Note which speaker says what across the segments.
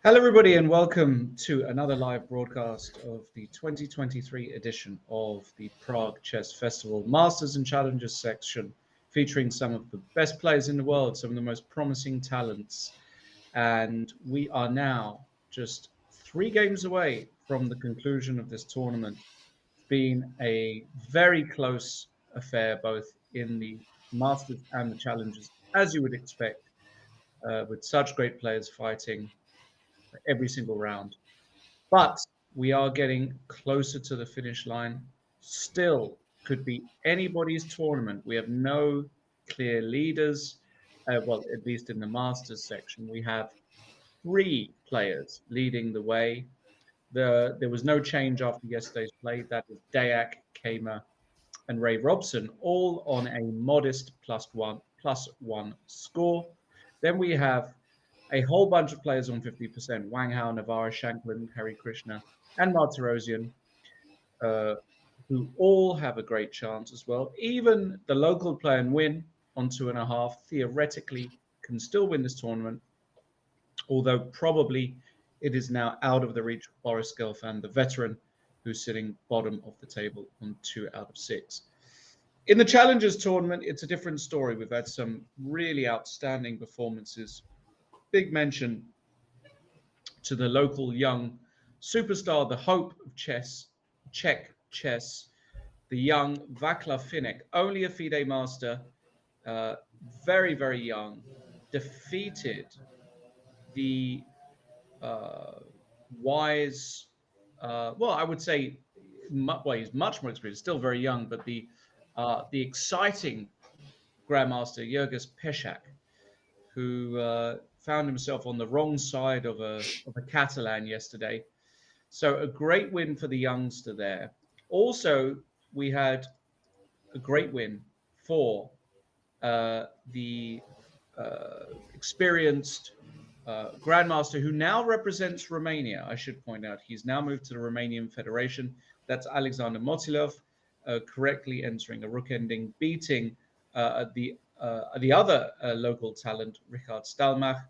Speaker 1: Hello, everybody, and welcome to another live broadcast of the 2023 edition of the Prague Chess Festival Masters and Challengers section, featuring some of the best players in the world, some of the most promising talents. And we are now just 3 games away from the conclusion of this tournament. It's been a very close affair, both in the Masters and the Challengers, as you would expect, with such great players fighting every single round. But we are getting closer to the finish line. Still, could be anybody's tournament. We have no clear leaders. Well, at least in the Masters section, we have 3 players leading the way. There was no change after yesterday's play. That is Dayak, Kamer, and Ray Robson, all on a modest plus one score. Then we have a whole bunch of players on 50%: Wang Hao, Navarro, Shanklin, Harry Krishna, and Martirosyan, uh, who all have a great chance as well. Even the local player and win on 2.5 theoretically can still win this tournament, although probably it is now out of the reach of Boris Gelfand, the veteran, who's sitting bottom of the table on 2 out of 6. In the Challengers tournament, it's a different story. We've had some really outstanding performances. Big mention to the local young superstar, the hope of Czech chess, the young Vaclav Finek, only a FIDE master, uh, very, very young, defeated the uh, wise, well, I would say, well, he's much more experienced, still very young, but the exciting grandmaster Jurgis Pešak, who found himself on the wrong side of a Catalan yesterday. So a great win for the youngster there. Also, we had a great win for the experienced grandmaster who now represents Romania. I should point out he's now moved to the Romanian Federation. That's Alexander Motilov, correctly entering a rook ending, beating the other local talent, Richard Stalmach.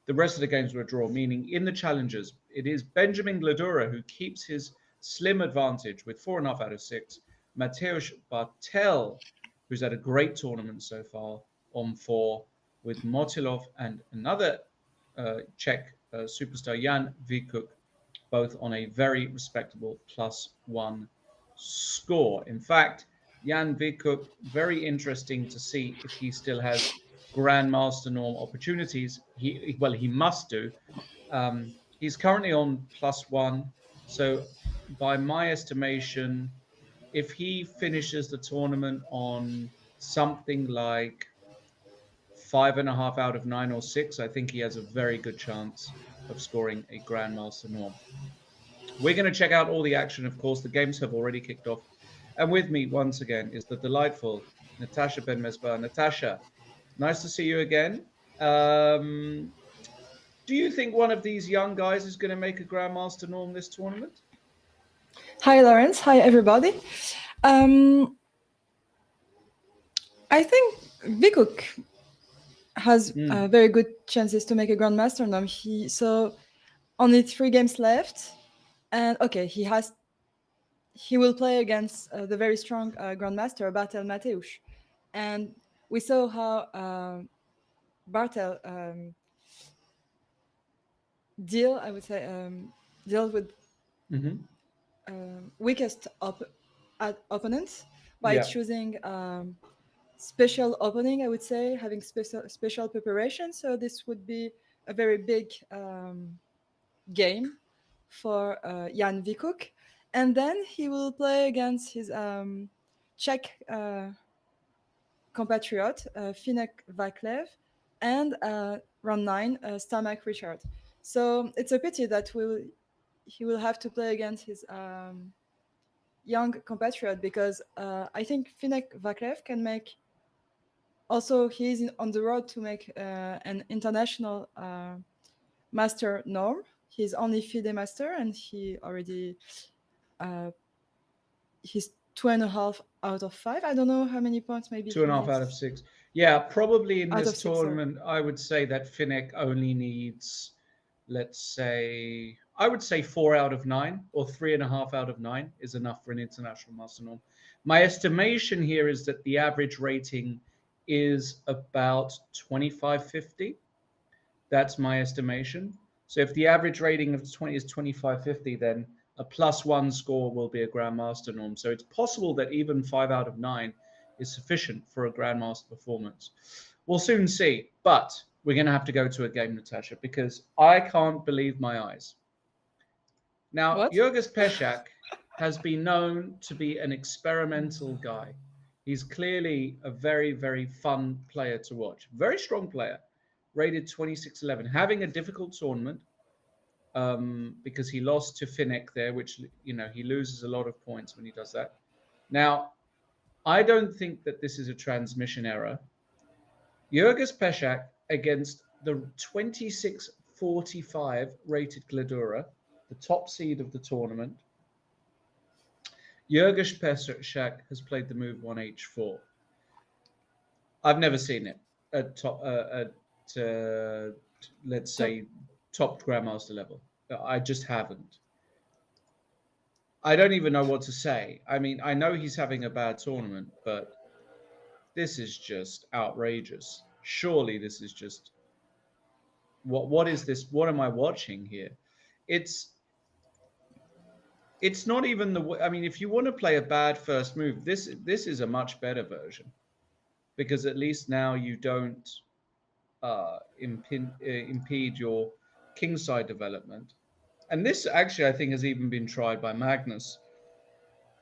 Speaker 1: The rest of the games were a draw, meaning in the challengers, it is Benjamin Gladura who keeps his slim advantage with 4.5 out of 6. Mateusz Bartel, who's had a great tournament so far, on 4, with Motilov and another Czech superstar, Jan Vikuk, both on a very respectable +1 score. In fact, Jan Vikuk, very interesting to see if he still has grandmaster norm opportunities. He must do. He's currently on +1, so by my estimation, if he finishes the tournament on something like 5.5 out of 9 or 6, I think he has a very good chance of scoring a grandmaster norm. We're going to check out all the action. Of course, the games have already kicked off. And with me once again is the delightful Natasha Ben-Mesbah. Natasha, nice to see you again. Do you think one of these young guys is going to make a grandmaster norm this tournament?
Speaker 2: Hi, Lawrence. Hi, everybody. I think Vikuk has very good chances to make a grandmaster norm. So only 3 games left, and okay, he will play against the very strong grandmaster Bartel Mateusz, and we saw how Bartel deal with weakest opponents by choosing special opening, I would say, having special preparation. So this would be a very big game for Jan Vikuk. And then he will play against his Czech compatriot, Finek Vaclav, and round 9, Stamak Richard. So it's a pity that he will have to play against his young compatriot, because I think Finek Vaclav can make. Also, he is on the road to make an international master norm. He's only FIDE master, and he already he's 2.5 out of 5. I don't know how many points. Maybe
Speaker 1: 2.5 out of 6. Yeah, probably in this tournament, I would say that Finek only needs let's say, I would say 4 out of 9 or 3.5 out of 9 is enough for an international master norm. My estimation here is that the average rating is about 2550. That's my estimation. So if the average rating of 20 is 2550, then a +1 score will be a grandmaster norm. So it's possible that even 5 out of 9 is sufficient for a grandmaster performance. We'll soon see, but we're going to have to go to a game, Natasha, because I can't believe my eyes. Now,
Speaker 2: What?
Speaker 1: Jurgis Pešak has been known to be an experimental guy. He's clearly a very, very fun player to watch. Very strong player, rated 2611, having a difficult tournament because he lost to Finnick there, which, he loses a lot of points when he does that. Now, I don't think that this is a transmission error. Jurgis Pešak against the 2645 rated Gledura, the top seed of the tournament. Jurgis Pešak has played the move 1h4. I've never seen it at top, let's say, top grandmaster level. I just haven't. I don't even know what to say. I mean, I know he's having a bad tournament, but this is just outrageous. Surely this is just what is this? What am I watching here? It's not even the. I mean, if you want to play a bad first move, this is a much better version, because at least now you don't impede your kingside development. And this actually, I think, has even been tried by Magnus.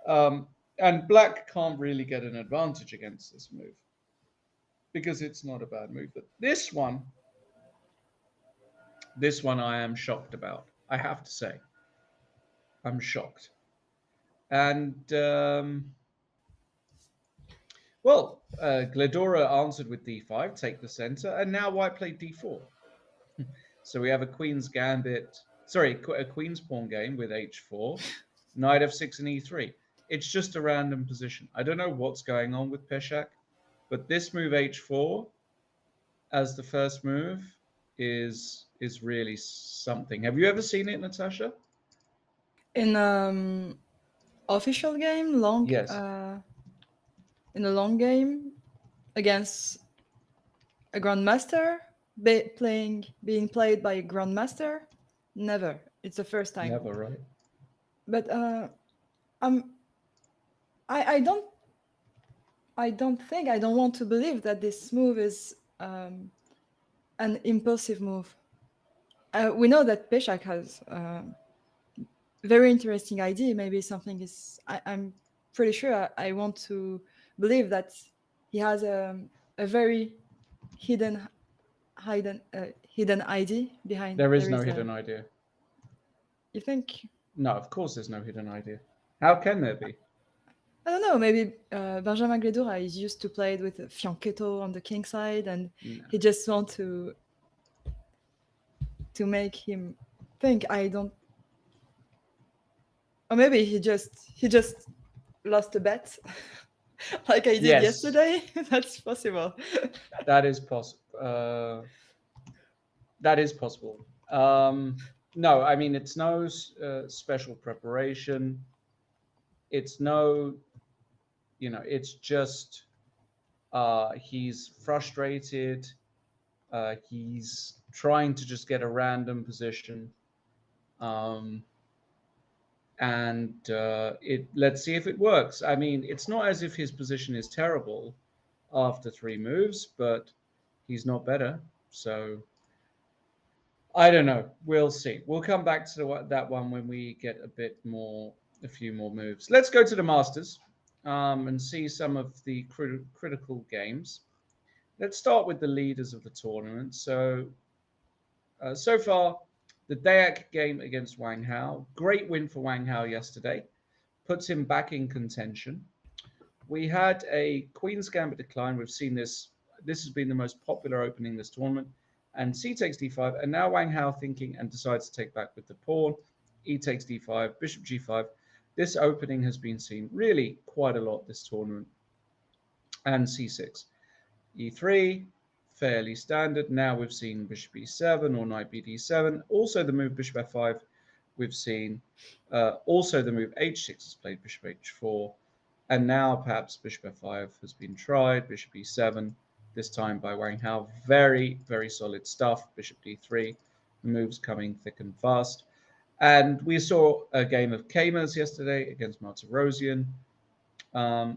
Speaker 1: And black can't really get an advantage against this move because it's not a bad move. But this one I am shocked about. I have to say, I'm shocked. And Gledora answered with d5, take the center, and now white played d4. So we have a queen's gambit. Sorry, a queen's pawn game with h4, knight f6 and e3. It's just a random position. I don't know what's going on with Pešak, but this move h4 as the first move is really something. Have you ever seen it, Natasha?
Speaker 2: In official game,
Speaker 1: Yes.
Speaker 2: In a long game against a grandmaster, being played by a grandmaster, never. It's the first time.
Speaker 1: Never, right?
Speaker 2: But I don't want to believe that this move is an impulsive move. We know that Pešak has very interesting idea. Maybe something is. I'm pretty sure. I want to believe that he has a very hidden idea behind.
Speaker 1: There is no hidden idea.
Speaker 2: You think?
Speaker 1: No, of course there's no hidden idea. How can there be?
Speaker 2: I don't know. Maybe Benjamin Gledura is used to play it with Fianchetto on the king side, and he just wants to make him think. I don't. Or maybe he just lost a bet, like I did yesterday. That's possible.
Speaker 1: That is possible. That is possible. No, I mean, it's no special preparation. It's no, it's just he's frustrated. He's trying to just get a random position. And let's see if it works. I mean, it's not as if his position is terrible after 3 moves, but he's not better. So I don't know. We'll see. We'll come back to that one when we get a few more moves. Let's go to the Masters and see some of the critical games. Let's start with the leaders of the tournament. So far, the Dayak game against Wang Hao. Great win for Wang Hao yesterday. Puts him back in contention. We had a Queen's Gambit decline. We've seen this. This has been the most popular opening this tournament. And c takes d5. And now Wang Hao thinking and decides to take back with the pawn. E takes d5, bishop g5. This opening has been seen really quite a lot this tournament. And c6. e3, fairly standard. Now we've seen bishop e7 or knight bd7. Also the move bishop f5 we've seen. Also the move h6 has played bishop h4. And now perhaps bishop f5 has been tried, bishop e7, this time by Wang Hao. Very, very solid stuff. Bishop d3, the moves coming thick and fast. And we saw a game of Kamers yesterday against Martirosyan.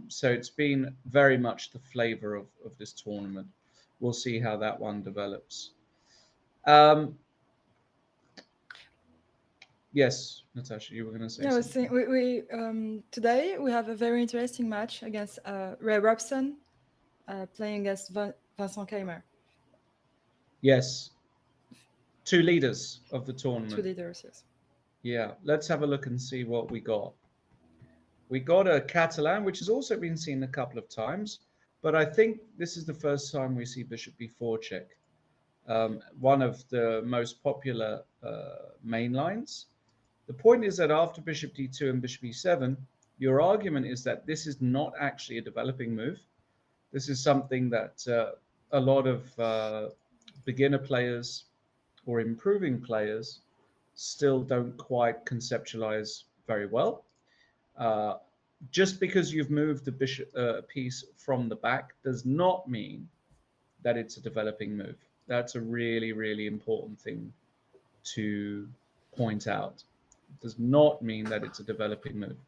Speaker 1: So it's been very much the flavor of this tournament. We'll see how that one develops. Yes, Natasha, you were going to say
Speaker 2: Yeah, I was
Speaker 1: something.
Speaker 2: saying today we have a very interesting match against Ray Robson playing against Vincent Keimer.
Speaker 1: Yes, two leaders of the
Speaker 2: Two
Speaker 1: tournament.
Speaker 2: leaders, yes.
Speaker 1: Yeah, let's have a look and see what we got. We got a Catalan, which has also been seen a couple of times, but I think this is the first time we see bishop b4 check. One of the most popular main lines. The point is that after bishop d2 and bishop e7, your argument is that this is not actually a developing move. This is something that a lot of beginner players or improving players still don't quite conceptualize very well. Uh, just because you've moved the bishop piece from the back does not mean that it's a developing move. That's a really, really important thing to point out. It does not mean that it's a developing move.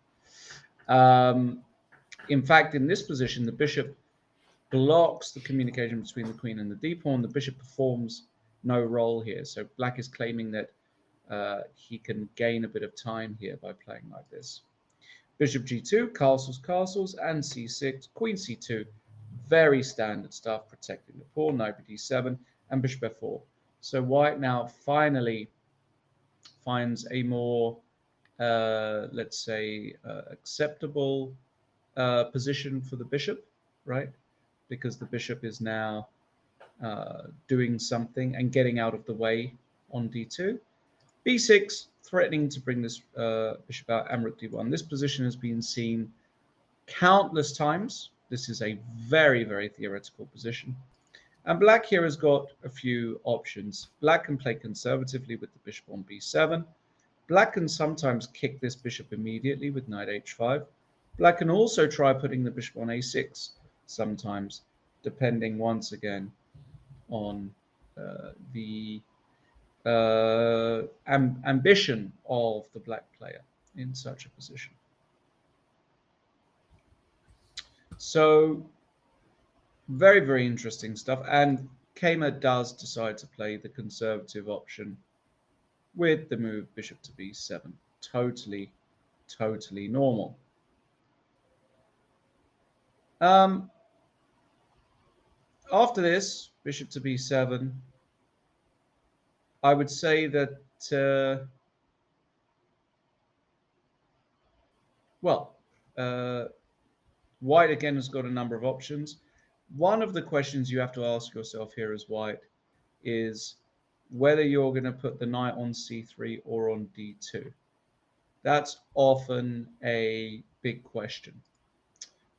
Speaker 1: In fact, in this position, the bishop blocks the communication between the queen and the d pawn. The bishop performs no role here. So black is claiming that he can gain a bit of time here by playing like this. Bishop g2, castles, and c6, queen c2. Very standard stuff, protecting the pawn, knight d7, and bishop f4. So white now finally finds a more, let's say, acceptable position for the bishop, right? Because the bishop is now doing something and getting out of the way on d2. b6, threatening to bring this bishop out, and rook d1. This position has been seen countless times. This is a very, very theoretical position. And black here has got a few options. Black can play conservatively with the bishop on b7. Black can sometimes kick this bishop immediately with knight h5. Black can also try putting the bishop on a6 sometimes, depending once again on the ambition of the black player in such a position. So very, very interesting stuff. And Keimer does decide to play the conservative option with the move bishop to b7. Totally, totally normal. After this, bishop to b7, I would say that, white again has got a number of options. One of the questions you have to ask yourself here as white is whether you're going to put the knight on c3 or on d2. That's often a big question.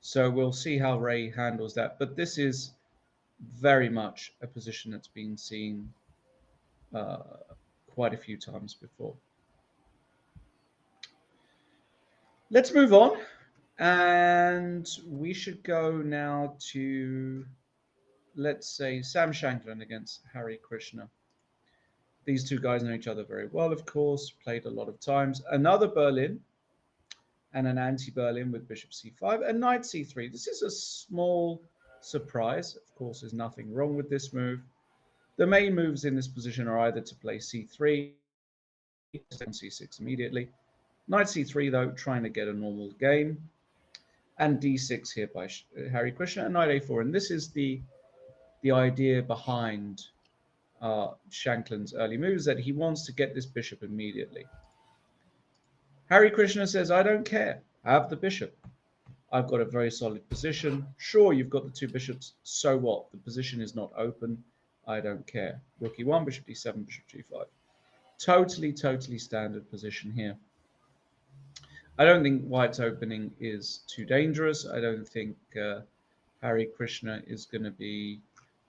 Speaker 1: So we'll see how Ray handles that. But this is very much a position that's been seen quite a few times before. Let's move on. And we should go now to, let's say, Sam Shankland against Hari Krishna. These two guys know each other very well, of course, played a lot of times. Another Berlin and an anti-Berlin with bishop c5 and knight c3. This is a small surprise. Of course, there's nothing wrong with this move. The main moves in this position are either to play c3, c6 immediately. Knight c3, though, trying to get a normal game. And d6 here by Hari Krishna, and knight a4. And this is the idea behind Shankland's early moves, that he wants to get this bishop immediately. Hari Krishna says, I don't care. Have the bishop. I've got a very solid position. Sure, you've got the two bishops. So what? The position is not open. I don't care. Rook e1, bishop d7, bishop g5. Totally, totally standard position here. I don't think white's opening is too dangerous. I don't think Hari Krishna is going to be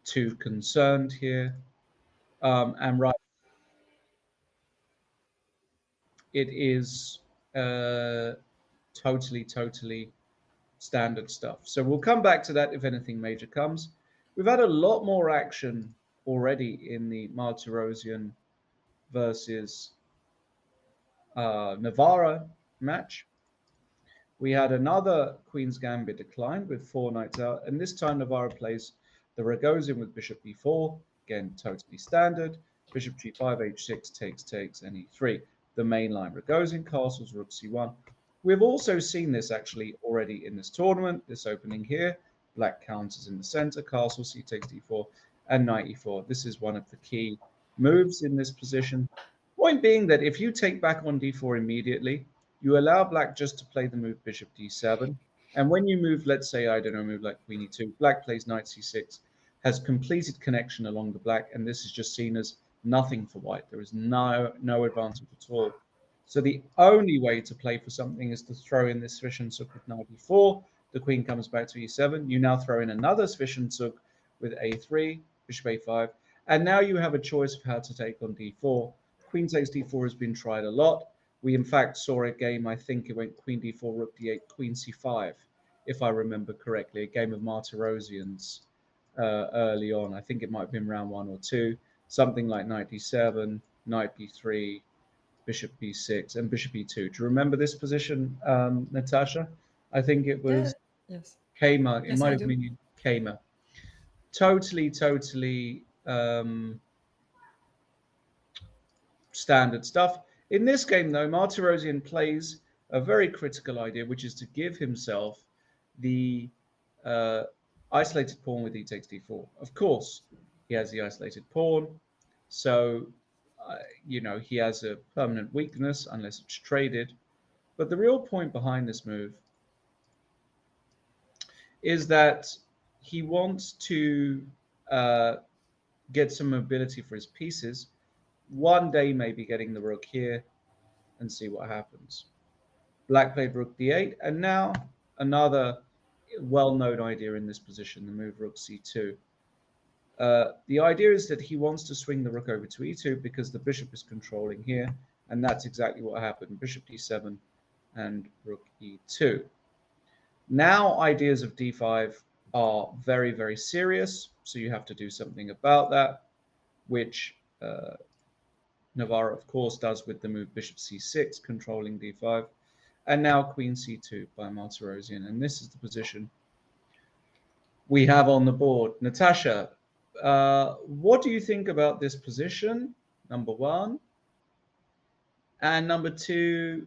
Speaker 1: too concerned here. And right, it is totally standard stuff. So we'll come back to that if anything major comes. We've had a lot more action already in the Martirosian versus Navarra match. We had another Queen's Gambit decline with 4 knights out, and this time Navarra plays the Ragozin with bishop b4, again totally standard. Bishop g5, h6, takes, and e3. The main line Ragozin, castles, rook c1. We've also seen this actually already in this tournament, this opening here. Black counters in the center, castle, c takes d4, and knight e4. This is one of the key moves in this position. Point being that if you take back on d4 immediately, you allow black just to play the move bishop d7. And when you move, let's say, I don't know, move like queen e2, black plays knight c6, has completed connection along the black, and this is just seen as nothing for white. There is no advantage at all. So the only way to play for something is to throw in this Zwischenzug with knight e4. The queen comes back to e7. You now throw in another Zwischenzug with a3, bishop a5, and now you have a choice of how to take on d4. Queen takes d4 has been tried a lot. We, in fact, saw a game, I think it went queen d4, rook d8, queen c5, if I remember correctly, a game of Martirosians early on. I think it might have been round 1 or 2, something like knight d7, knight b3, bishop b6, and bishop e2. Do you remember this position, Natasha? I think it
Speaker 2: Yeah.
Speaker 1: was
Speaker 2: Yes.
Speaker 1: Kama. It
Speaker 2: Yes,
Speaker 1: might
Speaker 2: I
Speaker 1: have
Speaker 2: do.
Speaker 1: been Kama. Totally standard stuff. In this game, though, Martirosian plays a very critical idea, which is to give himself the isolated pawn with e takes d4. Of course, he has the isolated pawn, so he has a permanent weakness unless it's traded. But the real point behind this move is that he wants to get some mobility for his pieces. One day, maybe getting the rook here and see what happens. Black played rook d8, and now another well-known idea in this position, the move rook c2. The idea is that he wants to swing the rook over to e2 because the bishop is controlling here, and that's exactly what happened. Bishop d7 and rook e2. Now ideas of d5 are very serious, so you have to do something about that, which Navarra, of course, does with the move bishop c6, controlling d5, and now queen c2 by Martirosian. And this is the position we have on the board. Natasha, what do you think about this position, number one? And number two,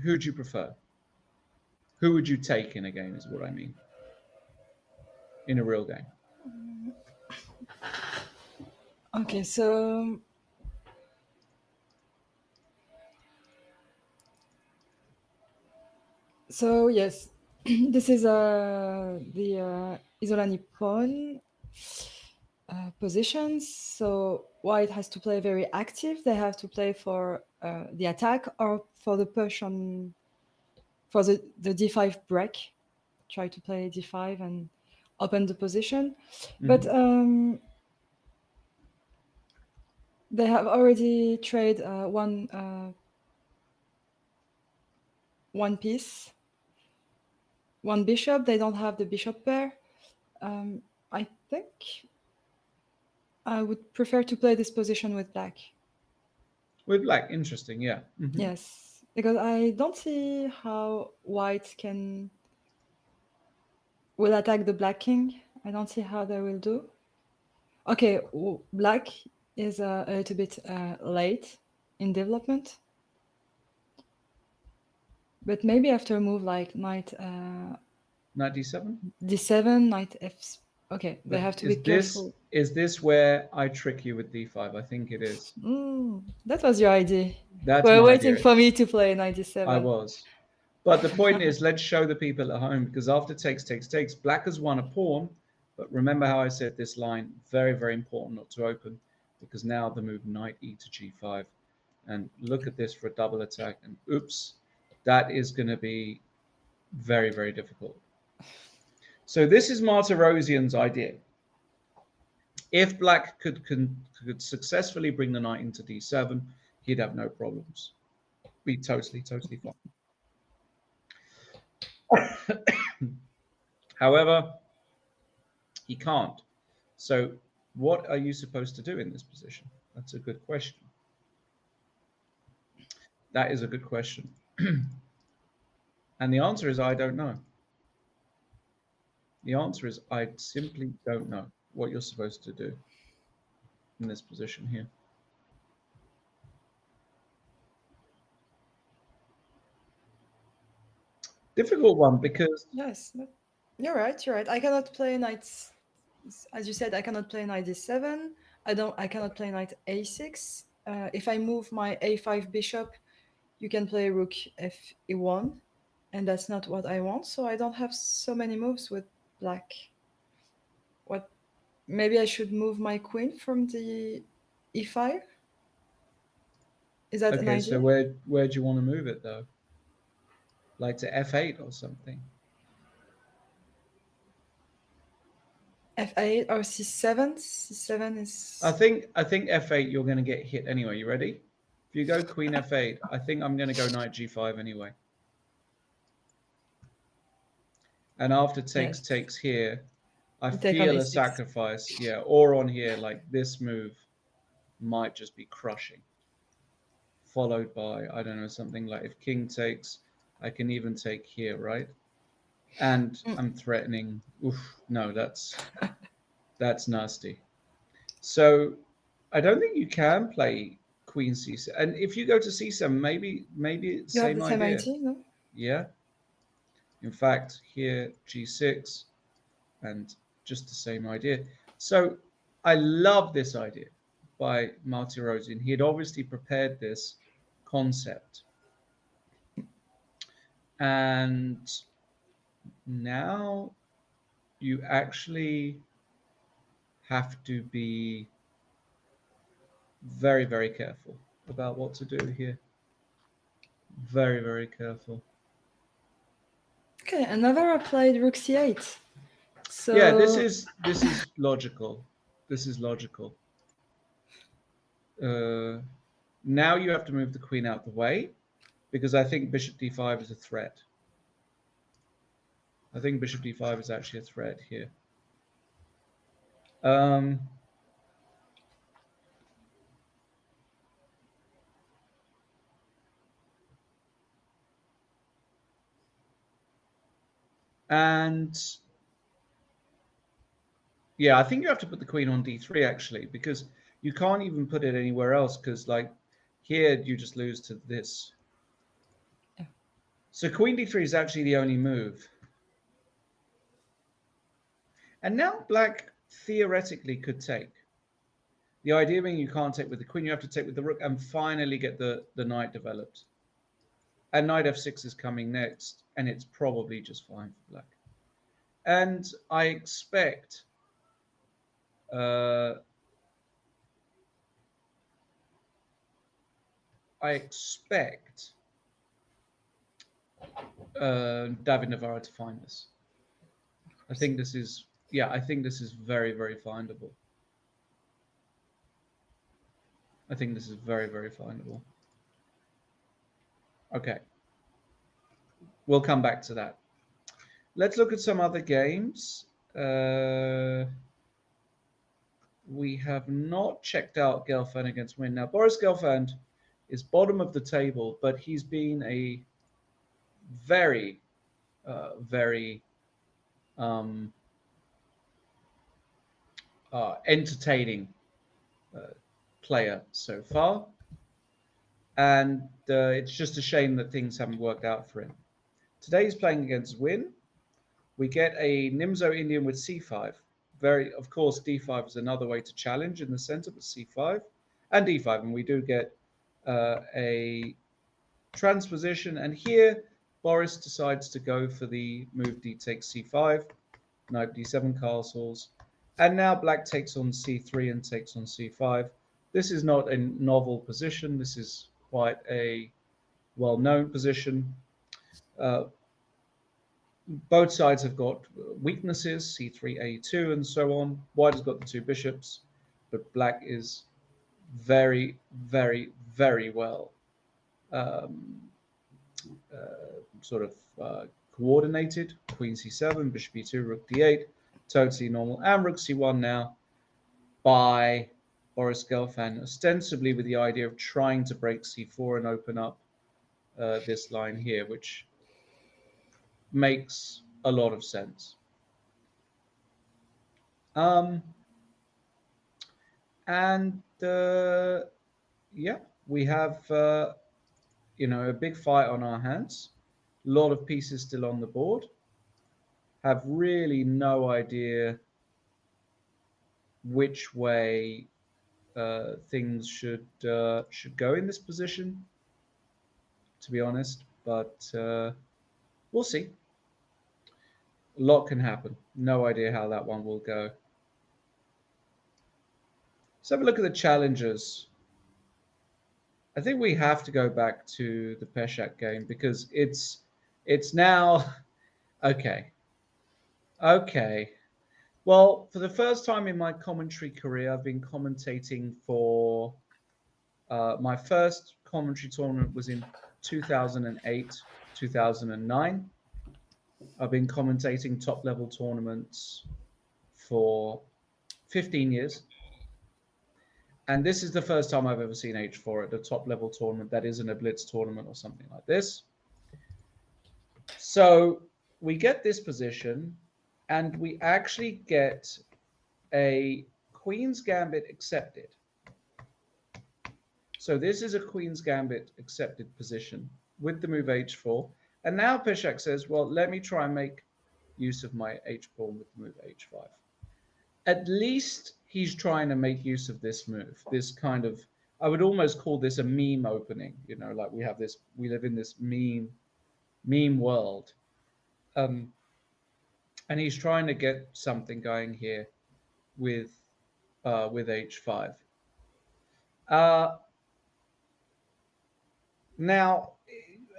Speaker 1: who do you prefer? Who would you take in a game is what I mean. In a real game.
Speaker 2: Okay, so yes, this is the Isolani pawn positions. So white has to play very active. They have to play for the attack or for the push on for the d5 break. Try to play d5 and open the position. But they have already traded one piece, one bishop. They don't have the bishop pair. I think I would prefer to play this position with black.
Speaker 1: With black, interesting, yeah.
Speaker 2: Yes, because I don't see how white will attack the black king. I don't see how they will do. Okay, black is a little bit late in development. But maybe after a move like knight
Speaker 1: Knight d7?
Speaker 2: d7, knight f. Okay, they have to be careful.
Speaker 1: Is this where I trick you with d5? I think it is.
Speaker 2: That was your idea.
Speaker 1: That's
Speaker 2: We're
Speaker 1: my
Speaker 2: waiting
Speaker 1: idea.
Speaker 2: for me to play knight d7.
Speaker 1: I was. But the point is, let's show the people at home, because after takes, black has won a pawn. But remember how I said this line, very important not to open, because now the move knight e to g5. And look at this for a double attack. And oops, that is going to be very difficult. So this is Martirosian's idea. If black could successfully bring the knight into d7, he'd have no problems. Be totally fine. However, he can't. So what are you supposed to do in this position? That's a good question. That is a good question. And the answer is I don't know. The answer is I simply don't know what you're supposed to do in this position here. Difficult one because
Speaker 2: Yes, you're right. You're right. I cannot play knights, as you said. I cannot play knight d7. I cannot play knight a6. If I move my a5 bishop, you can play rook f e1, and that's not what I want. So I don't have so many moves with black. What? Maybe I should move my queen from the e5. Is that an
Speaker 1: okay, so
Speaker 2: idea?
Speaker 1: where do you want to move it though? Like to f8 or something?
Speaker 2: f8 or c7. C7 is.
Speaker 1: I think f8 you're going to get hit anyway. You ready? If you go queen f8, I think I'm going to go knight g5 anyway. And after takes here, I feel a sacrifice, yeah, or on here, like this move might just be crushing. Followed by, I don't know, something like if king takes, I can even take here, right? And I'm threatening. Oof, no, that's nasty. So I don't think you can play queen c7. And if you go to c7, maybe it's
Speaker 2: you
Speaker 1: same
Speaker 2: have the same
Speaker 1: idea.
Speaker 2: idea, no?
Speaker 1: Yeah. In fact, here g6 and just the same idea. So I love this idea by Martirosian. He had obviously prepared this concept. And now you actually have to be very, very careful about what to do here. Very, very careful.
Speaker 2: Okay, and Navarra played rook c8. So
Speaker 1: yeah, this is logical. This is logical. Now you have to move the queen out the way because I think bishop d5 is a threat. I think bishop d5 is actually a threat here. And yeah, I think you have to put the queen on d3 actually, because you can't even put it anywhere else because like here you just lose to this.
Speaker 2: Yeah.
Speaker 1: So queen d3 is actually the only move. And now black theoretically could take. The idea being you can't take with the queen, you have to take with the rook and finally get the knight developed. And knight f6 is coming next, and it's probably just fine for black. And I expect David Navarro to find this. I think this is very, very findable. I think this is very, very findable. Okay. We'll come back to that. Let's look at some other games. We have not checked out Gelfand against Win. Now, Boris Gelfand is bottom of the table, but he's been a very, very entertaining player so far. And it's just a shame that things haven't worked out for him. Today he's playing against Win. We get a Nimzo Indian with c5. Of course, d5 is another way to challenge in the center, but c5 and d5. And we do get a transposition. And here, Boris decides to go for the move d takes c5, knight d7 castles. And now black takes on c3 and takes on c5. This is not a novel position. This is quite a well-known position. both sides have got weaknesses, c3, a2, and so on. White has got the two bishops, but black is very, very, very well um, sort of coordinated. Queen c7, bishop e2, rook d8, totally normal. And rook c1 now by Boris Gelfand, ostensibly with the idea of trying to break c4 and open up this line here, which makes a lot of sense. Um, and yeah, we have a big fight on our hands. A lot of pieces still on the board. Have really no idea which way things should go in this position, to be honest. But we'll see. A lot can happen. No idea how that one will go. Let's have a look at the challengers. I think we have to go back to the Peshak game because it's now okay. Okay. Well, for the first time in my commentary career, I've been commentating for my first commentary tournament was in 2008, 2009. I've been commentating top level tournaments for 15 years. And this is the first time I've ever seen H4 at a top level tournament that isn't a blitz tournament or something like this. So we get this position and we actually get a Queen's Gambit accepted. So this is a Queen's Gambit accepted position with the move h4. And now Peshak says, well, let me try and make use of my h-pawn with the move h5. At least he's trying to make use of this move, this kind of, I would almost call this a meme opening, like we live in this meme world. And he's trying to get something going here with h5. Now,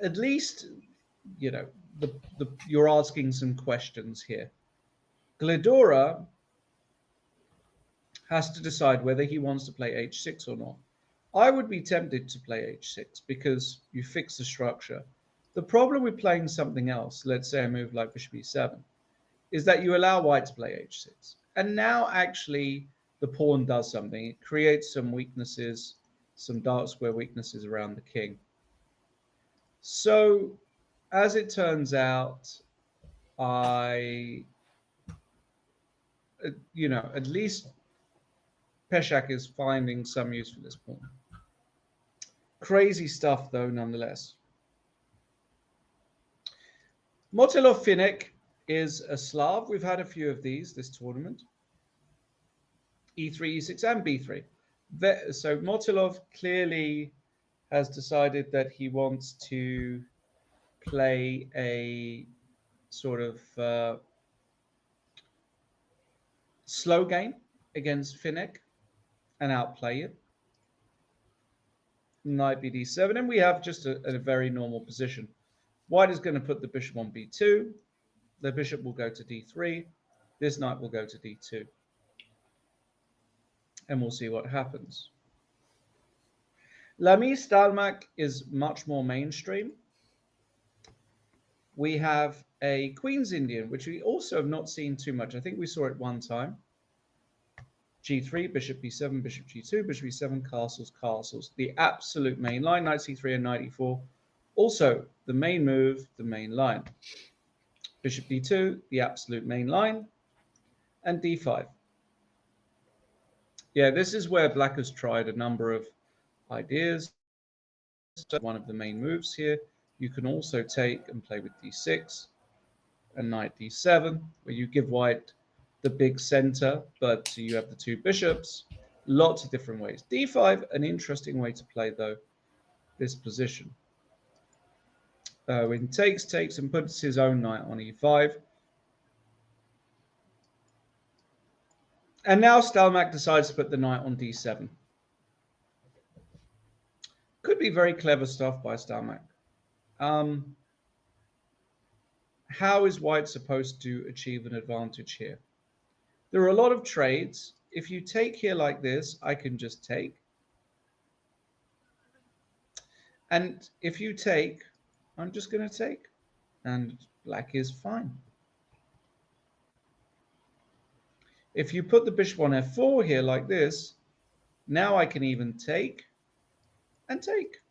Speaker 1: at least, you're asking some questions here. Glidora has to decide whether he wants to play h6 or not. I would be tempted to play h6 because you fix the structure. The problem with playing something else, let's say a move like bishop e7, is that you allow white to play h6. And now actually the pawn does something. It creates some weaknesses, some dark square weaknesses around the king. So as it turns out, at least Peshak is finding some use for this pawn. Crazy stuff, though, nonetheless. Motilov Finek is a Slav. We've had a few of these this tournament. E3, E6, and B3. So Motilov clearly has decided that he wants to play a sort of slow game against Finek and outplay it. Knight bd7, and we have just a very normal position. White is going to put the bishop on b2. The bishop will go to d3. This knight will go to d2. And we'll see what happens. Lami Stalmak is much more mainstream. We have a Queen's Indian, which we also have not seen too much. I think we saw it one time. G3, bishop b7, bishop g2, bishop e7, castles, castles. The absolute main line, knight c3 and knight e4. Also, the main move, the main line. Bishop d2, the absolute main line. And d5. Yeah, this is where black has tried a number of ideas. One of the main moves here. You can also take and play with d6 and knight d7, where you give white the big center, but you have the two bishops. Lots of different ways. d5, an interesting way to play, though, this position. When takes and puts his own knight on e5. And now Stalmak decides to put the knight on d7. Could be very clever stuff by Stalmak. how is white supposed to achieve an advantage here? There are a lot of trades. If you take here like this, I can just take. And if you take, I'm just going to take. And black is fine. If you put the bishop on f4 here like this, now I can even take and take.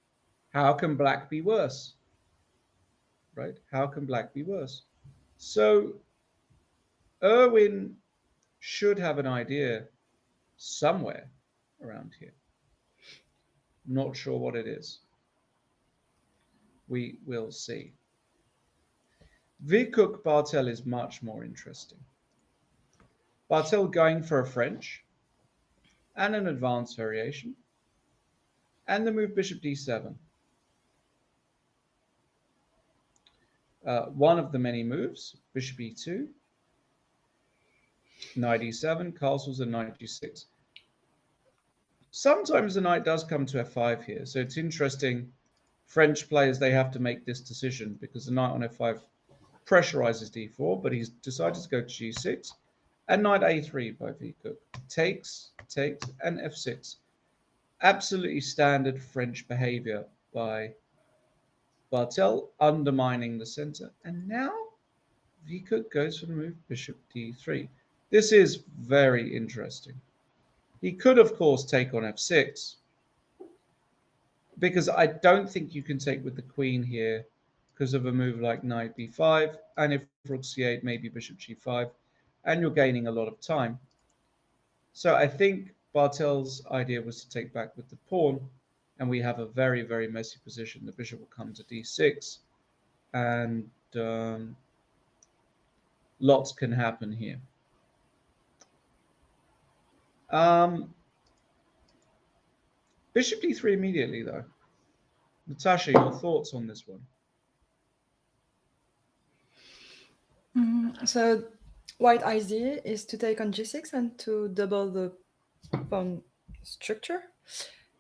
Speaker 1: How can black be worse? Right? How can black be worse? So Irwin should have an idea somewhere around here. Not sure what it is. We will see. Vikuk Bartel is much more interesting. Bartel going for a French and an advanced variation and the move bishop d7. One of the many moves, bishop e2, knight e7, castles, and knight g6. Sometimes the knight does come to f5 here, so it's interesting. French players, they have to make this decision because the knight on f5 pressurizes d4, but he's decided to go to g6, and knight a3 by Vikuk. Takes, and f6. Absolutely standard French behavior by Bartel, undermining the center. And now Vikuk goes for the move bishop d3. This is very interesting. He could, of course, take on f6, because I don't think you can take with the queen here because of a move like knight b5, and if rook c8, maybe bishop g5, and you're gaining a lot of time. So I think Bartel's idea was to take back with the pawn, and we have a very, very messy position. The bishop will come to d6, and lots can happen here. Bishop d3 immediately, though. Natasha, your thoughts on this one?
Speaker 2: So white idea is to take on g6 and to double the pawn structure.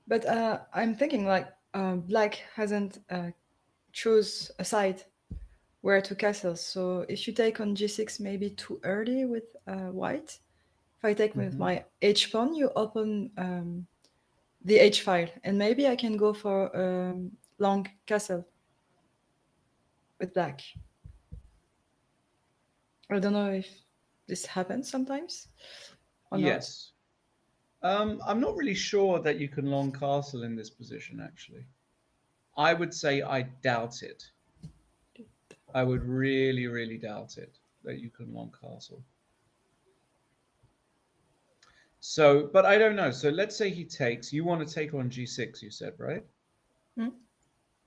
Speaker 2: But I'm thinking like black hasn't choose a side where to castle. So if you take on g6 maybe too early with white, if I take with my h pawn, you open the h file, and maybe I can go for long castle with black. I don't know if this happens sometimes or
Speaker 1: Yes. I'm not really sure that you can long castle in this position, actually. I would say I doubt it. I would really, really doubt it that you can long castle. So, but I don't know. So let's say he takes. You want to take on g6, you said, right?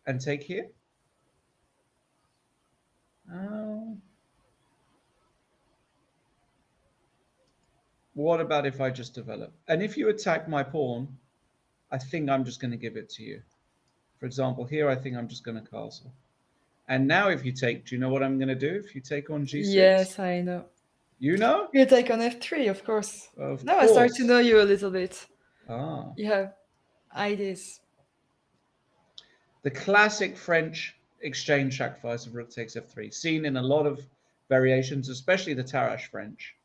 Speaker 1: And take here? What about if I just develop? And if you attack my pawn, I think I'm just going to give it to you. For example, here I think I'm just going to castle. And now if you take, do you know what I'm going to do if you take on g6?
Speaker 2: Yes, I know.
Speaker 1: You know?
Speaker 2: You take on f3, of course.
Speaker 1: Now
Speaker 2: I start to know you a little bit.
Speaker 1: Ah.
Speaker 2: You have ideas.
Speaker 1: The classic French exchange sacrifice of rook takes f3, seen in a lot of variations, especially the Tarrasch French,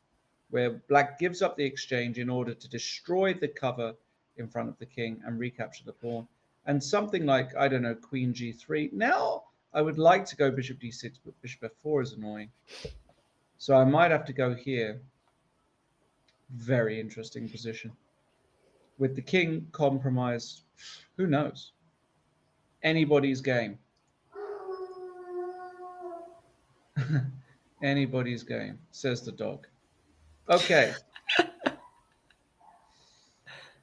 Speaker 1: where black gives up the exchange in order to destroy the cover in front of the king and recapture the pawn. And something like, I don't know, queen g3. Now I would like to go bishop d6, but bishop f4 is annoying. So I might have to go here. Very interesting position. With the king compromised, who knows? Anybody's game. Anybody's game, says the dog. Okay.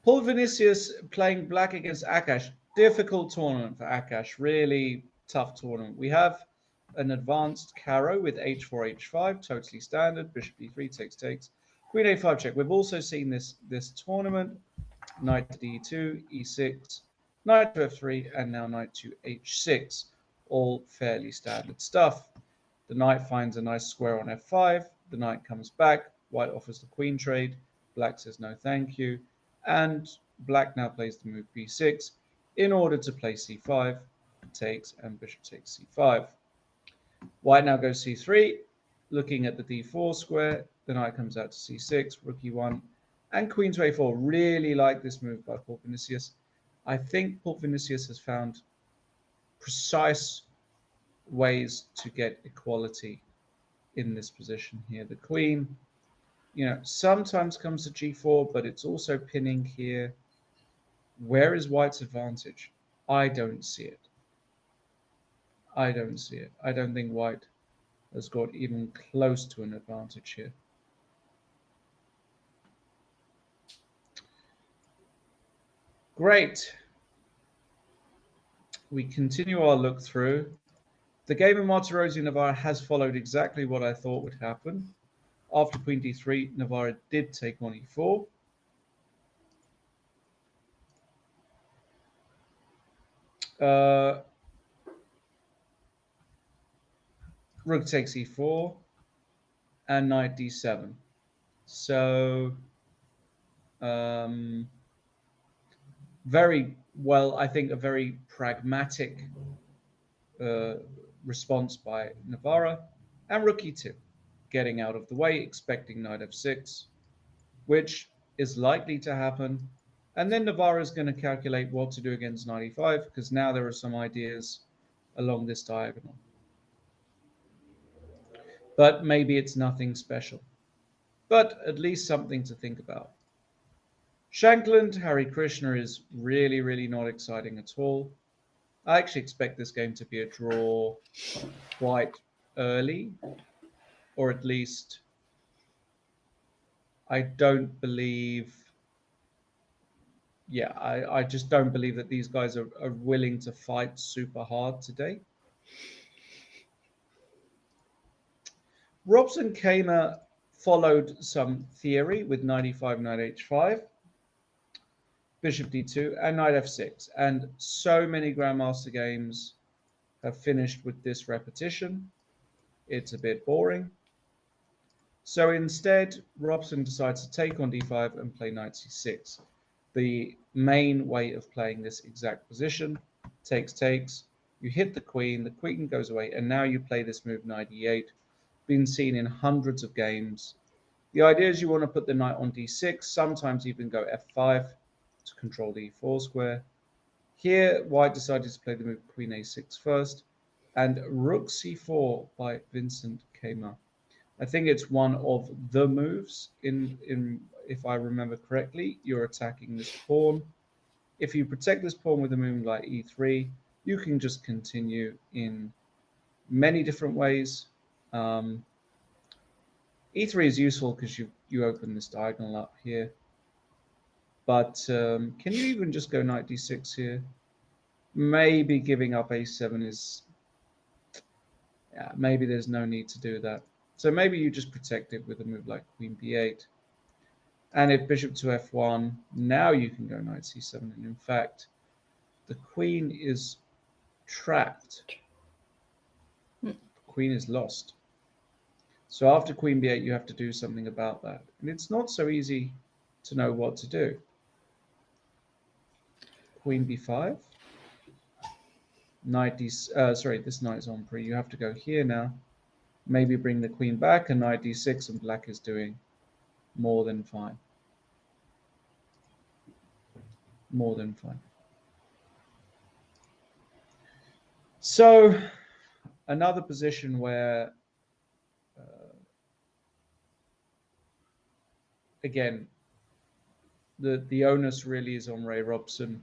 Speaker 1: Paul Vinicius playing black against Akash. Difficult tournament for Akash. Really tough tournament. We have an advanced Caro with h4, h5, totally standard. Bishop e3 takes. Queen a5 check. We've also seen this tournament. Knight to d2, e6, knight to f3, and now knight to h6. All fairly standard stuff. The knight finds a nice square on f5. The knight comes back. White offers the queen trade. Black says no thank you. And black now plays the move b6 in order to play c5. Takes, and bishop takes c5. White now goes c3, looking at the d4 square. The knight comes out to c6, rook e1, and queen to a4. Really like this move by Paul Vinicius. I think Paul Vinicius has found precise ways to get equality in this position here. The queen, sometimes comes to g4, but it's also pinning here. Where is White's advantage? I don't see it. I don't see it. I don't think White has got even close to an advantage here. Great. We continue our look through. The game in Martirossi Navarra has followed exactly what I thought would happen. After queen d3, Navarra did take on e4. Rook takes e4 and knight d7. So very well, I think a very pragmatic response by Navarra, and rook e2, getting out of the way, expecting knight f6, which is likely to happen. And then Navarra is going to calculate what to do against knight e5, because now there are some ideas along this diagonal. But maybe it's nothing special. But at least something to think about. Shankland, Hari Krishna is really, really not exciting at all. I actually expect this game to be a draw quite early, or at least I don't believe, I just don't believe that these guys are willing to fight super hard today. Robson Kamer followed some theory with knight e5, knight h5, bishop d2, and knight f6. And so many Grandmaster games have finished with this repetition. It's a bit boring. So instead, Robson decides to take on d5 and play knight c6. The main way of playing this exact position, takes, you hit the queen goes away, and now you play this move knight e8. Been seen in hundreds of games. The idea is you want to put the knight on d6, sometimes even go f5 to control the e4 square. Here, White decided to play the move queen a6 first, and rook c4 by Vincent Kamer. I think it's one of the moves in if I remember correctly. You're attacking this pawn. If you protect this pawn with a move like e3, you can just continue in many different ways. E3 is useful because you open this diagonal up here. But can you even just go knight d6 here? Maybe giving up a7 is... Yeah, maybe there's no need to do that. So maybe you just protect it with a move like queen b8. And if bishop to f1, now you can go knight c7. And in fact, the queen is trapped. The queen is lost. So after queen b8, you have to do something about that. And it's not so easy to know what to do. Queen b5. Knight d... sorry, this knight is on pre. You have to go here now. Maybe bring the queen back, and knight d6, and black is doing more than fine. More than fine. So another position where, again, the onus really is on Ray Robson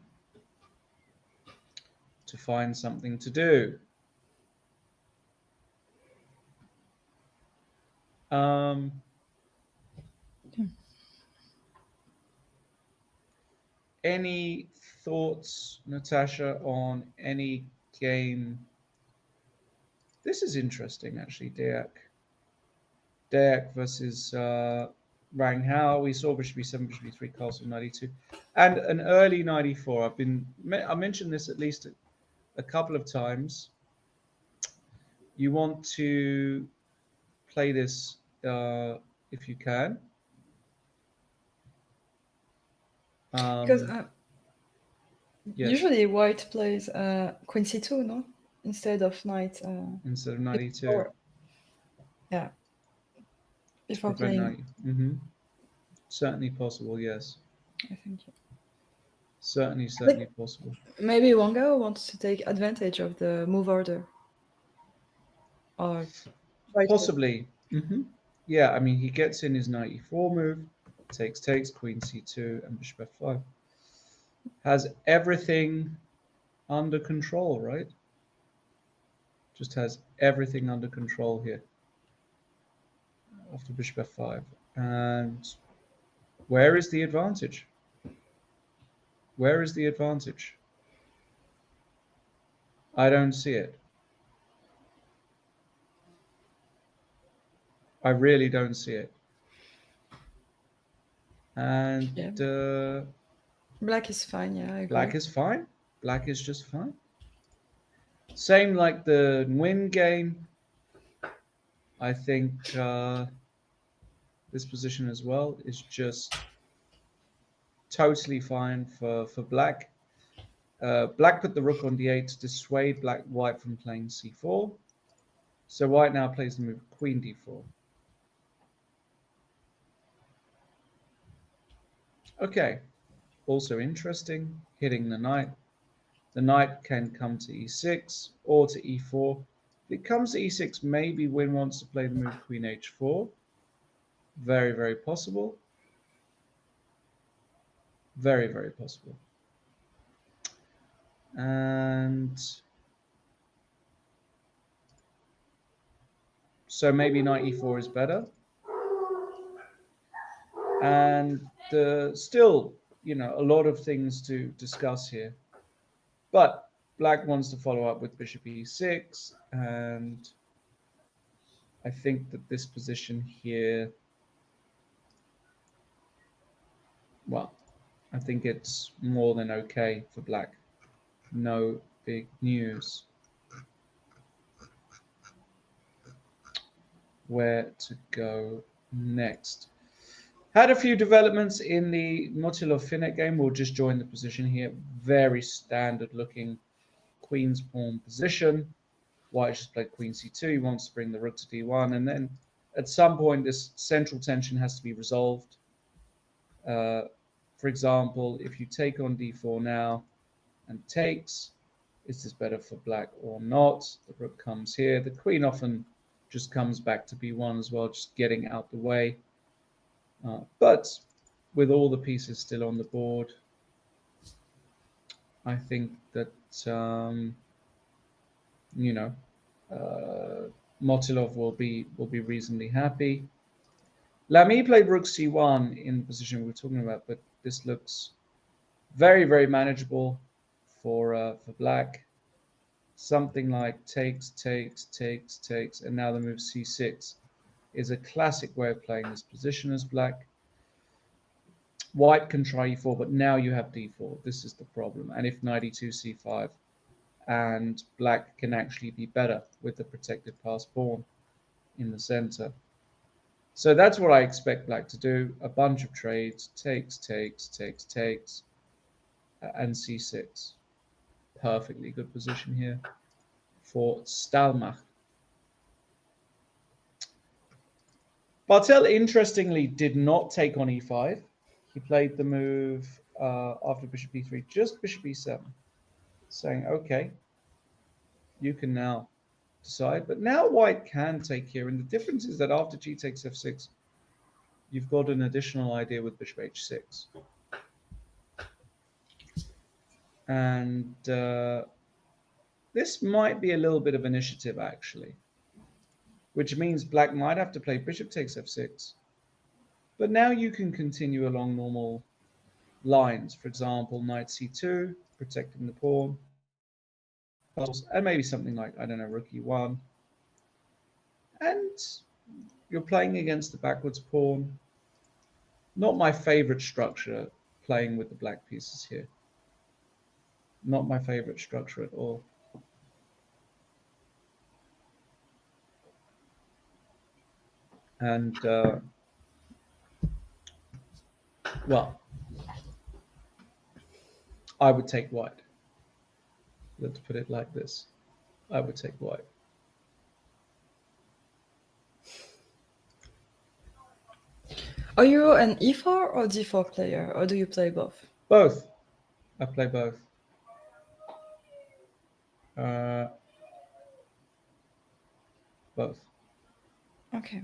Speaker 1: to find something to do. Any thoughts, Natasha, on any game? This is interesting, actually. Deak versus Rang Hao. We saw bishop b7, bishop b3, castle 92, and an early 94. I mentioned this at least a couple of times. You want to play this if you can.
Speaker 2: Because
Speaker 1: Yes.
Speaker 2: usually White plays queen c2, no? instead of knight
Speaker 1: instead of knight e2
Speaker 2: before, yeah,
Speaker 1: to
Speaker 2: before
Speaker 1: prevent
Speaker 2: playing.
Speaker 1: knight. Certainly possible, yes.
Speaker 2: I think
Speaker 1: Certainly possible.
Speaker 2: maybe Wonga wants to take advantage of the move order or try to.
Speaker 1: Possibly. Yeah, I mean, he gets in his knight e4 move, takes, queen c2, and bishop f5. Has everything under control, right? Just has everything under control here after bishop f5. And where is the advantage? Where is the advantage? I don't see it. I really don't see it. And
Speaker 2: Yeah. Black is fine, yeah, I agree.
Speaker 1: black is fine. Black is just fine. Same like the win game. I think this position as well is just totally fine for black. Black put the rook on d8 to dissuade white from playing c4. So white now plays the move queen d4. Okay, also interesting, hitting the knight. The knight can come to e6 or to e4. If it comes to e6, maybe Win wants to play the move queen h4. Very, very possible. Very, very possible. And so maybe knight e4 is better. And still, a lot of things to discuss here. But black wants to follow up with bishop e6, and I think that this position here, well, I think it's more than okay for black. No big news. Where to go next? Had a few developments in the Motilov Finette game. We'll just join the position here. Very standard looking queen's pawn position. White just played queen c2. He wants to bring the rook to d1. And then at some point, this central tension has to be resolved. For example, if you take on d4 now and takes, is this better for black or not? The rook comes here. The queen often just comes back to b1 as well, just getting out the way. But with all the pieces still on the board, I think that, Motilov will be reasonably happy. Lamy played rook c1 in the position we were talking about, but this looks very, very manageable for black. Something like takes, and now the move c6 is a classic way of playing this position as black. White can try e4, but now you have d4. This is the problem. And if knight e2, c5, and black can actually be better with the protected passed pawn in the center. So that's what I expect black to do. A bunch of trades, takes, and c6. Perfectly good position here for Stalmach. Bartel, interestingly, did not take on e5. He played the move after bishop e3, just bishop e7, saying, okay, you can now decide. But now white can take here. And the difference is that after g takes f6, you've got an additional idea with bishop h6. And this might be a little bit of initiative, actually, which means black might have to play bishop takes f6. But now you can continue along normal lines. For example, knight c2, protecting the pawn, and maybe something like, I don't know, rook e1. And you're playing against the backwards pawn. Not my favorite structure, playing with the black pieces here. Not my favorite structure at all. And, well, I would take white. Let's put it like this. I would take white.
Speaker 2: Are you an e4 or d4 player, or do you play both?
Speaker 1: Both. I play both. Uh, both.
Speaker 2: Okay.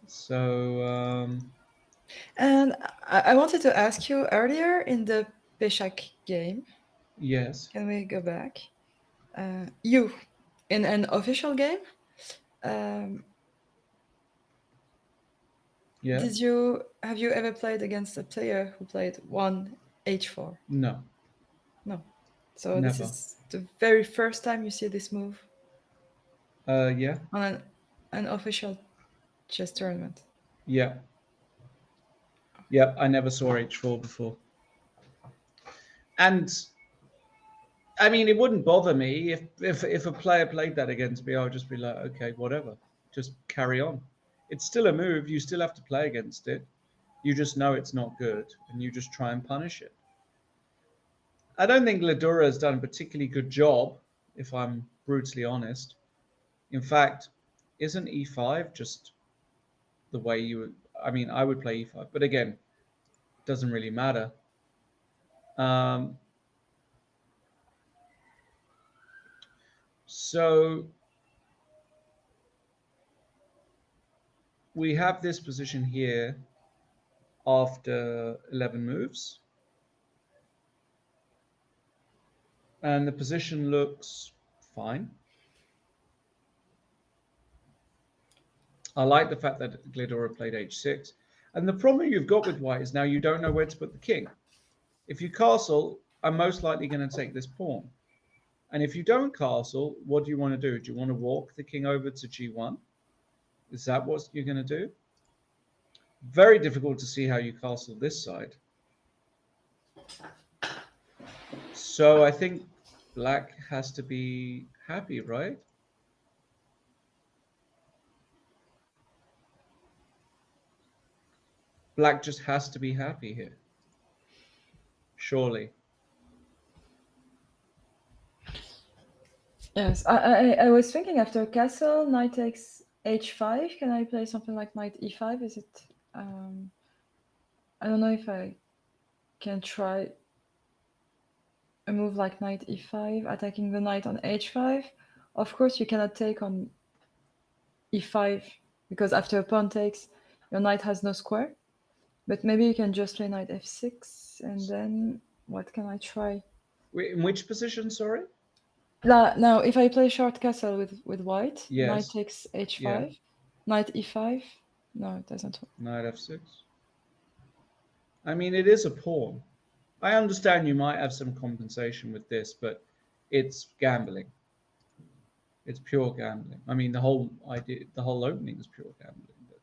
Speaker 1: So
Speaker 2: And I wanted to ask you earlier in the Peshak game.
Speaker 1: yes,
Speaker 2: Can we go back? You, in an official game, um,
Speaker 1: yeah,
Speaker 2: have you ever played against a player who played one h4?
Speaker 1: no,
Speaker 2: No. So this
Speaker 1: never.
Speaker 2: is the very first time you see this move
Speaker 1: Yeah,
Speaker 2: on an official chess tournament.
Speaker 1: yeah, yeah. I never saw H4 before, and I mean, it wouldn't bother me if a player played that against me. I would just be like, okay, whatever, just carry on. It's still a move. You still have to play against it. You just know it's not good, and you just try and punish it. I don't think Ladura has done a particularly good job, if I'm brutally honest. In fact, isn't E5 just the way you would? I mean, I would play E5, but again, doesn't really matter. Um, so we have this position here after 11 moves, and the position looks fine. I like the fact that Glidora played h6. And the problem you've got with white is now you don't know where to put the king. If you castle, I'm most likely going to take this pawn. And if you don't castle, what do you want to do? Do you want to walk the king over to g1? Is that what you're going to do? Very difficult to see how you castle this side. So I think black has to be happy, right? Black just has to be happy here. Surely.
Speaker 2: Yes, I was thinking after castle, knight takes h5. Can I play something like knight e5? Is it? I don't know if I can try a move like knight e5, attacking the knight on h5. Of course, you cannot take on e5 because after a pawn takes, your knight has no square. But maybe you can just play knight f6, and then what can I try?
Speaker 1: Wait, in which position, sorry?
Speaker 2: Now, if I play short castle with white, knight
Speaker 1: Yes.
Speaker 2: takes
Speaker 1: Yeah.
Speaker 2: h5, knight e5. No, it doesn't work.
Speaker 1: Knight f6. I mean, it is a pawn. I understand you might have some compensation with this, but it's gambling. It's pure gambling. I mean, the whole idea, the whole opening is pure gambling. But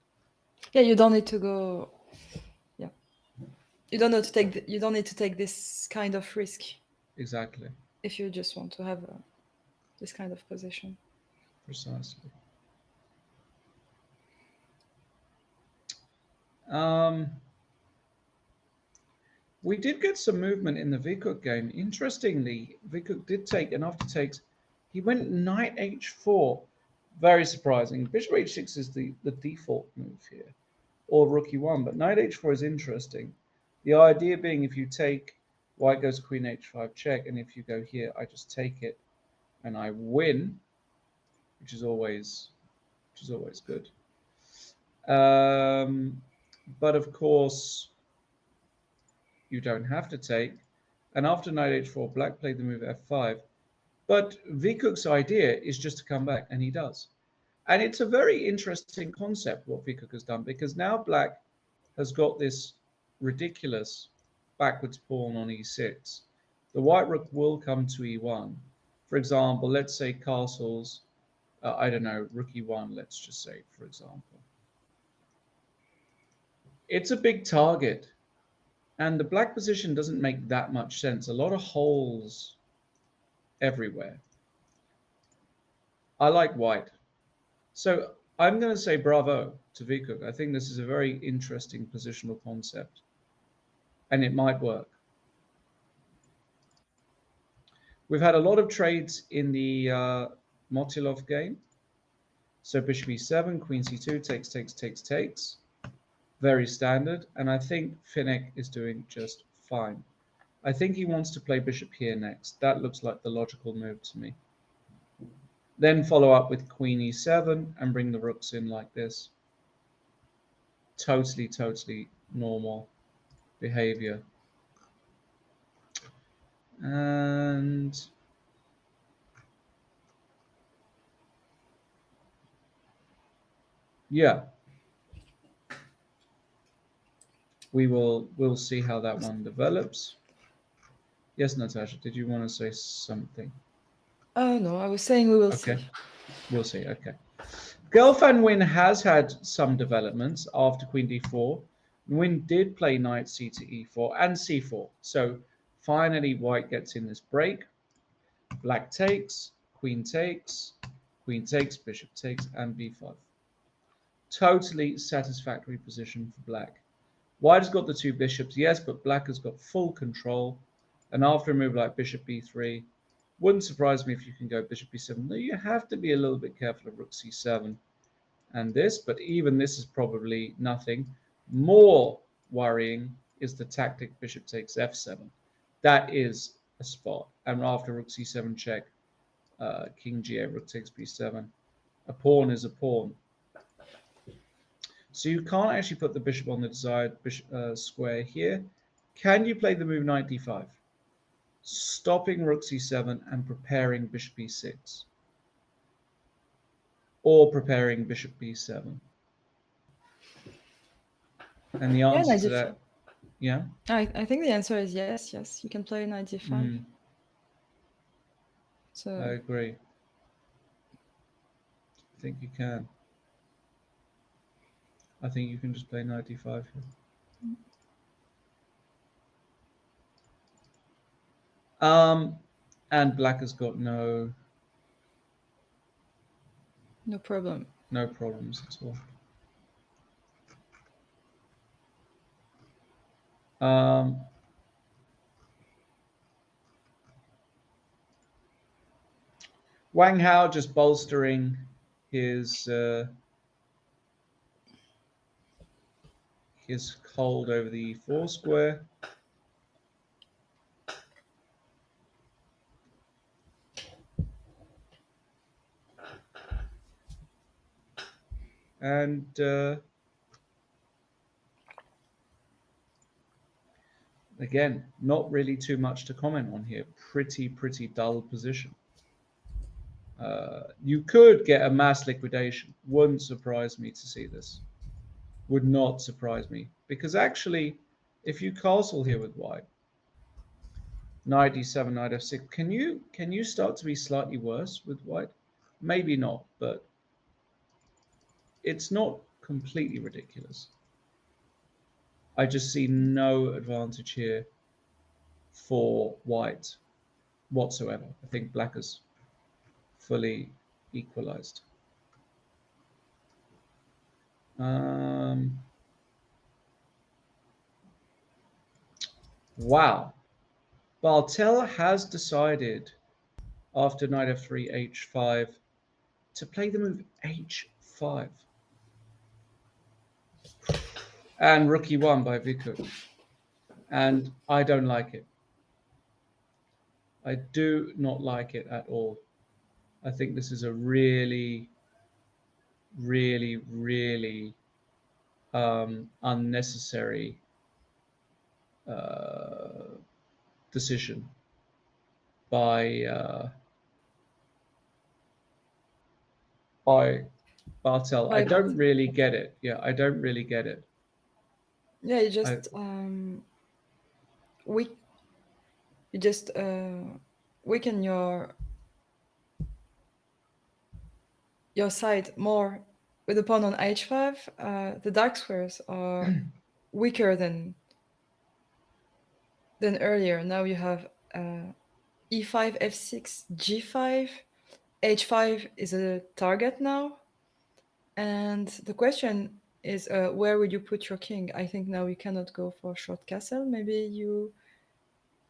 Speaker 2: Yeah, you don't need to go. Yeah, you don't need to take. You don't need to take this kind of risk
Speaker 1: exactly,
Speaker 2: if you just want to have this kind of position.
Speaker 1: precisely. Um, we did get some movement in the Vikuk game. Interestingly, Vikuk did take, and after takes, he went knight h4. Very surprising. Bishop h6 is the default move here, or rook e1, but knight h4 is interesting. The idea being if you take, white goes queen h5 check, and if you go here, I just take it and I win, which is always good. But of course, you don't have to take. And after knight h4, black played the move f5. But Vikuk's idea is just to come back, and he does. And it's a very interesting concept what Vikuk has done, because now black has got this ridiculous backwards pawn on e6. The white rook will come to e1. For example, let's say castles, I don't know, rook e1, let's just say, for example. It's a big target, and the black position doesn't make that much sense. A lot of holes everywhere. I like white. So I'm going to say bravo to Vikuk. I think this is a very interesting positional concept, and it might work. We've had a lot of trades in the Motilov game. So bishop e7, queen c2, takes, takes, takes, takes. Very standard. And I think Finnick is doing just fine. I think he wants to play bishop here next. That looks like the logical move to me. Then follow up with queen e7 and bring the rooks in like this. Totally, totally normal behavior. And yeah, we'll see how that one develops. Yes, Natasha, did you want to say something?
Speaker 2: No, I was saying we will
Speaker 1: Okay,
Speaker 2: see.
Speaker 1: we'll see. Okay. Gelfand Nguyen has had some developments after queen d4. Nguyen did play knight c to e4 and c4. So finally white gets in this break. Black takes, queen takes, bishop takes, and b5. Totally satisfactory position for black. White has got the two bishops, yes, but black has got full control. And after a move like bishop b3, wouldn't surprise me if you can go bishop b7. No, you have to be a little bit careful of rook c7 and this, but even this is probably nothing. More worrying is the tactic bishop takes f7. That is a spot. And after rook c7 check, king g8, rook takes b7. A pawn is a pawn. So you can't actually put the bishop on the desired square here. Can you play the move knight d5? Stopping rook c7 and preparing bishop e6. Or preparing bishop b7. And the
Speaker 2: Yeah,
Speaker 1: answer
Speaker 2: knight
Speaker 1: to
Speaker 2: d5.
Speaker 1: that, yeah?
Speaker 2: I think the answer is yes, yes. You can play knight d5.
Speaker 1: Mm, I
Speaker 2: So
Speaker 1: agree. I think you can. I think you can just play knight d5 here. And black has got no
Speaker 2: no problem.
Speaker 1: problems at all. Um, Wang Hao just bolstering his hold over the e4 square. And again, not really too much to comment on here. Pretty dull position. You could get a mass liquidation. Wouldn't surprise me to see this. Would not surprise me. Because actually, if you castle here with white, knight d7, knight f6, can you start to be slightly worse with white? Maybe not, but it's not completely ridiculous. I just see no advantage here for white whatsoever. I think black is fully equalized. Wow. Bartel has decided after knight f3, h5 to play the move h5. And rook e1 by Viku. And I don't like it. I do not like it at all. I think this is a really, really unnecessary decision by Bartel. I
Speaker 2: By
Speaker 1: don't
Speaker 2: Bartel.
Speaker 1: really get it. Yeah, I don't really get it.
Speaker 2: Yeah,
Speaker 1: I
Speaker 2: we you just weaken your side more with the pawn on h5. The dark squares are weaker than earlier. Now you have e5, f6, g5. h5 is a target now. And the question is, where would you put your king? I think now you cannot go for short castle. Maybe you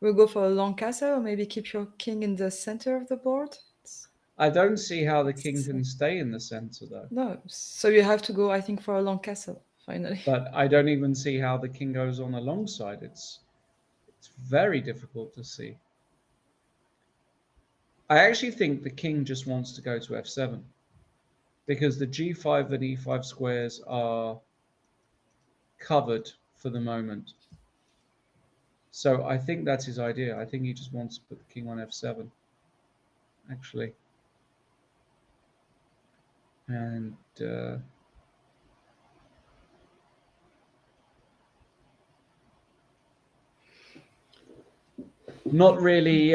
Speaker 2: We'll go for a long castle, or maybe keep your king in the center of the board.
Speaker 1: I don't see how the king can stay in the center, though.
Speaker 2: No, so you have to go, I think, for a long castle, finally.
Speaker 1: But I don't even see how the king goes on the long side. It's very difficult to see. I actually think the king just wants to go to f7 because the g5 and e5 squares are covered for the moment. So I think that's his idea. I think he just wants to put the king on f7, actually. And not really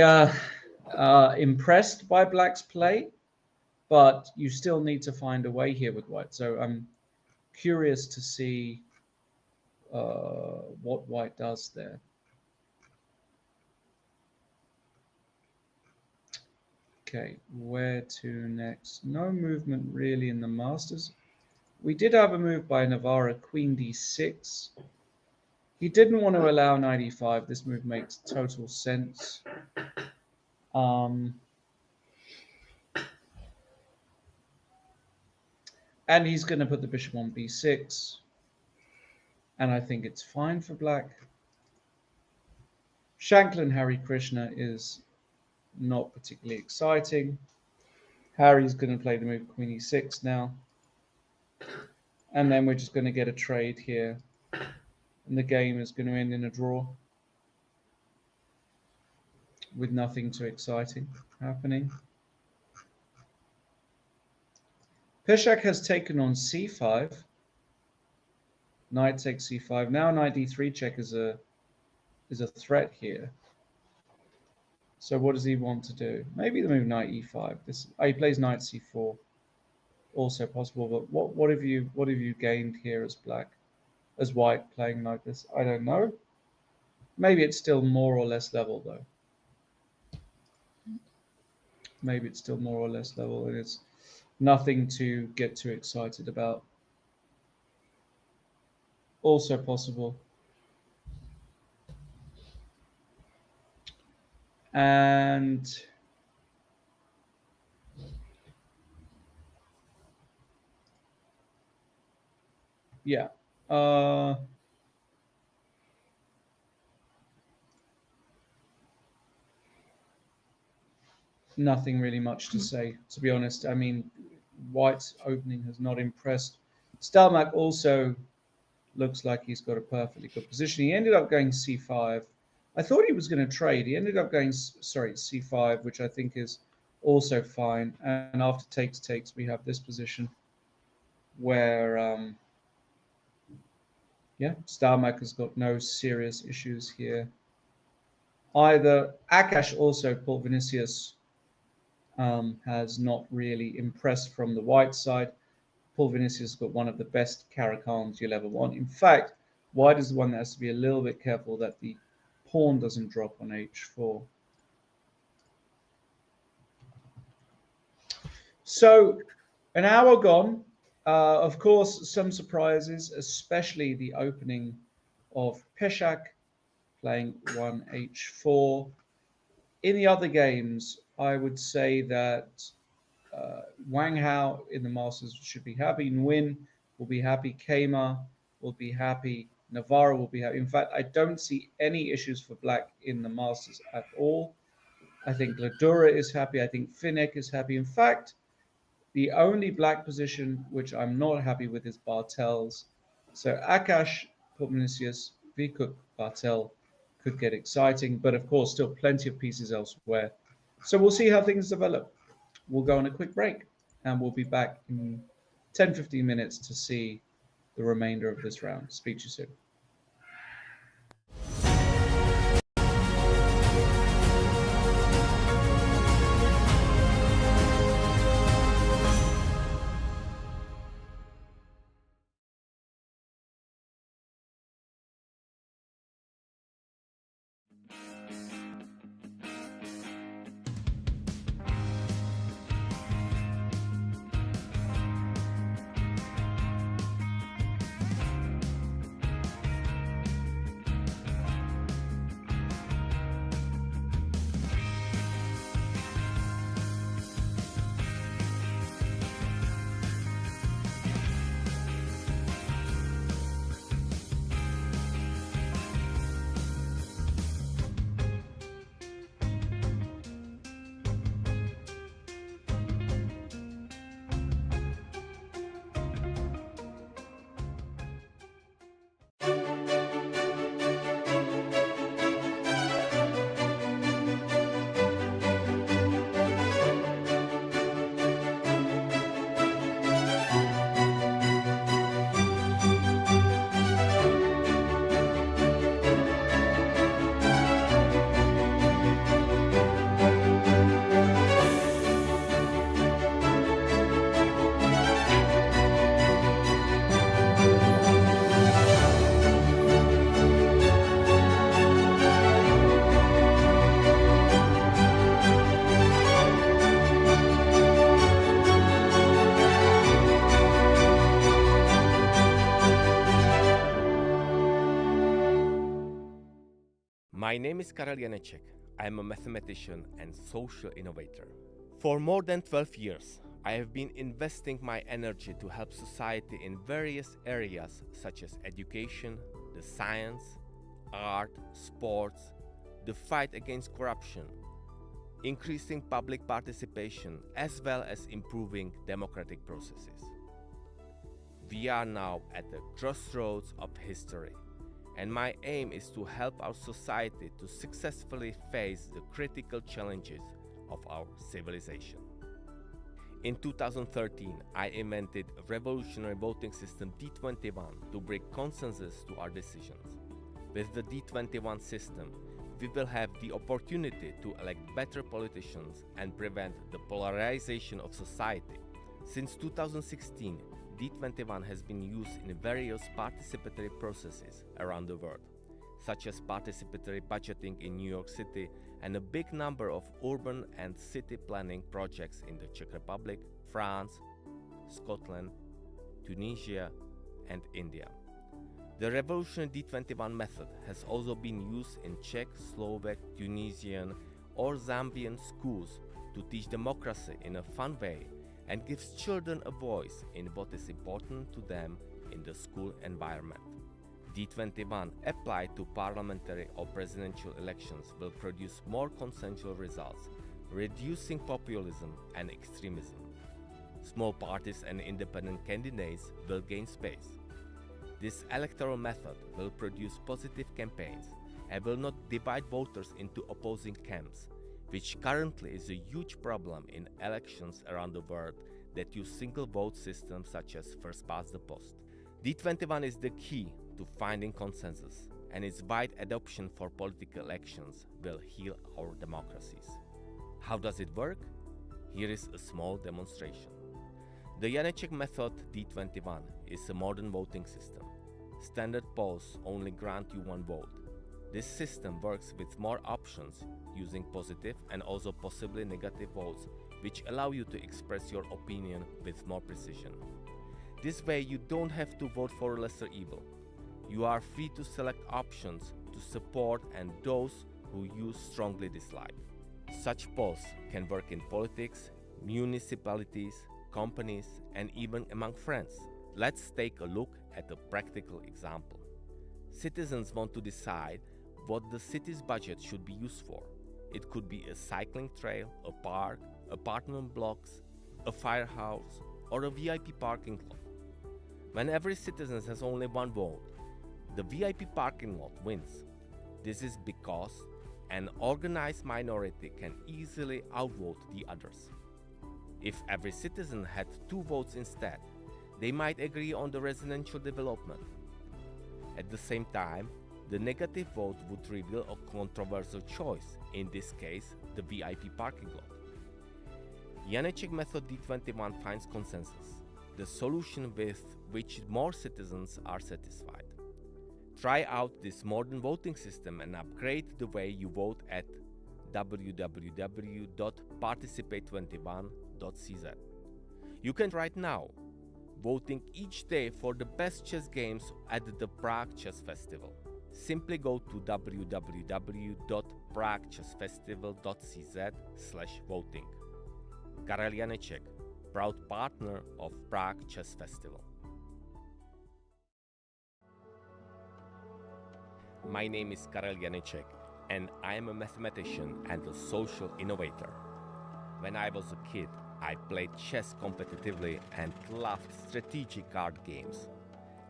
Speaker 1: impressed by Black's play, but you still need to find a way here with White. So I'm curious to see what White does there. Okay, where to next? No movement really in the Masters. We did have a move by Navarra, Queen d6. He didn't want to allow knight e5. This move makes total sense. And he's going to put the bishop on b6. And I think it's fine for Black. Shanklin Hari Krishna is not particularly exciting. Harry's going to play the move Queen e6 now. And then we're just going to get a trade here. And the game is going to end in a draw with nothing too exciting happening. Peshak has taken on c5. Knight takes c5. Now knight d3 check is a threat here. So what does he want to do? Maybe the move knight e5. He plays knight c4. Also possible, but what have you gained here as Black? As White playing like this? I don't know. Maybe it's still more or less level though. Maybe it's still more or less level and it's nothing to get too excited about. Also possible. And yeah. Nothing really much to say, to be honest. I mean, White's opening has not impressed. Stelmach also looks like he's got a perfectly good position. He ended up going c5. I thought he was going to trade. He ended up going, sorry, c5, which I think is also fine. And after takes, we have this position where, yeah, Stelmach has got no serious issues here. Either Akash also, Paul Vinicius, has not really impressed from the White side. Paul Vinicius has got one of the best Caracanes you'll ever want. In fact, White is the one that has to be a little bit careful that the pawn doesn't drop on h4. So, an hour gone. Of course, some surprises, especially the opening of Peshak playing 1h4. In the other games, I would say that Wang Hao in the Masters should be happy. Nguyen will be happy. Kema will be happy. Navarro will be happy. In fact, I don't see any issues for Black in the Masters at all. I think Ladura is happy. I think Finek is happy. In fact, the only Black position which I'm not happy with is Bartel's. So Akash, Vinicius, Vikuk, Bartel could get exciting, but of course, still plenty of pieces elsewhere. So we'll see how things develop. We'll go on a quick break and we'll be back in 10-15 minutes to see the remainder of this round. Speak to you soon.
Speaker 3: My name is Karel Janeček. I am a mathematician and social innovator. For more than 12 years, I have been investing my energy to help society in various areas such as education, the science, art, sports, the fight against corruption, increasing public participation, as well as improving democratic processes. We are now at the crossroads of history, and my aim is to help our society to successfully face the critical challenges of our civilization. In 2013, I invented a revolutionary voting system D21 to bring consensus to our decisions. With the D21 system, we will have the opportunity to elect better politicians and prevent the polarization of society. Since 2016, D21 has been used in various participatory processes around the world, such as participatory budgeting in New York City and a big number of urban and city planning projects in the Czech Republic, France, Scotland, Tunisia, and India. The revolutionary D21 method has also been used in Czech, Slovak, Tunisian, or Zambian schools to teach democracy in a fun way and gives children a voice in what is important to them in the school environment. D21 applied to parliamentary or presidential elections will produce more consensual results, reducing populism and extremism. Small parties and independent candidates will gain space. This electoral method will produce positive campaigns and will not divide voters into opposing camps, which currently is a huge problem in elections around the world that use single vote systems such as first past the post. D21 is the key to finding consensus, and its wide adoption for political elections will heal our democracies. How does it work? Here is a small demonstration. The Janeček method D21 is a modern voting system. Standard polls only grant you one vote. This system works with more options, using positive and also possibly negative votes, which allow you to express your opinion with more precision. This way you don't have to vote for a lesser evil. You are free to select options to support and those who you strongly dislike. Such polls can work in politics, municipalities, companies, and even among friends. Let's take a look at a practical example. Citizens want to decide what the city's budget should be used for. It could be a cycling trail, a park, apartment blocks, a firehouse, or a VIP parking lot. When every citizen has only one vote, the VIP parking lot wins. This is because an organized minority can easily outvote the others. If every citizen had two votes instead, they might agree on the residential development. At the same time, the negative vote would reveal a controversial choice, in this case, the VIP parking lot. Janeček method D21 finds consensus, the solution with which more citizens are satisfied. Try out this modern voting system and upgrade the way you vote at www.participate21.cz. You can right now, voting each day for the best chess games at the Prague Chess Festival. Simply go to www.praguechessfestival.cz/voting. Karel Janeček, proud partner of Prague Chess Festival. My name is Karel Janeček, and I am a mathematician and a social innovator. When I was a kid, I played chess competitively and loved strategic card games.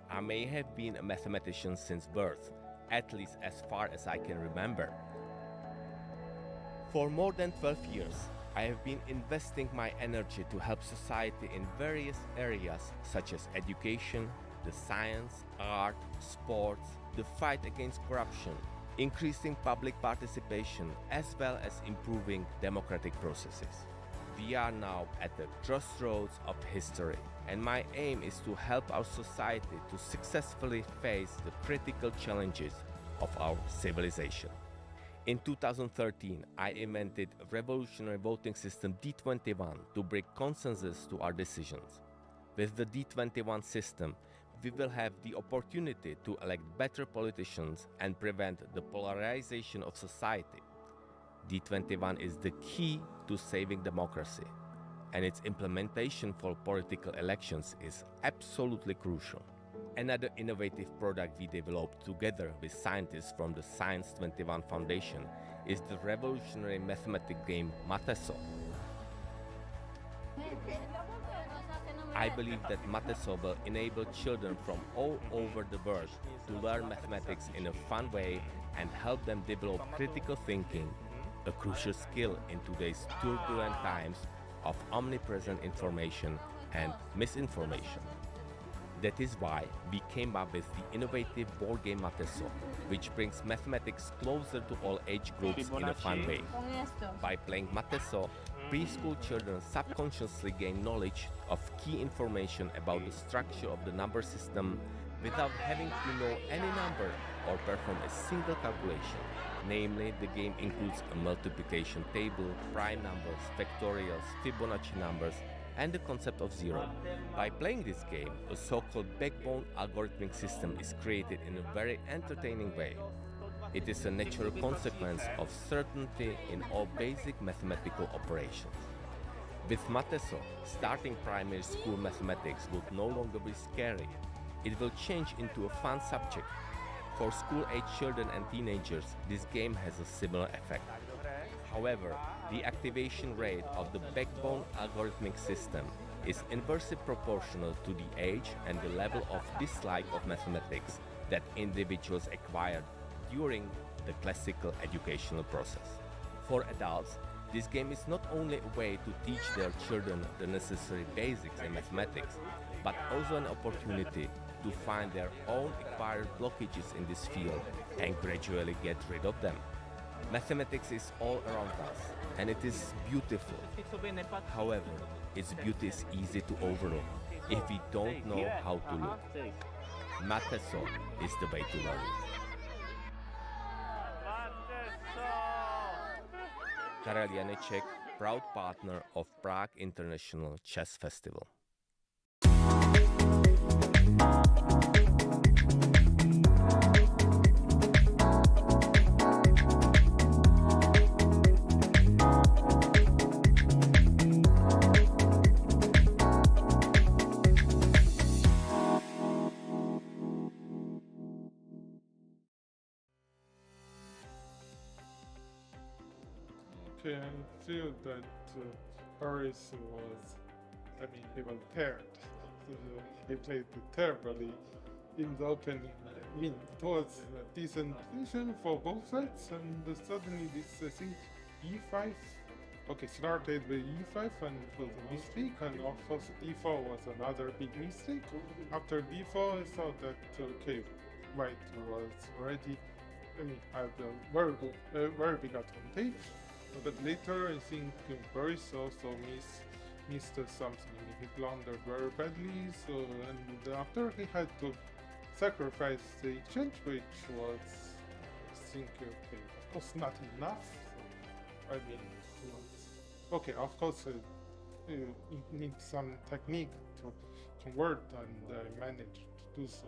Speaker 3: I may have been a mathematician since birth, at least as far as I can remember. For more than 12 years, I have been investing my energy to help society in various areas such as education, the science, art, sports, the fight against corruption, increasing public participation, as well as improving democratic processes. We are now at the crossroads of history, and my aim is to help our society to successfully face the critical challenges of our civilization. In 2013, I invented a revolutionary voting system D21 to bring consensus to our decisions. With the D21 system, we will have the opportunity to elect better politicians and prevent the polarization of society. D21 is the key to saving democracy, and its implementation for political elections is absolutely crucial. Another innovative product we developed together with scientists from the Science 21 Foundation is the revolutionary mathematics game Mateso. I believe that Mateso will enable children from all over the world to learn mathematics in a fun way and help them develop critical thinking, a crucial skill in today's turbulent times of omnipresent information and misinformation. That is why we came up with the innovative board game Mateso, which brings mathematics closer to all age groups in a fun way. By playing Mateso, preschool children subconsciously gain knowledge of key information about the structure of the number system without having to know any number or perform a single calculation. Namely, the game includes a multiplication table, prime numbers, factorials, Fibonacci numbers, and the concept of zero. By playing this game, a so-called backbone algorithmic system is created in a very entertaining way. It is a natural consequence of certainty in all basic mathematical operations. With Mateso, starting primary school mathematics would no longer be scary. It will change into a fun subject. For school-age children and teenagers, this game has a similar effect. However, the activation rate of the backbone algorithmic system is inversely proportional to the age and the level of dislike of mathematics that individuals acquired during the classical educational process. For adults, this game is not only a way to teach their children the necessary basics in mathematics, but also an opportunity to find their own acquired blockages in this field and gradually get rid of them. Mathematics is all around us, and it is beautiful. However, its beauty is easy to overlook if we don't know how to look. Mateso is the way to learn it. Karel Janeček, proud partner of Prague International Chess Festival.
Speaker 4: Okay, I feel that Paris was, he was tired. He played terribly in the opening. It was a decent position for both sides, and suddenly this, I think, e5, started with e5 and it was a mistake, and of course d4 was another big mistake. After d4, I thought that, white was already, had a very big advantage. But later, I think Boris also missed something. He blundered very badly. So, and after he had to sacrifice the exchange, which was, I think, of course, not enough. So, of course, you need some technique to convert, and I managed to do so.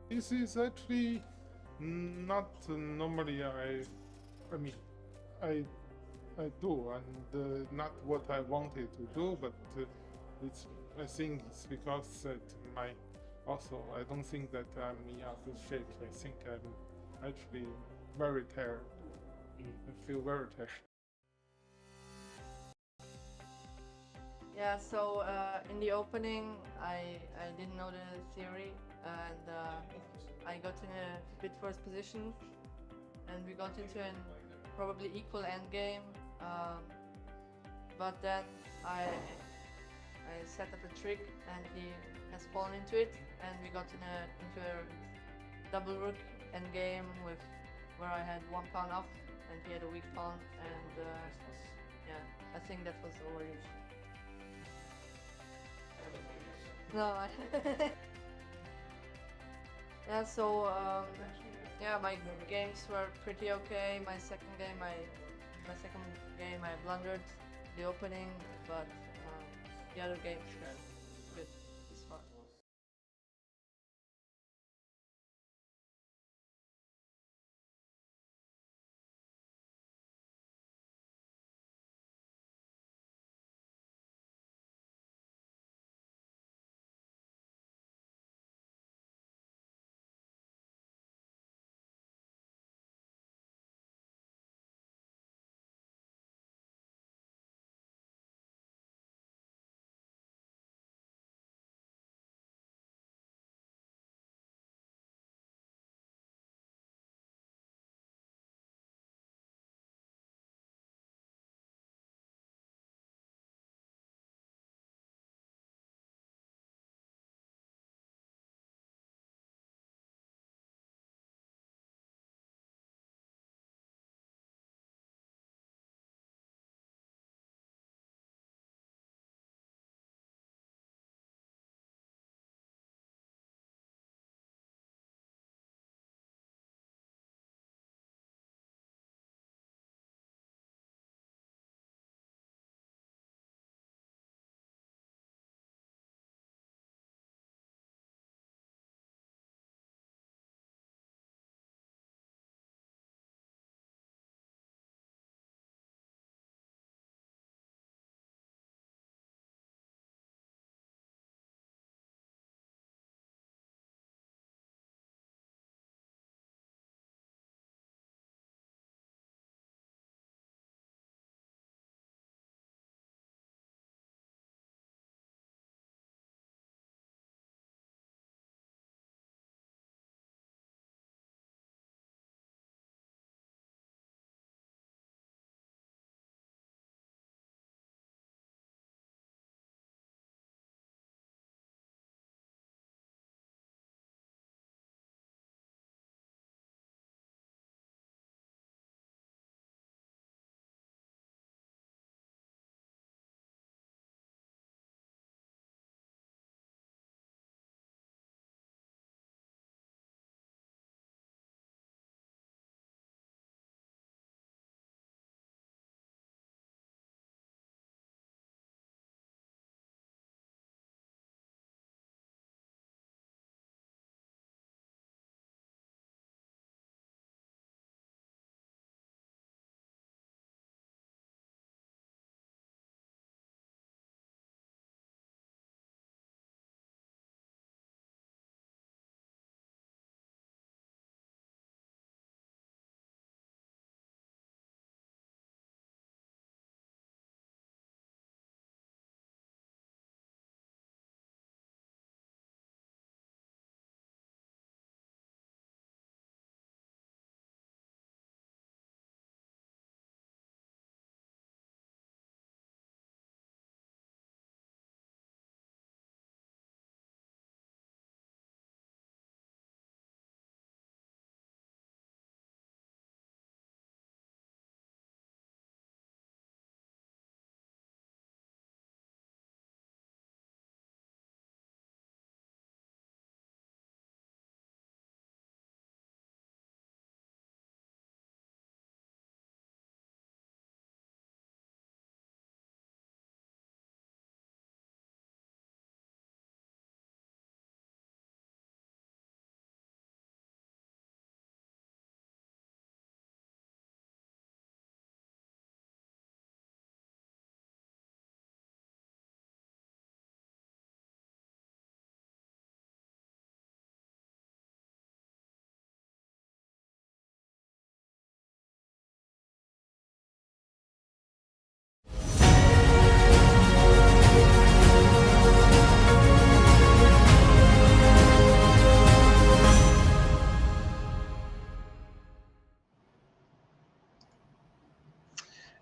Speaker 4: This is actually not normally I do, and not what I wanted to do, but I think it's because I don't think that I'm in a good shape. I think I'm actually very tired. I feel very tired.
Speaker 5: Yeah, so in the opening, I didn't know the theory, and I got in a bit worse position, and we got into an probably equal endgame, but then I set up a trick and he has fallen into it, and we got into a double rook endgame where I had 1 pawn off and he had a weak pawn, and I think that was already. No, yeah, so my games were pretty okay. My second game I blundered the opening, but the other games were good.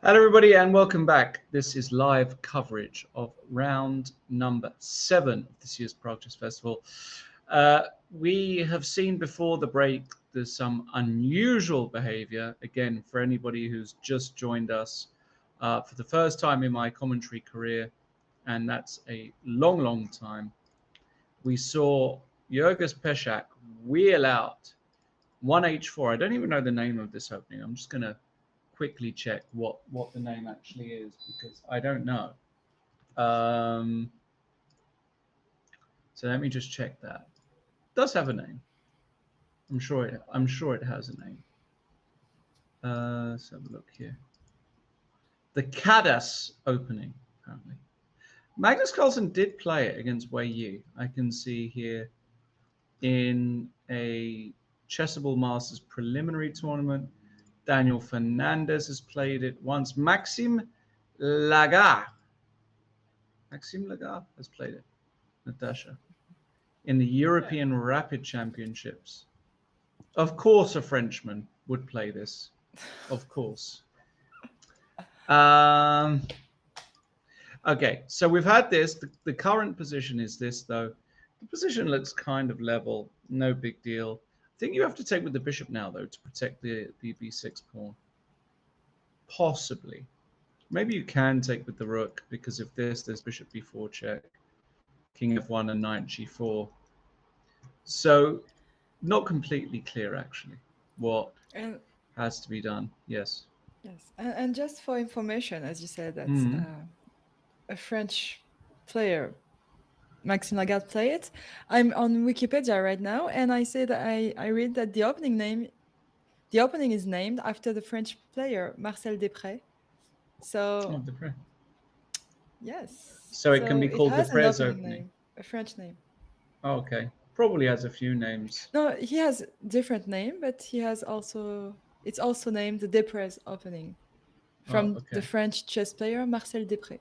Speaker 1: Hello, everybody, and welcome back. This is live coverage of round number 7 of this year's Prague Chess Festival. We have seen before the break there's some unusual behavior. Again, for anybody who's just joined us for the first time in my commentary career, and that's a long, long time, we saw Jurgis Pešák wheel out 1h4. I don't even know the name of this opening. I'm just going to quickly check what the name actually is, because I don't know. So let me just check that. It does have a name. I'm sure it has a name. Let's have a look here. The Cadas opening, apparently. Magnus Carlsen did play it against Wei Yi. I can see here in a Chessable Masters preliminary tournament. Daniel Fernandez has played it once. Maxime Lagarde has played it, Natasha, in the European Rapid Championships. Of course, a Frenchman would play this. Of course. Okay, so we've had this. The current position is this, though. The position looks kind of level. No big deal. I think you have to take with the bishop now, though, to protect the b6 pawn. Possibly. Maybe you can take with the rook, because if there's bishop b4 check, king f1 and knight g4. So not completely clear, actually, what has to be done. Yes.
Speaker 2: Yes, and just for information, as you said, that's a French player, Maxime Lagarde, play it. I'm on Wikipedia right now, and I say that I read that the opening is named after the French player Marcel Desprez. So
Speaker 1: Desprez.
Speaker 2: Yes.
Speaker 1: So it can be called Desprez opening.
Speaker 2: Name, a French name.
Speaker 1: Oh, okay. Probably has a few names.
Speaker 2: No, he has different name, but he has also, it's also named the Desprez opening from the French chess player Marcel Desprez.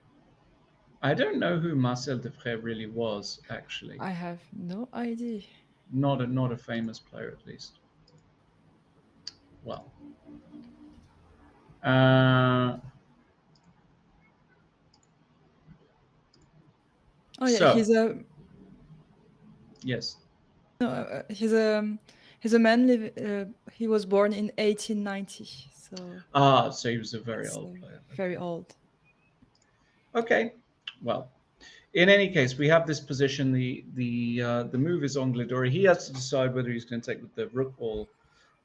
Speaker 1: I don't know who Marcel Desprez really was, actually.
Speaker 2: I have no idea.
Speaker 1: Not a famous player, at least. Well.
Speaker 2: Oh yeah, so, he's a.
Speaker 1: Yes.
Speaker 2: No, he's a man. He was born in 1890. So.
Speaker 1: So he was a very old player.
Speaker 2: Very old.
Speaker 1: Okay. Well, in any case, we have this position. The move is on Glidori. He has to decide whether he's going to take with the rook or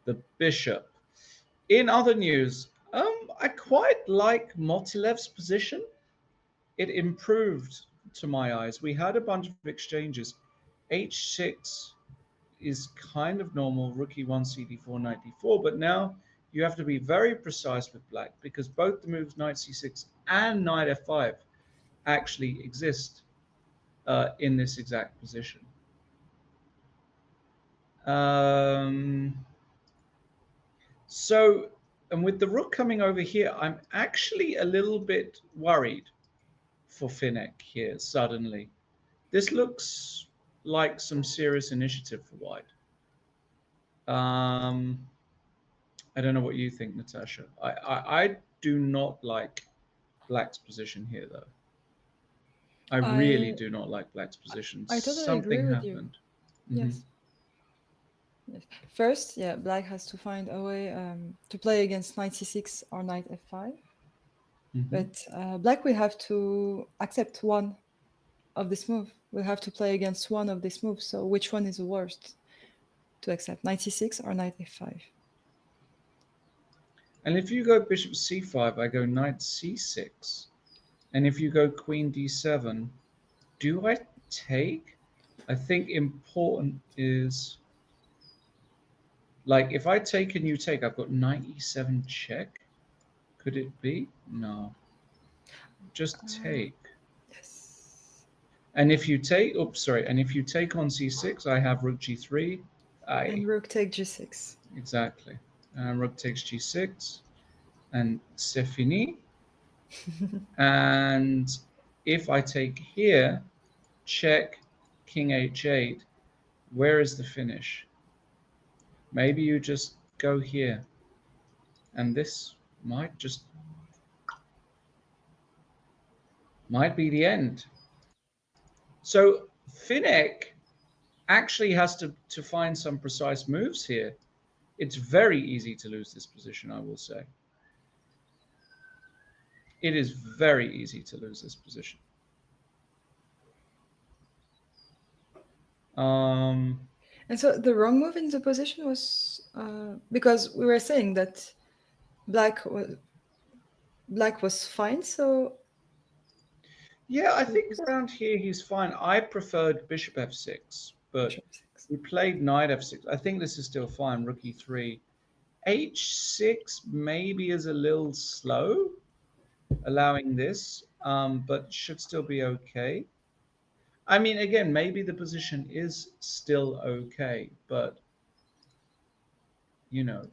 Speaker 1: the bishop. In other news, I quite like Motilev's position. It improved to my eyes. We had a bunch of exchanges. H6 is kind of normal, rook e1, cd4, knight d4, but now you have to be very precise with black, because both the moves knight c6 and knight f5 actually exist in this exact position. So, and with the rook coming over here, I'm actually a little bit worried for Finek here suddenly. This looks like some serious initiative for white. I don't know what you think, Natasha. I do not like black's position here, though. I really do not like black's position.
Speaker 2: I totally agree with you. Yes. Yes. First, yeah, black has to find a way to play against knight c6 or knight f5. But black will have to accept one of this move. We'll have to play against one of these moves. So which one is the worst to accept, knight c6 or knight f5?
Speaker 1: And if you go bishop c5, I go knight c6. And if you go queen d7, do I take? I think important is, like, if I take and you take, I've got knight e7 check. Could it be? No. Just take.
Speaker 2: Yes.
Speaker 1: And if you take, and if you take on c6, I have rook g3.
Speaker 2: And rook takes g6.
Speaker 1: Exactly. Rook takes g6, and c'est fini. And if I take here, check, king h8, where is the finish? Maybe you just go here, and this might just Might be the end. So Finnick actually has to find some precise moves here. It's very easy to lose this position, I will say. It is very easy to lose this position.
Speaker 2: And so the wrong move in the position was because we were saying that black was fine. So
Speaker 1: Yeah, I think around here he's fine. I preferred bishop f6, but
Speaker 2: bishop six.
Speaker 1: we played knight f6. I think this is still fine. Rook e3. h6 maybe is a little slow, allowing this, but should still be okay. I mean, again, maybe the position is still okay, but you know,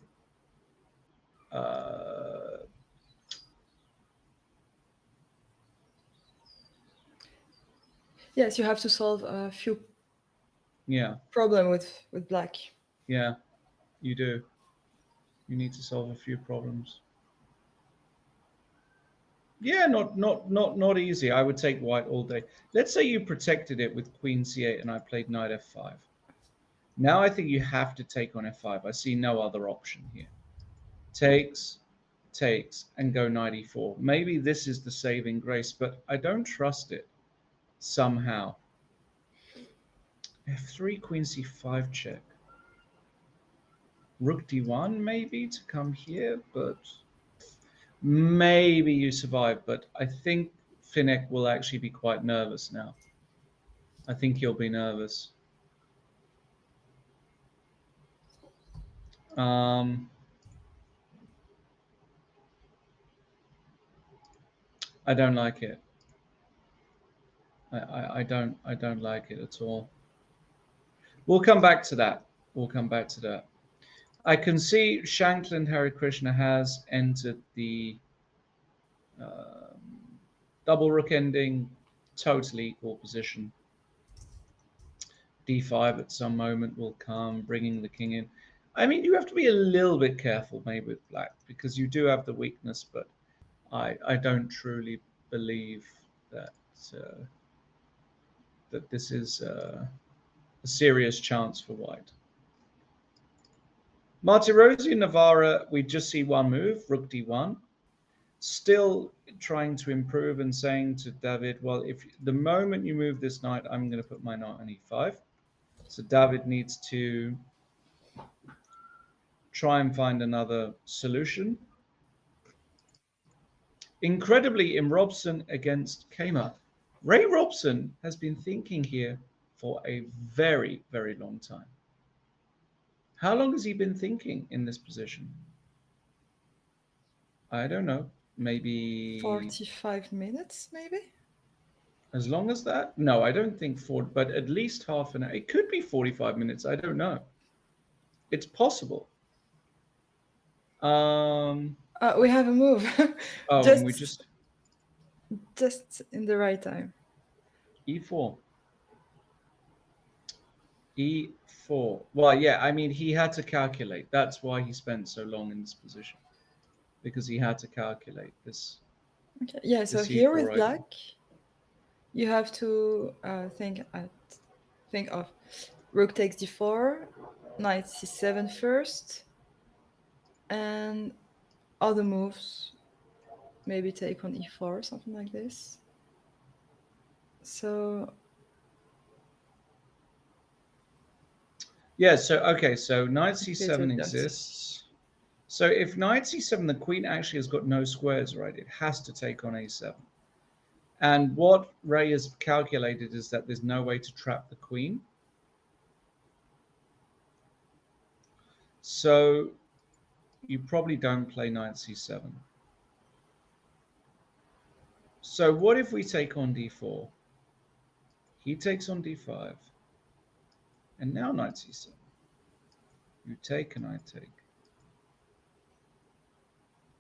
Speaker 1: uh,
Speaker 2: Yes, you have to solve a few
Speaker 1: yeah,
Speaker 2: problem with black.
Speaker 1: yeah, you do. You need to solve a few problems. Yeah, not easy. I would take white all day. Let's say you protected it with queen c8 and I played knight f5. Now I think you have to take on f5. I see no other option here. Takes, takes, and go knight e4. Maybe this is the saving grace, but I don't trust it somehow. f3, queen c5 check. Rook d1 maybe to come here, but maybe you survive. But I think Finnick will actually be quite nervous now. I think he'll be nervous. I don't like it. I don't like it at all. We'll come back to that. We'll come back to that. I can see Shankland Harikrishna has entered the double rook ending, totally equal position. d5 at some moment will come, bringing the king in. I mean, you have to be a little bit careful maybe with black because you do have the weakness, but I don't truly believe that that this is a serious chance for white. Martirossi Navarra, we just see one move, rook d1. Still trying to improve and saying to David, well, if the moment you move this knight, I'm going to put my knight on e5. So David needs to try and find another solution. Incredibly, in Robson against Kama, Ray Robson has been thinking here for a very, very long time. How long has he been thinking in this position? I don't know. Maybe
Speaker 2: 45 minutes, maybe?
Speaker 1: as long as that? No, I don't think but at least half an hour. It could be 45 minutes. I don't know. It's possible.
Speaker 2: We have a move.
Speaker 1: Oh, and we just
Speaker 2: in the right time.
Speaker 1: e4. e4. Well, yeah, I mean, he had to calculate. That's why he spent so long in this position, because he had to calculate this.
Speaker 2: Okay. Yeah, so here with black, you have to think of rook takes d4, knight c7 first, and other moves, maybe take on e4, something like this. So
Speaker 1: yeah, so okay, so knight c7 exists. So if knight c7, the queen actually has got no squares, right? It has to take on a7. And what Ray has calculated is that there's no way to trap the queen. So you probably don't play knight c7. So what if we take on d4? He takes on d5. And now knight c7. You take and I take.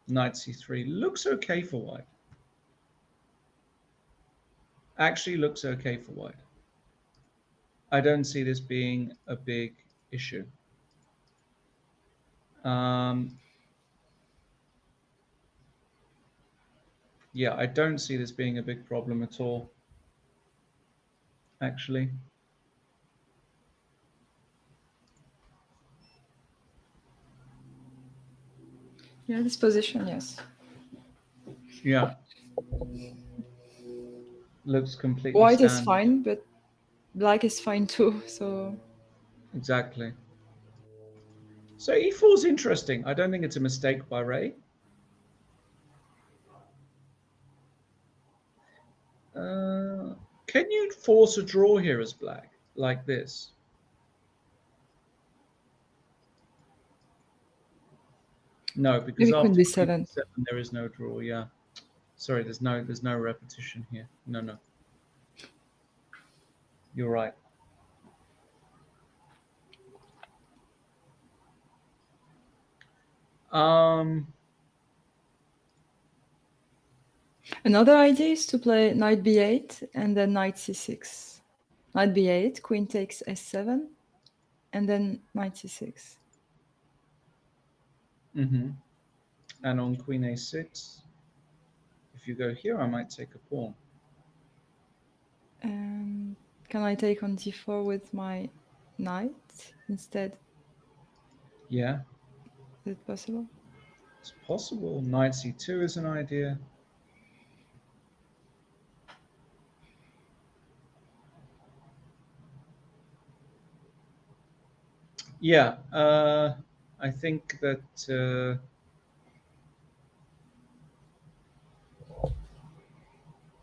Speaker 1: Knight c3 looks okay for white. Actually looks okay for white. I don't see this being a big issue. Yeah, I don't see this being a big problem at all, actually.
Speaker 2: Yeah, this position, yes.
Speaker 1: Yeah. Looks completely
Speaker 2: White is
Speaker 1: standard.
Speaker 2: fine, but black is fine too. So
Speaker 1: Exactly. So e4 is interesting. I don't think it's a mistake by Ray. Can you force a draw here as black, like this? No, because
Speaker 2: maybe queen
Speaker 1: after queen
Speaker 2: b7.
Speaker 1: b7 there is no draw. Yeah, sorry, there's no repetition here. No, you're right. Um,
Speaker 2: Another idea is to play knight b8 and then knight c6. Knight b8, queen takes s7, and then knight c6.
Speaker 1: and on queen a6, if you go here, I might take a pawn.
Speaker 2: And can I take on d4 with my knight instead?
Speaker 1: Yeah,
Speaker 2: Is it possible?
Speaker 1: it's possible. Knight c2 is an idea. Yeah, I think that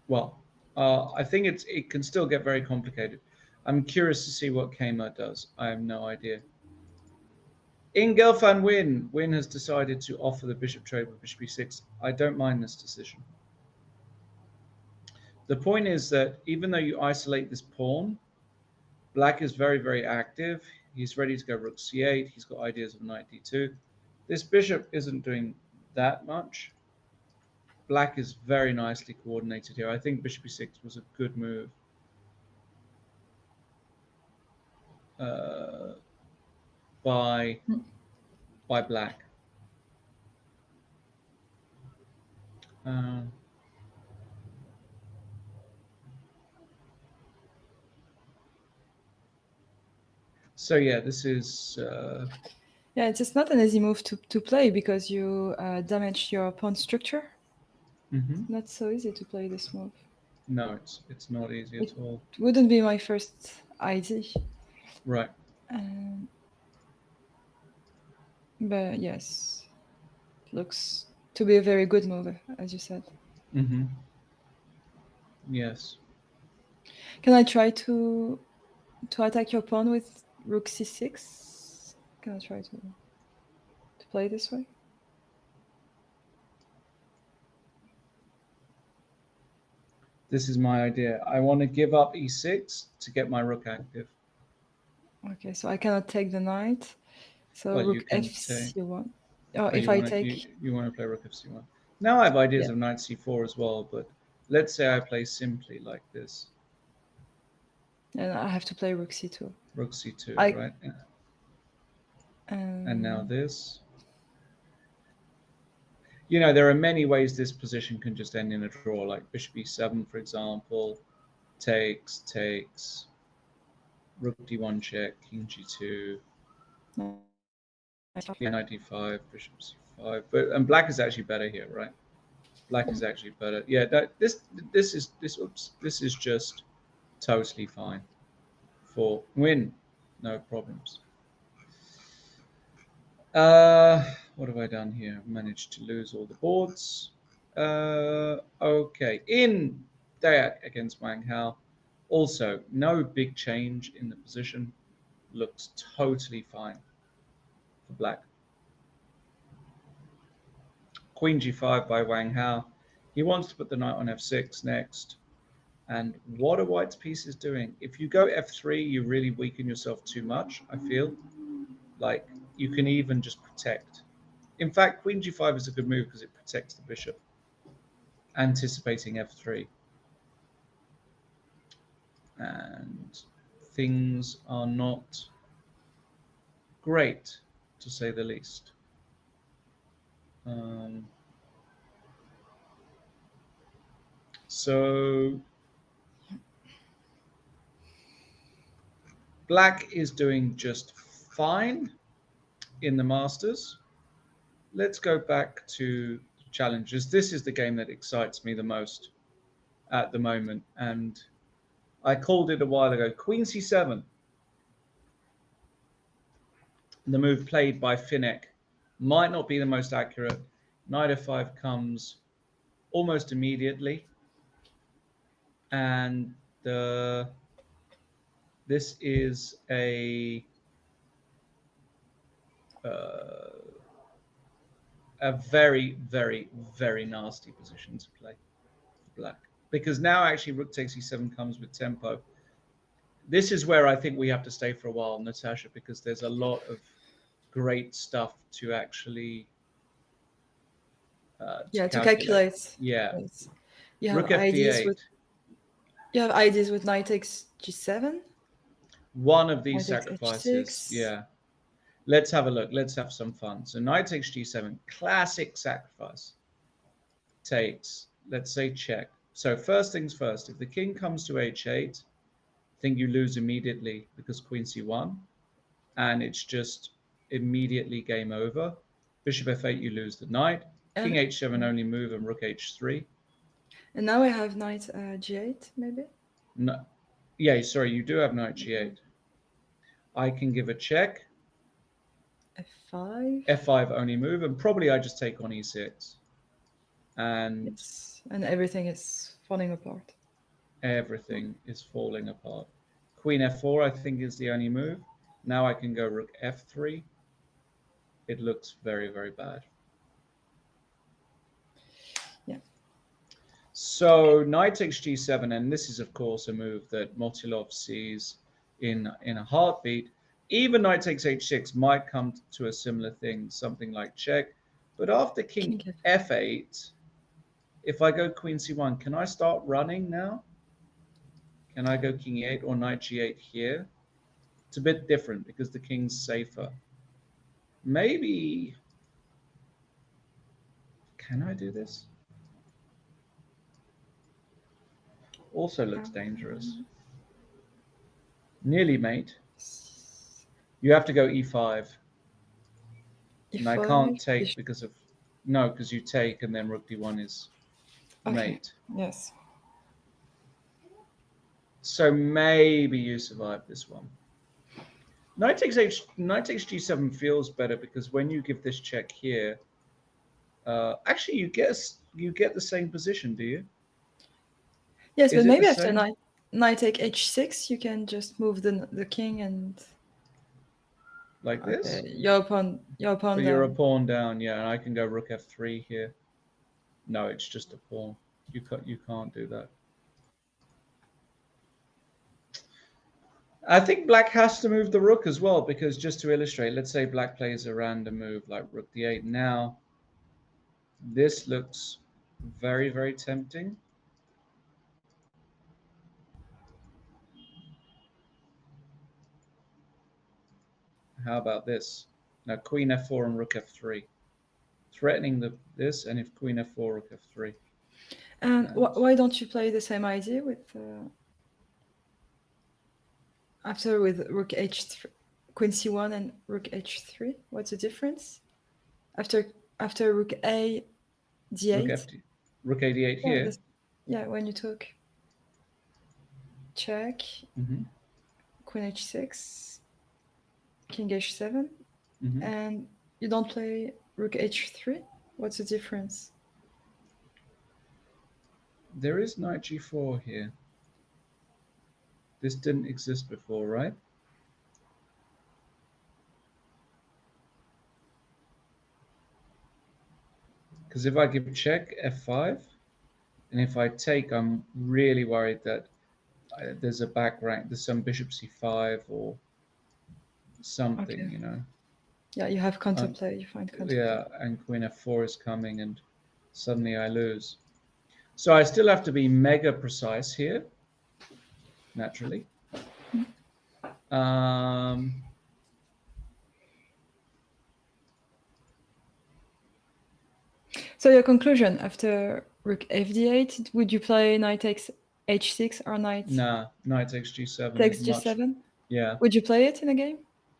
Speaker 1: well, I think it can still get very complicated. I'm curious to see what Kmart does. I have no idea. Ingel van Win has decided to offer the bishop trade with bishop e6. I don't mind this decision. The point is that even though you isolate this pawn, black is very, very active. He's ready to go rook c8. He's got ideas of knight d2. This bishop isn't doing that much. Black is very nicely coordinated here. I think bishop e6 was a good move. By black. So yeah, this is
Speaker 2: Yeah, it's just not an easy move to play because you damage your pawn structure. Not so easy to play this move.
Speaker 1: no, it's not easy at all.
Speaker 2: It wouldn't be my first idea.
Speaker 1: Right.
Speaker 2: But yes, it looks to be a very good move, as you said.
Speaker 1: Yes.
Speaker 2: Can I try to attack your pawn with rook c6? Can I try to play this way?
Speaker 1: This is my idea. I want to give up e6 to get my rook active.
Speaker 2: Okay, so I cannot take the knight. So
Speaker 1: Well,
Speaker 2: rook fc1. Oh, if I take...
Speaker 1: You want to play rook fc1. Now I have ideas of knight c4 as well, but let's say I play simply like this.
Speaker 2: And I have to play rook c2.
Speaker 1: Rook c2, right?
Speaker 2: And
Speaker 1: now this. You know, there are many ways this position can just end in a draw, like bishop e7, for example, takes, rook d1 check, king g2, knight d5, bishop c5. And black is actually better here, right? Black is actually better. Yeah, this is just totally fine for win, no problems. What have I done here? I've managed to lose all the boards. Okay, in Dayak against Wang Hao. Also, no big change in the position. Looks totally fine for black. Queen g5 by Wang Hao. He wants to put the knight on f6 next. And what are white's pieces doing? If you go f3, you really weaken yourself too much, I feel. Like, you can even just protect. In fact, queen g5 is a good move because it protects the bishop, anticipating f3. And things are not great, to say the least. So Black is doing just fine in the Masters. Let's go back to challenges. This is the game that excites me the most at the moment, and I called it a while ago. Queen c7. The move played by Finnick might not be the most accurate. Knight f5 comes almost immediately, and this is uh, a very, very, very nasty position to play for Black, because now actually Rook takes e7 comes with tempo. This is where I think we have to stay for a while, Natasha, because there's a lot of great stuff to actually
Speaker 2: to calculate.
Speaker 1: Yeah.
Speaker 2: Yes. You
Speaker 1: Rook
Speaker 2: have ideas
Speaker 1: fd8.
Speaker 2: with knight takes g7.
Speaker 1: One of these
Speaker 2: Knight takes
Speaker 1: sacrifices.
Speaker 2: h6.
Speaker 1: Yeah. Let's have a look. Let's have some fun. So knight takes g7, classic sacrifice. Takes, let's say, check. So first things first, if the king comes to h8, I think you lose immediately because queen c1, and it's just immediately game over. Bishop f8, you lose the knight. King h7 only move, and rook h3.
Speaker 2: And now I have knight g8, maybe?
Speaker 1: No, yeah, sorry, you do have knight g8. I can give a check.
Speaker 2: f5.
Speaker 1: f5 only move, and probably I just take on e6. And
Speaker 2: yes. And everything is falling apart.
Speaker 1: Everything is falling apart. Queen f4, I think, is the only move. Now I can go rook f3. It looks very, very bad.
Speaker 2: Yeah.
Speaker 1: So knight takes g7, and this is, of course, a move that Motilov sees in a heartbeat. Even knight takes h6 might come to a similar thing, something like check. But after king f8, if I go queen c1, can I start running now? Can I go king e8 or knight g8 here? It's a bit different because the king's safer. Maybe, can I do this? Also looks dangerous. Nearly mate. You have to go e5. And I can't take because of, no, because you take and then rook d1 is mate.
Speaker 2: Yes.
Speaker 1: So maybe you survive this one. Knight takes g7 feels better because when you give this check here, actually you get the same position, do you?
Speaker 2: Yes, but maybe after knight take h6, you can just move the king and
Speaker 1: like this.
Speaker 2: Your pawn down.
Speaker 1: You're a pawn down, yeah, and I can go rook f3 here. No, it's just a pawn. You can't do that. I think Black has to move the rook as well, because just to illustrate, let's say Black plays a random move like rook d8. Now, this looks very, very tempting. How about this? Now, queen f4 and rook f3. Threatening this, and if queen f4, rook f3.
Speaker 2: And why don't you play the same idea with after with rook h3, queen c1 and rook h3? What's the difference? After rook a d8.
Speaker 1: Rook a d8 here.
Speaker 2: Yeah, when you took check, queen h6, king h7, and you don't play rook h3. What's the difference?
Speaker 1: There is knight g4 here. This didn't exist before, right? Because if I give check f5, and if I take, I'm really worried that there's a back rank, there's some bishop c5 or something, you know.
Speaker 2: Yeah, you have counterplay. You find counterplay.
Speaker 1: Yeah, and queen f4 is coming, and suddenly I lose. So I still have to be mega precise here, naturally.
Speaker 2: So your conclusion after rook fd8, would you play knight takes h6 or knight
Speaker 1: Nah, knight takes g7
Speaker 2: takes
Speaker 1: is much.
Speaker 2: g7?
Speaker 1: Yeah.
Speaker 2: Would you play it in a game?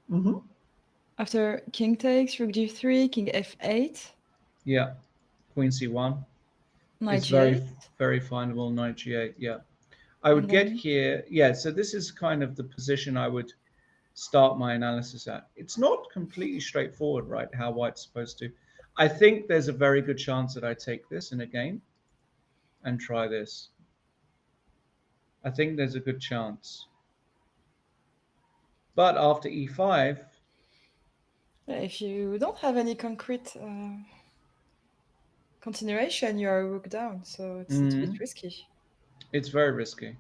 Speaker 1: Mm-hmm.
Speaker 2: After king takes, rook g3, king f8,
Speaker 1: Yeah. Queen c1.
Speaker 2: knight
Speaker 1: It's
Speaker 2: g8,
Speaker 1: very findable. Knight g8. Yeah. I would
Speaker 2: and
Speaker 1: get
Speaker 2: then
Speaker 1: here. Yeah. So this is kind of the position I would start my analysis at. It's not completely straightforward, right? How white's supposed to. I think there's a very good chance that I take this in a game and try this. I think there's a good chance. But after e5,
Speaker 2: if you don't have any concrete continuation, you're rook down, so it's a bit risky.
Speaker 1: it's very risky.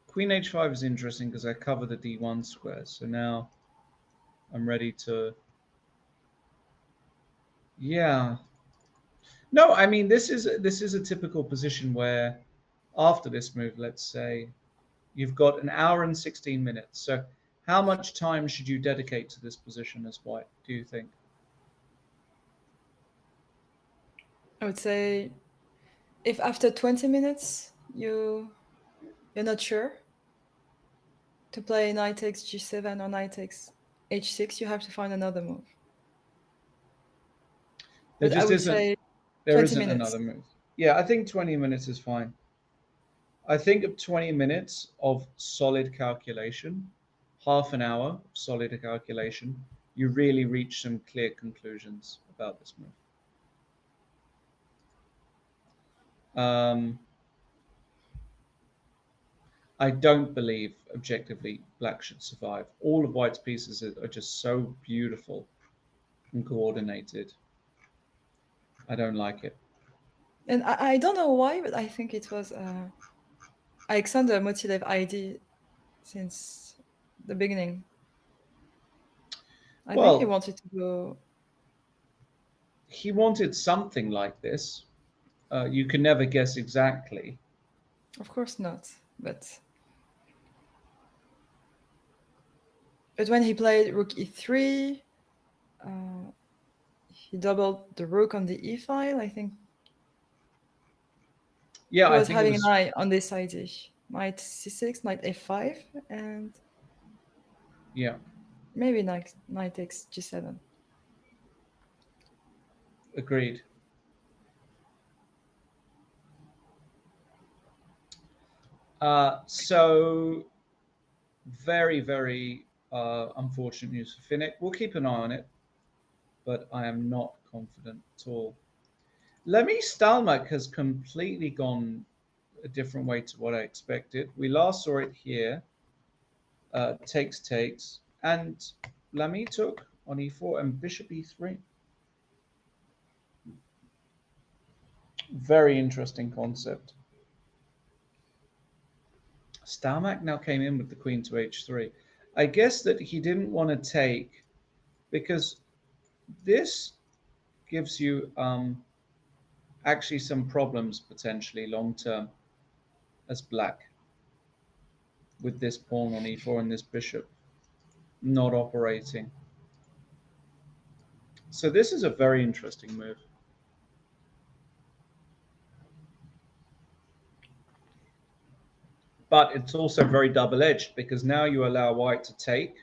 Speaker 1: Queen h5 is interesting because I cover the d1 square. So now I'm ready to. Yeah. No, I mean this is a typical position where after this move, let's say you've got an hour and 16 minutes. So how much time should you dedicate to this position as white, do you think?
Speaker 2: I would say if after 20 minutes you're not sure to play knight takes g7 or knight takes h6, you have to find another move.
Speaker 1: There
Speaker 2: But I
Speaker 1: just
Speaker 2: would
Speaker 1: isn't
Speaker 2: say
Speaker 1: there
Speaker 2: 20
Speaker 1: isn't
Speaker 2: minutes.
Speaker 1: another move. Yeah, I think 20 minutes is fine. I think of 20 minutes of solid calculation, half an hour of solid calculation, you really reach some clear conclusions about this move. I don't believe objectively black should survive. All of white's pieces are just so beautiful and coordinated. I don't like it.
Speaker 2: And I don't know why, but I think it was Alexander Motilev idea since the beginning. I think he
Speaker 1: Well,
Speaker 2: wanted to go.
Speaker 1: he wanted something like this. You can never guess exactly.
Speaker 2: Of course not, but when he played rook e3, he doubled the rook on the e file. I think
Speaker 1: Yeah,
Speaker 2: he
Speaker 1: I
Speaker 2: was
Speaker 1: think it
Speaker 2: having an
Speaker 1: was.
Speaker 2: eye on this idea. Knight c6, knight f5, and
Speaker 1: Yeah,
Speaker 2: maybe knight takes g7.
Speaker 1: agreed. So very, very unfortunate news for Finnick. We'll keep an eye on it, but I am not confident at all. Lemmy Stalmach has completely gone a different way to what I expected. We last saw it here. Takes, and Lamy took on e4 and bishop e3. Very interesting concept. Stalmach now came in with the queen to h3. I guess that he didn't want to take because this gives you actually some problems potentially long term as black with this pawn on e4 and this bishop not operating. So this is a very interesting move. But it's also very double-edged because now you allow white to take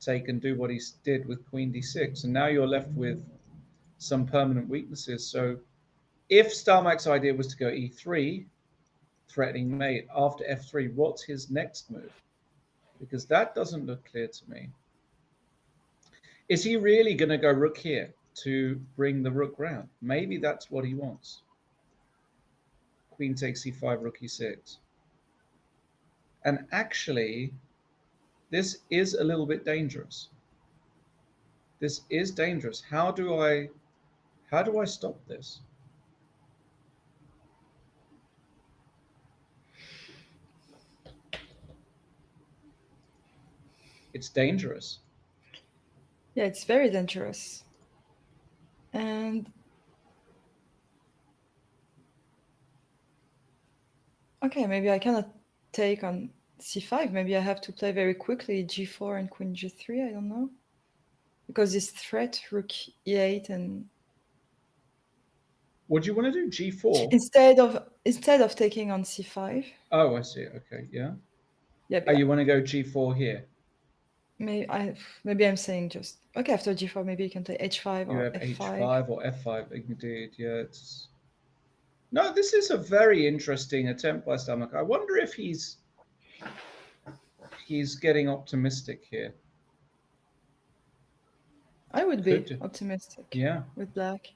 Speaker 1: and do what he did with queen d6, and now you're left with some permanent weaknesses. So if Stalmach's idea was to go e3, threatening mate, after f3, what's his next move? Because that doesn't look clear to me. Is he really going to go rook here to bring the rook round? Maybe that's what he wants. Queen takes e5, rook e6. And actually, this is a little bit dangerous. This is dangerous. How do I stop this? It's dangerous.
Speaker 2: Yeah, it's very dangerous. And okay, maybe I cannot take on c5. Maybe I have to play very quickly g4 and queen g3. I don't know. because this threat rook e8 and
Speaker 1: What do you want to do? G4?
Speaker 2: instead of taking on c5.
Speaker 1: Oh, I see. Okay, yeah.
Speaker 2: Yeah,
Speaker 1: Oh, you want to go G4 here?
Speaker 2: maybe I'm saying just okay after g4. Maybe you can play h5
Speaker 1: You
Speaker 2: or
Speaker 1: have
Speaker 2: f5.
Speaker 1: H5 or F5. Indeed, yeah. It's... No, this is a very interesting attempt by Stomach. I wonder if he's getting optimistic here.
Speaker 2: I would be
Speaker 1: Could.
Speaker 2: optimistic.
Speaker 1: Yeah,
Speaker 2: With black.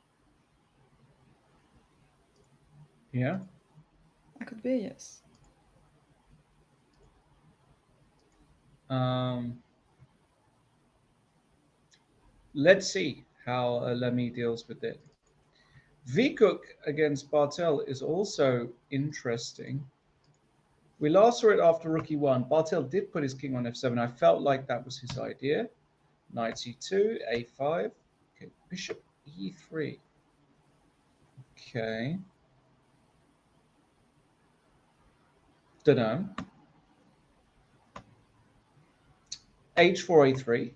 Speaker 1: yeah.
Speaker 2: I could be, yes.
Speaker 1: Let's see how Lemmy deals with it. Vcook against Bartel is also interesting. We last saw it after rook e1. Bartel did put his king on f7. I felt like that was his idea. Knight e2, a5. Okay, bishop e3. Okay. Dunno. h4, a3.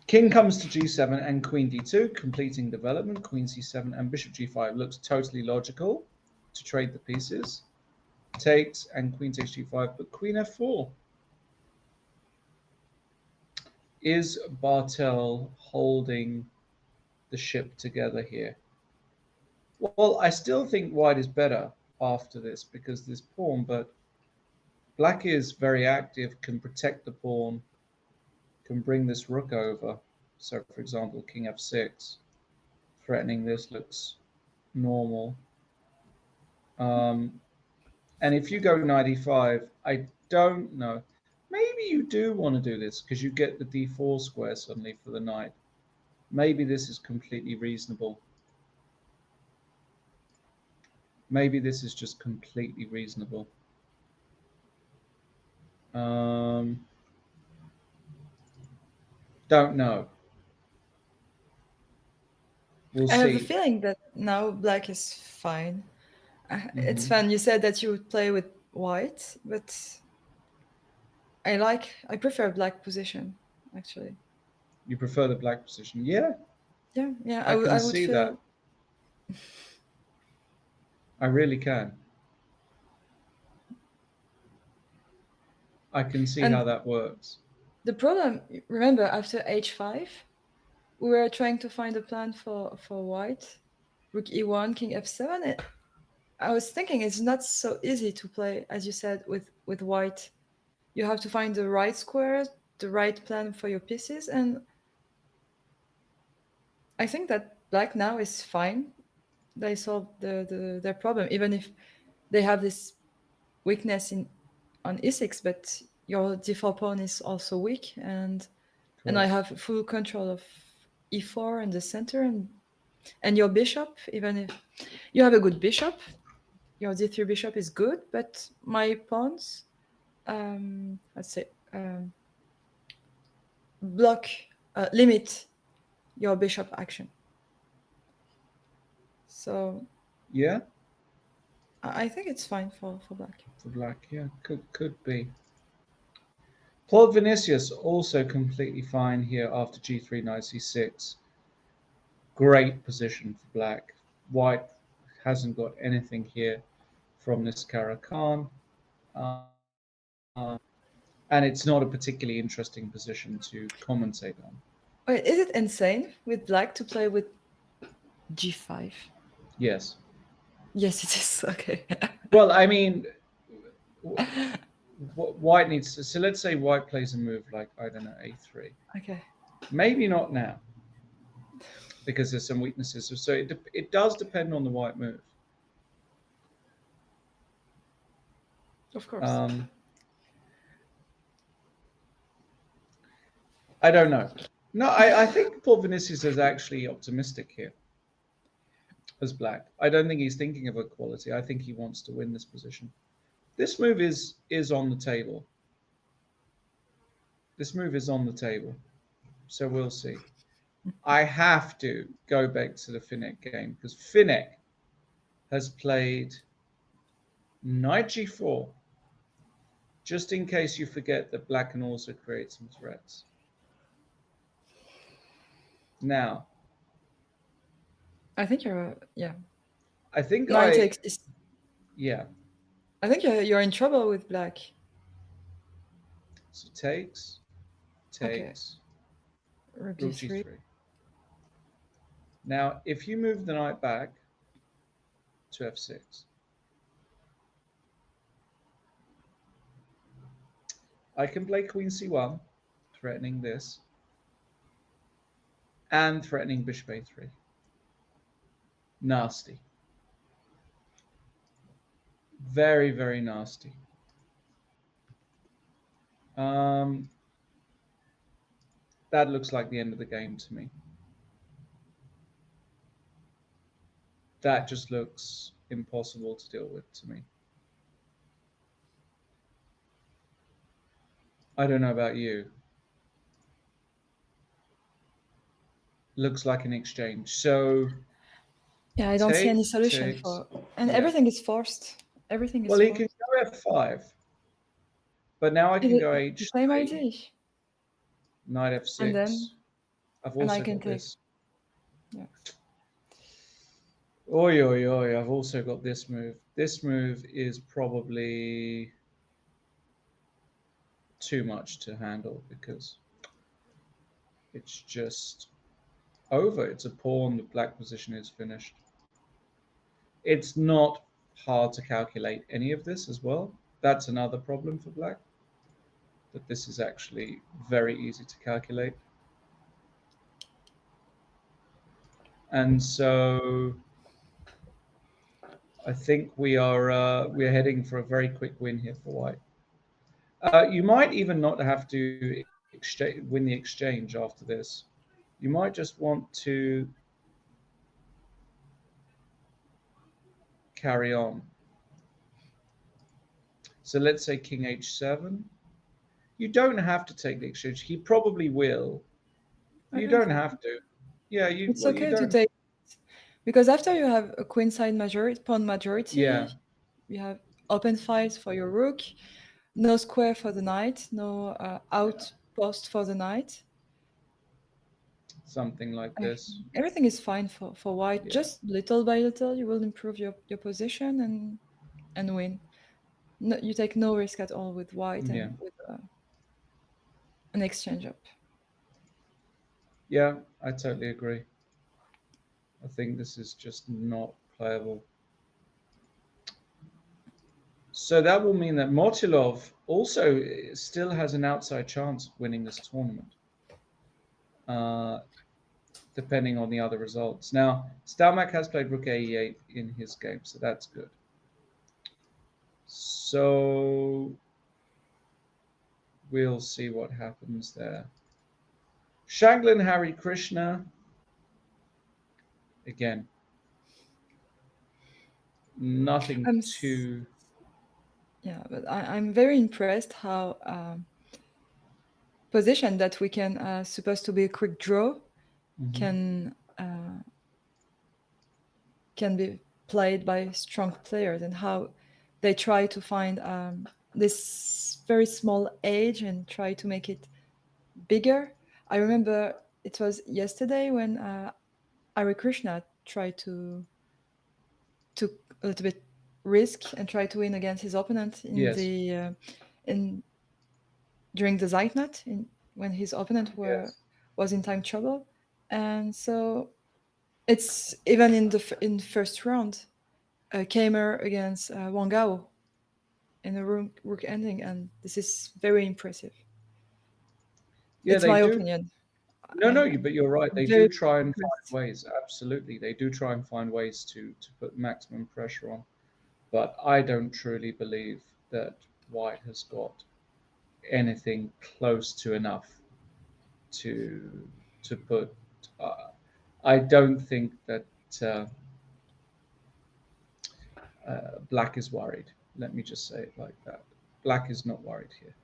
Speaker 1: King comes to g7 and queen d2, completing development. Queen c7 and bishop g5 looks totally logical to trade the pieces. Takes and queen takes g5, but queen f4. Is Bartel holding the ship together here? Well, I still think white is better after this because this pawn, but black is very active, can protect the pawn, can bring this rook over. So, for example, king f6, threatening this looks normal. And if you go knight e5, I don't know. Maybe you do want to do this because you get the d4 square suddenly for the knight. Maybe this is completely reasonable. Maybe this is just completely reasonable. Don't know. We'll
Speaker 2: I have a
Speaker 1: see.
Speaker 2: feeling that now black is fine. It's fun. You said that you would play with white, but I prefer black position, actually.
Speaker 1: You prefer the black position? Yeah,
Speaker 2: Yeah.
Speaker 1: I can
Speaker 2: I would
Speaker 1: see that.
Speaker 2: feel.
Speaker 1: I really can. I can see how
Speaker 2: And
Speaker 1: that works.
Speaker 2: the problem, remember, after h5, we were trying to find a plan for white. Rook e1, king f7. I was thinking it's not so easy to play, as you said, with white. You have to find the right squares, the right plan for your pieces, and I think that black now is fine. They solved their problem, even if they have this weakness on e6, but your d4 pawn is also weak, and I
Speaker 1: Correct.
Speaker 2: have full control of e4 in the center, and your bishop. Even if you have a good bishop, your d3 bishop is good, but my pawns, let's say, block, limit your bishop action. So
Speaker 1: Yeah,
Speaker 2: I think it's fine for black.
Speaker 1: for black. Yeah, could be. Claude Vinicius also completely fine here after g3, knight c6. Great position for black. White hasn't got anything here from this Caro-Kann. And it's not a particularly interesting position to commentate on.
Speaker 2: Wait, is it insane with black to play with g5?
Speaker 1: Yes.
Speaker 2: Yes, it is. Okay.
Speaker 1: Well, I mean, white needs to. So let's say white plays a move like, I don't know, a3.
Speaker 2: Okay.
Speaker 1: Maybe not now, because there's some weaknesses. So it does depend on the white move.
Speaker 2: Of course.
Speaker 1: I don't know. No, I think Paul Vinicius is actually optimistic here as black. I don't think he's thinking of equality. I think he wants to win this position. This move is on the table. This move is on the table. So we'll see. I have to go back to the Finnick game because Finnick has played knight g4, just in case you forget that black can also create some threats. Now,
Speaker 2: I think you're yeah.
Speaker 1: I think
Speaker 2: Knight takes this.
Speaker 1: yeah.
Speaker 2: I think you're in trouble with black.
Speaker 1: So takes,
Speaker 2: Okay,
Speaker 1: takes,
Speaker 2: rook
Speaker 1: rook
Speaker 2: d3.
Speaker 1: g3. Now, if you move the knight back to f6, I can play queen c1, threatening this, and threatening bishop a3. Nasty. Very, very nasty. That looks like the end of the game to me. That just looks impossible to deal with to me. I don't know about you. Looks like an exchange. So
Speaker 2: Yeah, I don't see any
Speaker 1: takes,
Speaker 2: solution
Speaker 1: takes.
Speaker 2: for, and
Speaker 1: Yeah.
Speaker 2: everything is forced. Everything is
Speaker 1: Well, he
Speaker 2: forced.
Speaker 1: can go f5, but now I
Speaker 2: Is
Speaker 1: can
Speaker 2: it
Speaker 1: go
Speaker 2: the same
Speaker 1: h3,
Speaker 2: idea?
Speaker 1: knight
Speaker 2: And
Speaker 1: f6.
Speaker 2: then,
Speaker 1: I've
Speaker 2: and I
Speaker 1: also
Speaker 2: can
Speaker 1: got
Speaker 2: take.
Speaker 1: this.
Speaker 2: Yeah.
Speaker 1: Oi, oi, oi. I've also got this move. This move is probably too much to handle because it's just over. It's a pawn. The black position is finished. It's not hard to calculate any of this as well. That's another problem for black, that this is actually very easy to calculate. And so I think we're heading for a very quick win here for white. You might even not have to win the exchange after this. You might just want to carry on. So let's say king h7. You don't have to take the exchange. He probably will.
Speaker 2: I
Speaker 1: You
Speaker 2: don't
Speaker 1: don't
Speaker 2: think
Speaker 1: have to. Yeah,
Speaker 2: it's
Speaker 1: well, you
Speaker 2: okay to
Speaker 1: don't.
Speaker 2: take, because after you have a queenside majority, pawn majority,
Speaker 1: Yeah,
Speaker 2: you have open files for your rook, no square for the knight, no outpost for the knight.
Speaker 1: something like this.
Speaker 2: Everything is fine for white.
Speaker 1: Yeah.
Speaker 2: Just little by little, you will improve your position and win. No, you take no risk at all with white
Speaker 1: Yeah.
Speaker 2: and with an exchange up.
Speaker 1: Yeah, I totally agree. I think this is just not playable. So that will mean that Motilov also still has an outside chance of winning this tournament, depending on the other results. Now, Stalmack has played Rook A8 in his game, so that's good. So we'll see what happens there. Shanglin Hari Krishna, again, nothing
Speaker 2: I'm
Speaker 1: too.
Speaker 2: Yeah, but I'm very impressed how position that we can supposed to be a quick draw can be played by strong players, and how they try to find this very small edge and try to make it bigger. I remember it was yesterday when Ari Krishna tried to took a little bit risk and tried to win against his opponent in
Speaker 1: Yes.
Speaker 2: the in during the Zeitnot, when his opponent
Speaker 1: Yes.
Speaker 2: was in time trouble. And so it's even in first round, Kamer against Wang Gao in a rook ending, and this is very impressive.
Speaker 1: Yeah,
Speaker 2: It's
Speaker 1: they
Speaker 2: my
Speaker 1: do.
Speaker 2: opinion.
Speaker 1: No, but you're right. They
Speaker 2: Very
Speaker 1: do try and find
Speaker 2: impressed.
Speaker 1: ways. Absolutely, they do try and find ways to put maximum pressure on. But I don't truly believe that White has got anything close to enough to put. I don't think that Black is worried. Let me just say it like that. Black is not worried here.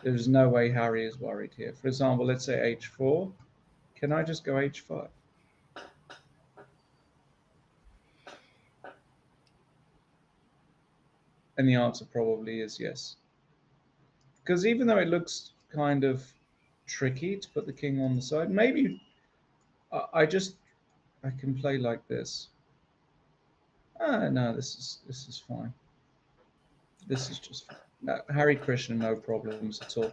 Speaker 1: There's no way Harry is worried here. For example, let's say h4. Can I just go h5? And the answer probably is yes. Because even though it looks kind of tricky to put the king on the side, maybe I just I can play like this. No, this is fine. This is just fine. No, Harry Krishna, no problems at all.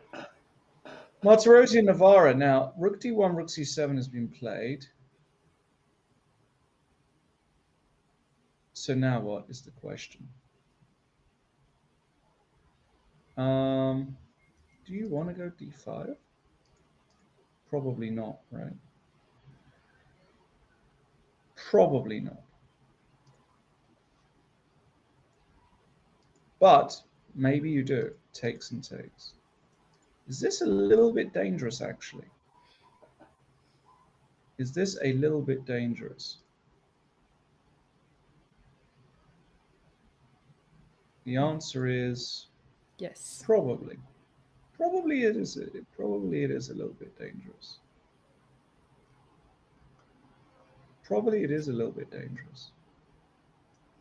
Speaker 1: Martirossi and Navarra. Now, rook d1, rook c7 has been played. So now what is the question? Do you want to go d5? Probably not, right? Probably not. But maybe you do. Takes and takes. Is this a little bit dangerous, actually? Is this a little bit dangerous? The answer is
Speaker 2: Yes.
Speaker 1: probably. Probably it is. Probably it is a little bit dangerous. Probably it is a little bit dangerous.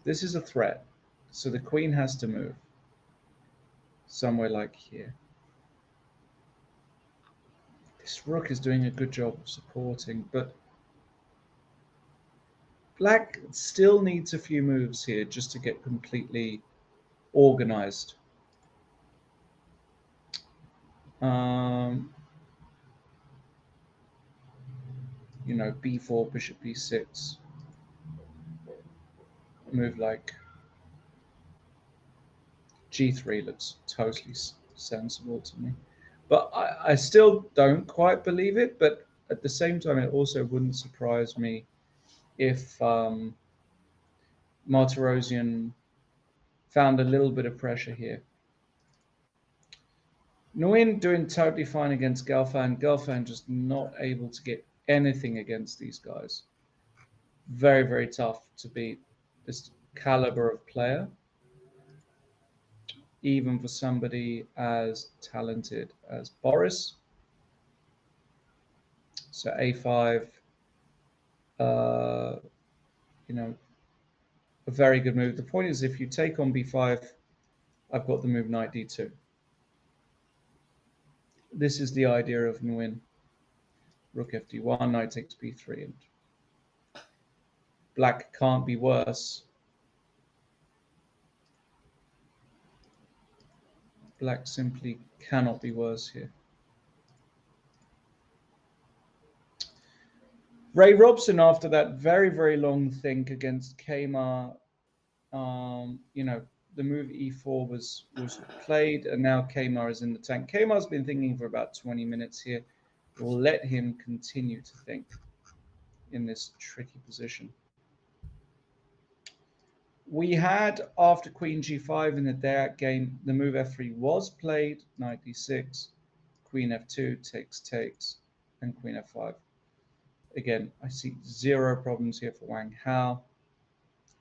Speaker 1: This is a threat, so the queen has to move somewhere like here. This rook is doing a good job of supporting, but black still needs a few moves here just to get completely organized. You know, b4, bishop b6. Move like g3 looks totally sensible to me. But I still don't quite believe it. But at the same time, it also wouldn't surprise me if Martirosyan found a little bit of pressure here. Nguyen doing totally fine against Gelfand. Gelfand just not able to get anything against these guys. Very, very tough to beat this caliber of player, even for somebody as talented as Boris. So a5, you know, a very good move. The point is, if you take on b5, I've got the move knight d2. This is the idea of Nguyen. Rook fd1, knight takes b3, and black can't be worse. Black simply cannot be worse here. Ray Robson, after that very, very long think against Kmar, you know, the move e4 was played, and now Kmar is in the tank. Kmar's been thinking for about 20 minutes here. We'll let him continue to think in this tricky position. We had, after queen g5 in the Dayak game, the move f3 was played, knight d6, queen f2, takes, and queen f5. Again, I see zero problems here for Wang Hao.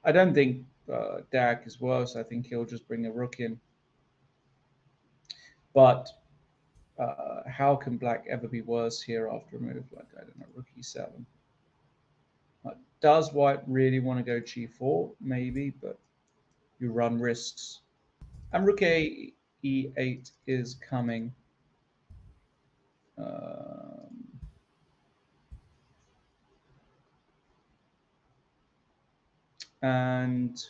Speaker 1: I don't think Dayak is worse. I think he'll just bring a rook in. But how can black ever be worse here after a move like, I don't know, rook e7? Does white really want to go g4? Maybe, but you run risks. And rook a e8 is coming. And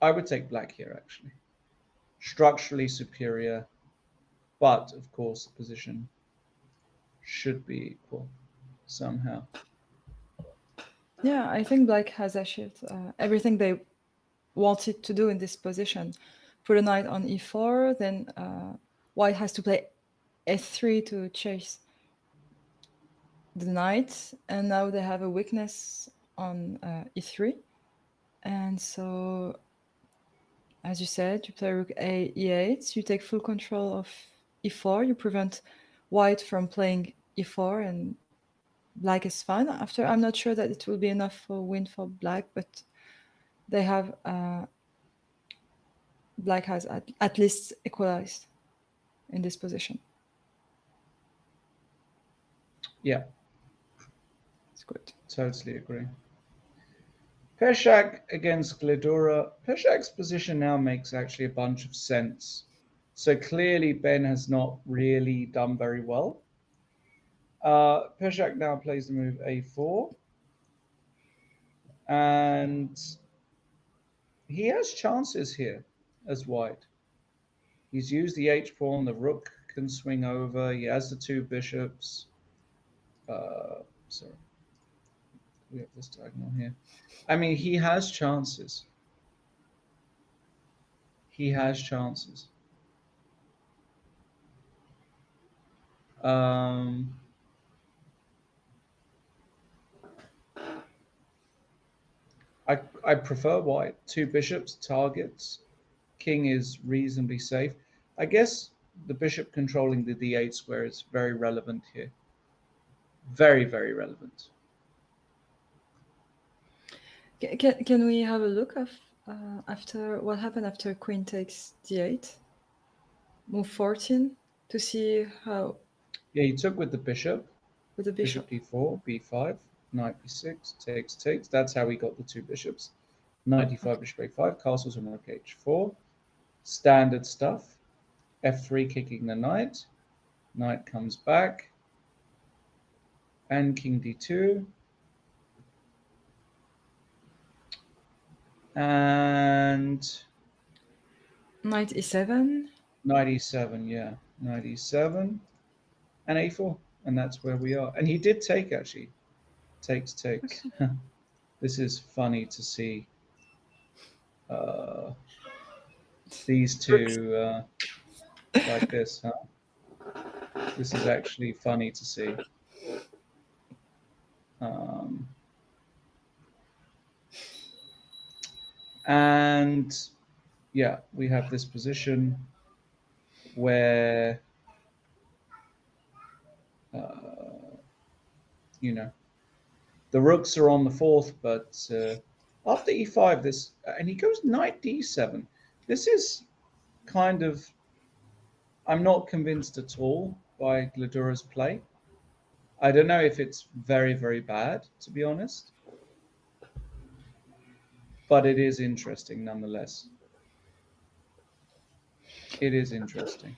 Speaker 1: I would take black here, actually. Structurally superior, but of course the position should be equal somehow.
Speaker 2: Yeah, I think black has achieved everything they wanted to do in this position. Put a knight on e4, then white has to play f3 to chase the knight, and now they have a weakness on e3. And so, as you said, you play rook a e8, you take full control of e4, you prevent white from playing e4, and black is fine. After, I'm not sure that it will be enough for win for black, but they have black has at least equalized in this position.
Speaker 1: Yeah,
Speaker 2: it's good.
Speaker 1: Totally agree. Peshak against Glidura. Peshak's position now makes actually a bunch of sense. So clearly Ben has not really done very well. Peshak now plays the move a4. And he has chances here as white. He's used the h pawn. The rook can swing over. He has the two bishops. Sorry. We have this diagonal here. I mean, he has chances. He has chances. I prefer white. Two bishops, targets. King is reasonably safe. I guess the bishop controlling the d8 square is very relevant here. Very, very relevant.
Speaker 2: Can we have a look of after what happened after queen takes d8, move 14, to see how
Speaker 1: Yeah, he took with the bishop.
Speaker 2: with the bishop.
Speaker 1: d4, b5, knight b6, takes. That's how we got the two bishops. Knight d5, bishop a5, castles on rook h4. Standard stuff. f3 kicking the knight. Knight comes back. And king d2. And
Speaker 2: Knight e7.
Speaker 1: knight e7, yeah. Knight e7 and a4. And that's where we are. And he did take, actually. Takes.
Speaker 2: Okay.
Speaker 1: This is funny to see these two like this, huh? This is actually funny to see. And yeah, we have this position where you know, the rooks are on the fourth, but after e5, this and he goes knight d7. This is kind of, I'm not convinced at all by Gladura's play. I don't know if it's very, very bad, to be honest, but it is interesting nonetheless. It is interesting.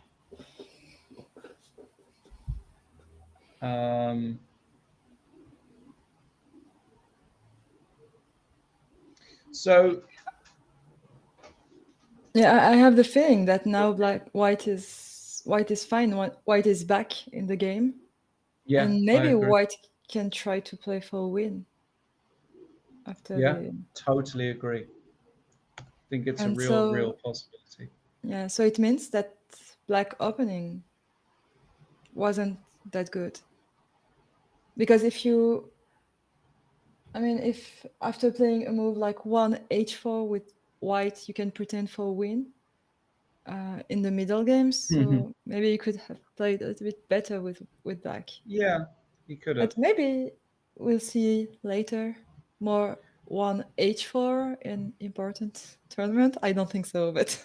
Speaker 1: So
Speaker 2: yeah, I have the feeling that now white is fine. White is back in the game.
Speaker 1: Yeah,
Speaker 2: and
Speaker 1: I
Speaker 2: maybe
Speaker 1: agree.
Speaker 2: white can try to play for a win after
Speaker 1: Yeah,
Speaker 2: the
Speaker 1: totally agree. I think it's a
Speaker 2: And
Speaker 1: real possibility.
Speaker 2: yeah, so it means that black opening wasn't that good. Because if after playing a move like one h4 with white, you can pretend for a win in the middle games. So maybe you could have played a little bit better with black.
Speaker 1: Yeah, you could have.
Speaker 2: But maybe we'll see later more one h4 in important tournament. I don't think so, but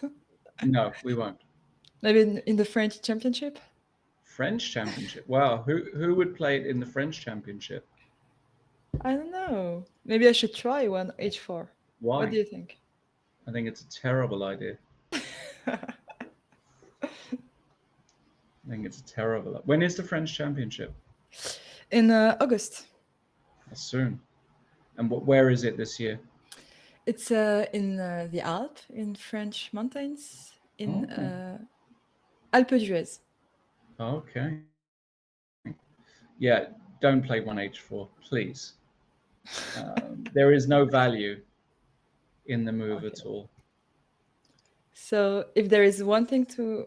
Speaker 1: No, we won't.
Speaker 2: maybe in the French championship.
Speaker 1: French championship. Wow, who would play it in the French championship?
Speaker 2: I don't know. Maybe I should try one h4.
Speaker 1: Why?
Speaker 2: What do you think?
Speaker 1: I think it's a terrible idea. I think it's a terrible. When is the French championship?
Speaker 2: In August.
Speaker 1: Soon. And where is it this year?
Speaker 2: It's in the Alps, in French mountains, in Alpe d'Huez.
Speaker 1: Okay. Yeah, don't play 1h4, please. There is no value in the move at all.
Speaker 2: So if there is one thing to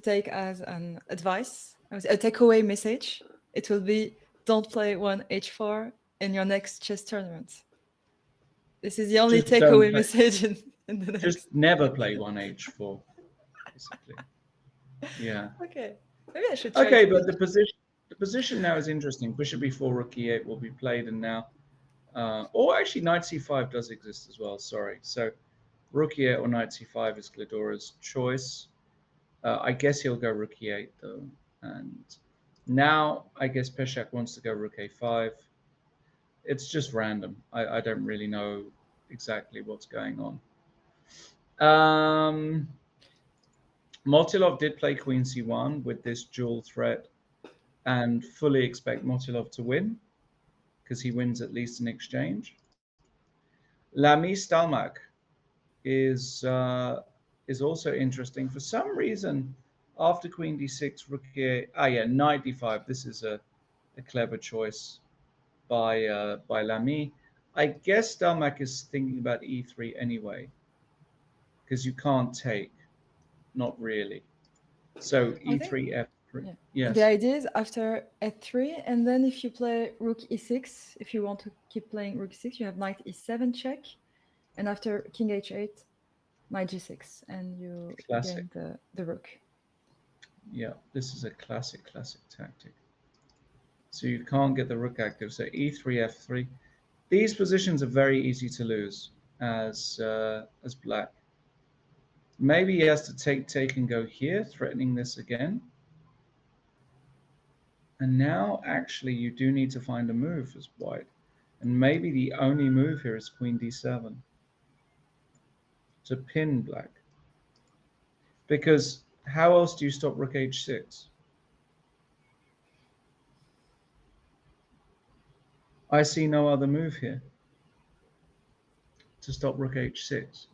Speaker 2: take as an advice, a takeaway message, it will be don't play 1h4 in your next chess tournament. This is the only takeaway message in the next.
Speaker 1: Just never play 1h4, basically. Yeah.
Speaker 2: Okay. Maybe I should try.
Speaker 1: Okay, but the position now is interesting. Bishop e4, rook e8 will be played, and now, or actually knight c5 does exist as well. Sorry. So rook e8 or knight c5 is Gladura's choice. I guess he'll go rook e8 though, and now I guess Peshak wants to go rook a5. It's just random. I don't really know exactly what's going on. Motilov did play queen c1 with this dual threat, and fully expect Motilov to win, because he wins at least an exchange. Lamy Stalmach is also interesting. For some reason, after queen d6, rook here, knight d5. This is a clever choice by Lamy. I guess Stalmach is thinking about e3 anyway, because you can't take, not really. So
Speaker 2: I think,
Speaker 1: e3, f3.
Speaker 2: yeah.
Speaker 1: Yes.
Speaker 2: The idea is after f3, and then if you play rook e6, if you want to keep playing rook e6, you have knight e7 check, and after king h8, knight g6, and you
Speaker 1: Classic.
Speaker 2: gain the rook.
Speaker 1: Yeah, this is a classic tactic. So you can't get the rook active. So e3, f3. These positions are very easy to lose as black. Maybe he has to take and go here, threatening this again. And now actually you do need to find a move as white. And maybe the only move here is queen d7 to pin black. Because how else do you stop rook h6? I see no other move here to stop rook h6.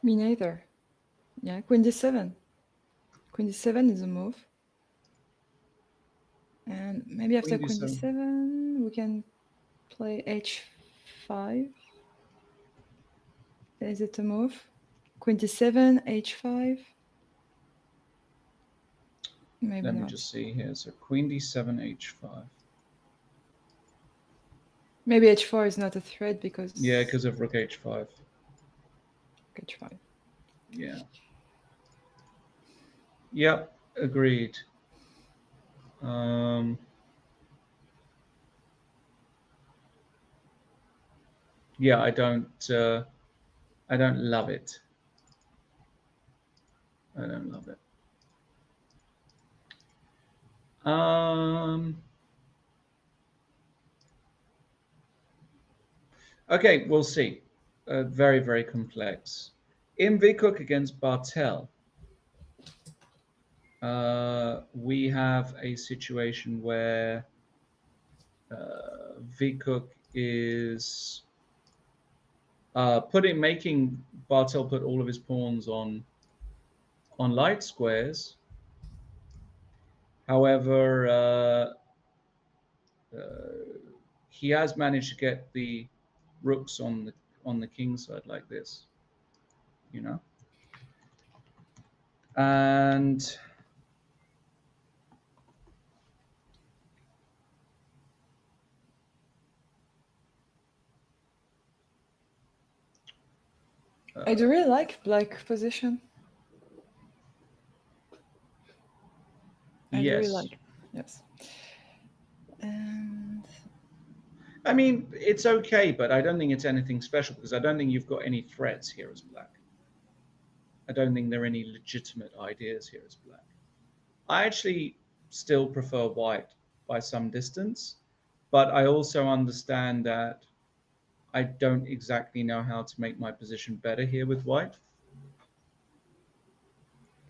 Speaker 2: Me neither. Yeah, queen d7. Queen d7 is a move. And maybe after queen d7, we can play h5. Is it a move? Queen d7, h5. Maybe
Speaker 1: Let
Speaker 2: not.
Speaker 1: me just see here. So queen d7, h5.
Speaker 2: Maybe h4 is not a threat because...
Speaker 1: Yeah, because of rook h5.
Speaker 2: Rook h5.
Speaker 1: Yeah. Yep, agreed. Yeah, I don't love it. I don't love it. Okay, we'll see. Very, very complex. In Vcook against Bartel, we have a situation where Vcook is making Bartel put all of his pawns on light squares. However, he has managed to get the rooks on the king side like this, you know, and
Speaker 2: I do really like black position. I
Speaker 1: yes.
Speaker 2: really like. Yes. And
Speaker 1: I mean, it's okay, but I don't think it's anything special because I don't think you've got any threats here as black. I don't think there are any legitimate ideas here as black. I actually still prefer white by some distance, but I also understand that I don't exactly know how to make my position better here with white.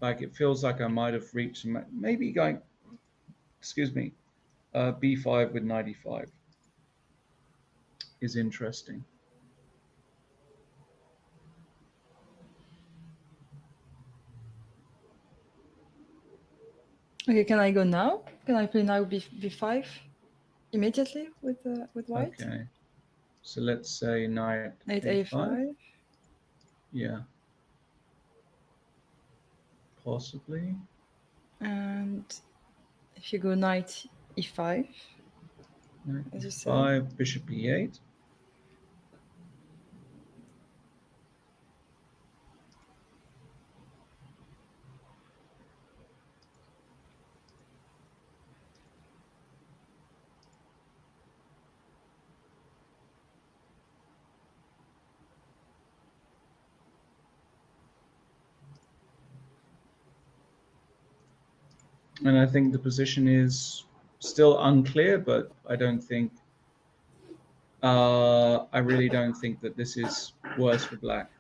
Speaker 1: Like, it feels like I might have reached maybe going, excuse me, b5 with 95 is interesting.
Speaker 2: okay, can I go now? Can I play now b5 immediately with white?
Speaker 1: Okay, so let's say knight
Speaker 2: a5.
Speaker 1: Yeah, possibly.
Speaker 2: And if you go knight e5,
Speaker 1: Knight
Speaker 2: as you
Speaker 1: e5,
Speaker 2: said.
Speaker 1: bishop e8. And I think the position is still unclear, but I don't think. I really don't think that this is worse for black.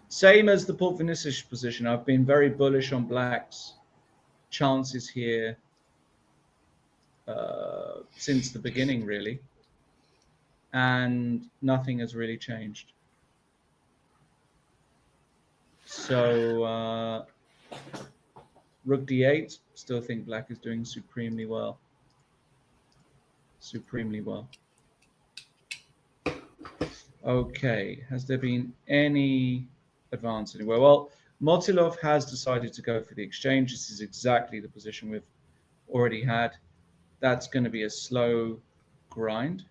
Speaker 1: Same as the Port Vinicius position. I've been very bullish on black's chances here since the beginning, really. And nothing has really changed. So Rook d8, still think black is doing supremely well. Supremely well. Okay, has there been any advance anywhere? Well, Motilov has decided to go for the exchange. This is exactly the position we've already had. That's going to be a slow grind.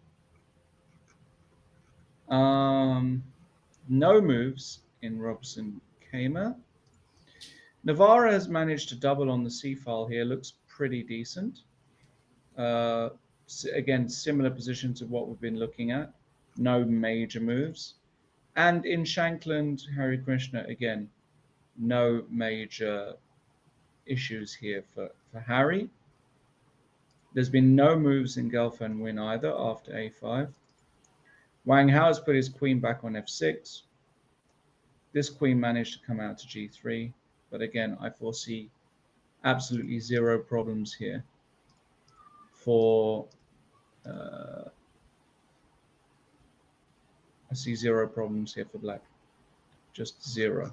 Speaker 1: No moves in Robson Kamer. Navarra has managed to double on the C file here. Looks pretty decent. Again, similar position to what we've been looking at. No major moves. And in Shankland, Hari Krishna, again, no major issues here for Harry. There's been no moves in Gelfand win either after a5. Wang Hao has put his queen back on f6. This queen managed to come out to g3. But again, I foresee absolutely zero problems here for... I see zero problems here for black. Just zero.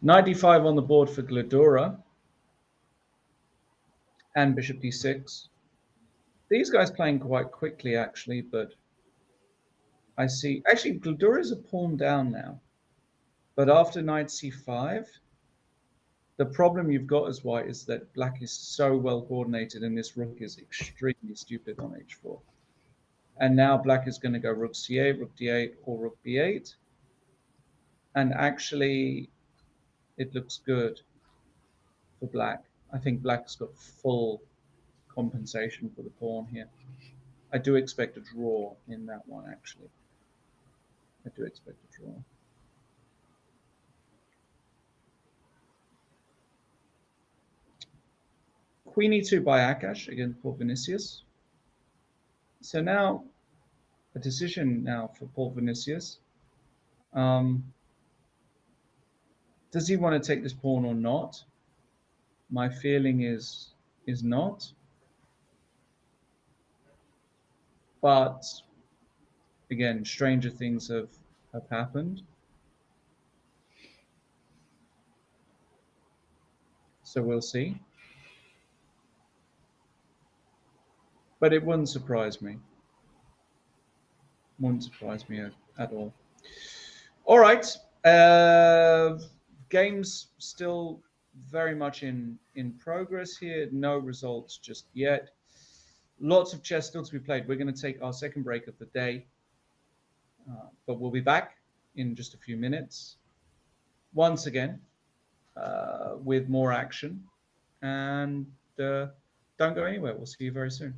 Speaker 1: 95 on the board for Gladura. And bishop d6. These guys playing quite quickly, actually, but I see... Actually, Gladura is a pawn down now. But after knight c5, the problem you've got as white is that black is so well coordinated and this rook is extremely stupid on h4. And now black is going to go rook c8, rook d8, or rook b8. And actually, it looks good for black. I think black's got full compensation for the pawn here. I do expect a draw in that one, actually. I do expect a draw. Queen e2 by Akash against Paul Vinicius. So now, a decision now for Paul Vinicius. Does he want to take this pawn or not? My feeling is not. But again, stranger things have happened. So we'll see. But it wouldn't surprise me. Wouldn't surprise me at all. All right. Game's still very much in progress here. No results just yet. Lots of chess still to be played. We're going to take our second break of the day. But we'll be back in just a few minutes. Once again, with more action. And don't go anywhere. We'll see you very soon.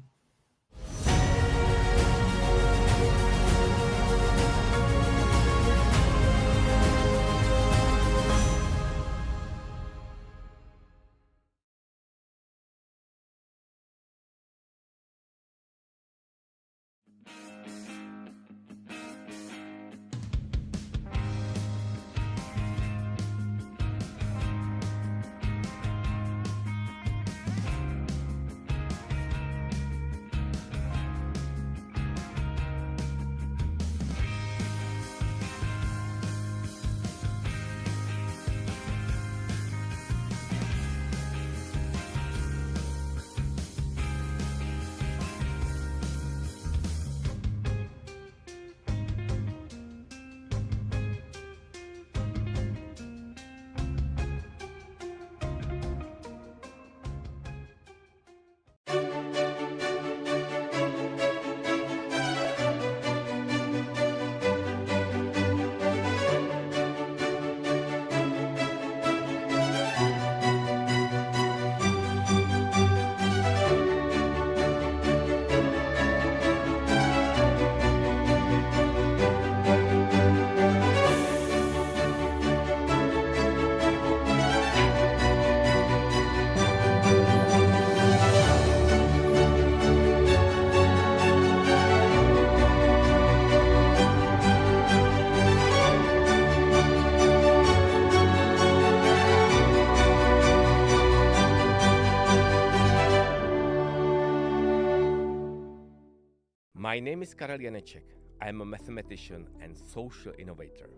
Speaker 3: My name is Karel Janeček. I am a mathematician and social innovator.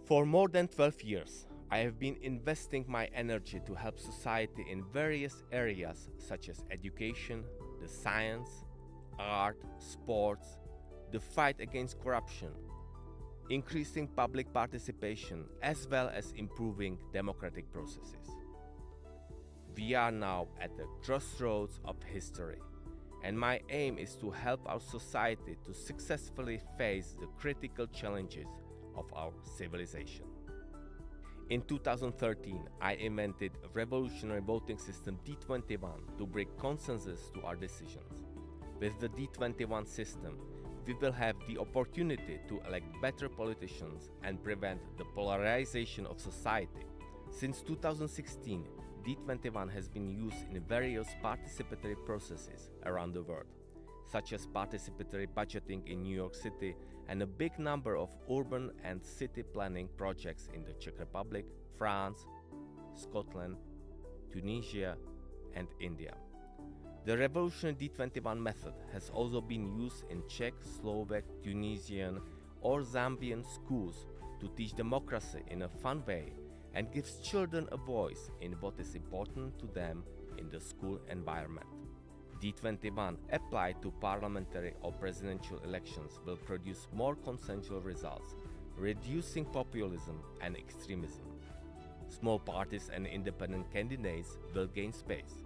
Speaker 3: For more than 12 years, I have been investing my energy to help society in various areas such as education, the science, art, sports, the fight against corruption, increasing public participation, as well as improving democratic processes. We are now at the crossroads of history, and my aim is to help our society to successfully face the critical challenges of our civilization. In 2013, I invented a revolutionary voting system D21 to bring consensus to our decisions. With the D21 system, we will have the opportunity to elect better politicians and prevent the polarization of society. Since 2016, D21 has been used in various participatory processes around the world, such as participatory budgeting in New York City and a big number of urban and city planning projects in the Czech Republic, France, Scotland, Tunisia, and India. The revolutionary D21 method has also been used in Czech, Slovak, Tunisian, or Zambian schools to teach democracy in a fun way and gives children a voice in what is important to them in the school environment. D21 applied to parliamentary or presidential elections will produce more consensual results, reducing populism and extremism. Small parties and independent candidates will gain space.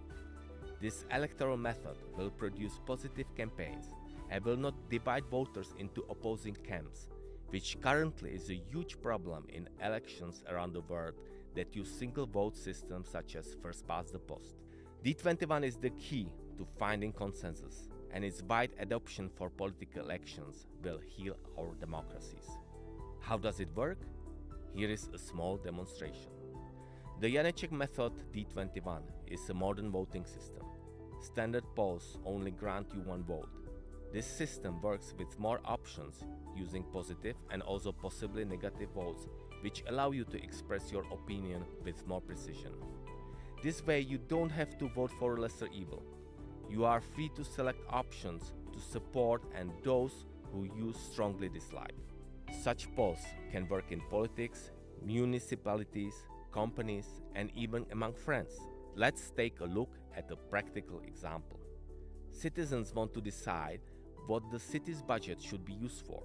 Speaker 3: This electoral method will produce positive campaigns and will not divide voters into opposing camps, which currently is a huge problem in elections around the world that use single vote systems such as first past the post. D21 is the key to finding consensus, and its wide adoption for political actions will heal our democracies. How does it work? Here is a small demonstration. The Janeček method D21 is a modern voting system. Standard polls only grant you one vote. This system works with more options using positive and also possibly negative votes, which allow you to express your opinion with more precision. This way you don't have to vote for a lesser evil. You are free to select options to support and those who you strongly dislike. Such polls can work in politics, municipalities, companies, and even among friends. Let's take a look at a practical example. Citizens want to decide what the city's budget should be used for.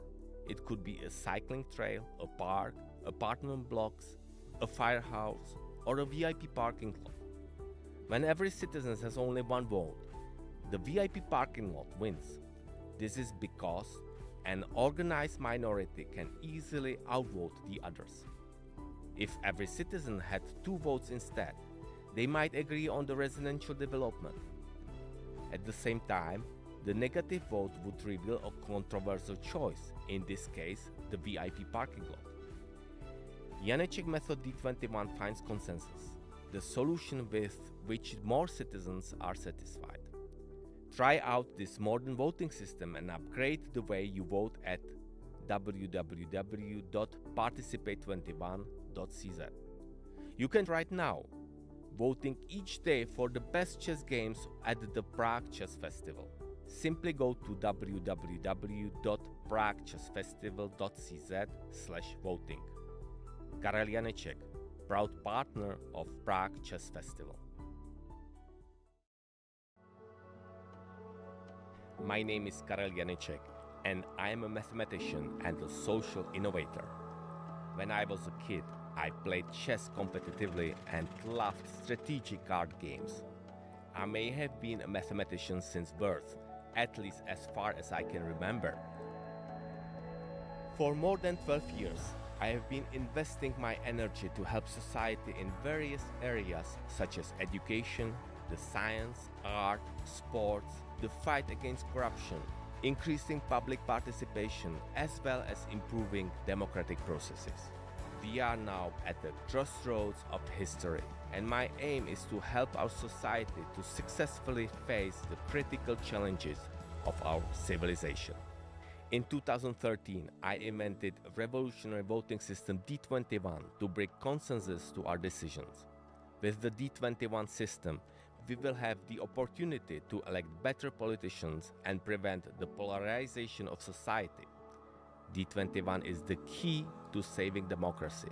Speaker 3: It could be a cycling trail, a park, apartment blocks, a firehouse, or a VIP parking lot. When every citizen has only one vote, the VIP parking lot wins. This is because an organized minority can easily outvote the others. If every citizen had two votes instead, they might agree on the residential development. At the same time, the negative vote would reveal a controversial choice, in this case, the VIP parking lot. Janeček method D21 finds consensus, the solution with which more citizens are satisfied. Try out this modern voting system and upgrade the way you vote at www.participate21.cz. You can right now, voting each day for the best chess games at the Prague Chess Festival. Simply go to www.praguechessfestival.cz/voting. Karel Janeček, proud partner of Prague Chess Festival. My name is Karel Janeček, and I am a mathematician and a social innovator. When I was a kid, I played chess competitively and loved strategic card games. I may have been a mathematician since birth, at least as far as I can remember. For more than 12 years, I have been investing my energy to help society in various areas such as education, the science, art, sports, the fight against corruption, increasing public participation, as well as improving democratic processes. We are now at the crossroads of history, and my aim is to help our society to successfully face the critical challenges of our civilization. In 2013, I invented a revolutionary voting system D21 to bring consensus to our decisions. With the D21 system, we will have the opportunity to elect better politicians and prevent the polarization of society. D21 is the key to saving democracy,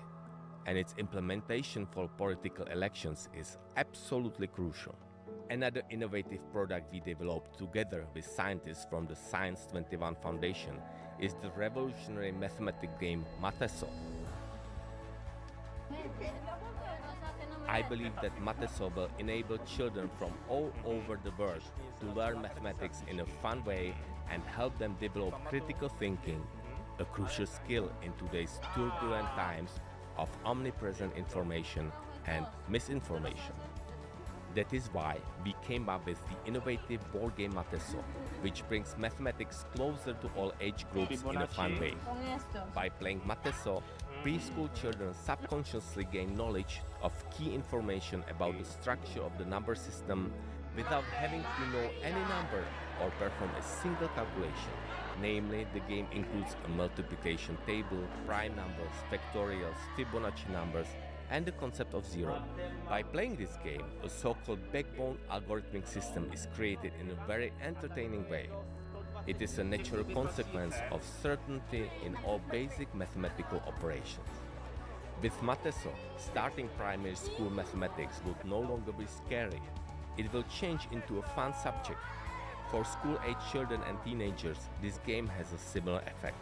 Speaker 3: and its implementation for political elections is absolutely crucial. Another innovative product we developed together with scientists from the Science 21 Foundation is the revolutionary mathematics game Mateso. I believe that Mateso will enable children from all over the world to learn mathematics in a fun way and help them develop critical thinking, a crucial skill in today's turbulent times of omnipresent information and misinformation. That is why we came up with the innovative board game Mateso, which brings mathematics closer to all age groups in a fun way. By playing Mateso, preschool children subconsciously gain knowledge of key information about the structure of the number system without having to know any number or perform a single calculation. Namely, the game includes a multiplication table, prime numbers, factorials, Fibonacci numbers, and the concept of zero. By playing this game, a so-called backbone algorithmic system is created in a very entertaining way. It is a natural consequence of certainty in all basic mathematical operations. With Mateso, starting primary school mathematics would no longer be scary. It will change into a fun subject. For school-age children and teenagers, this game has a similar effect.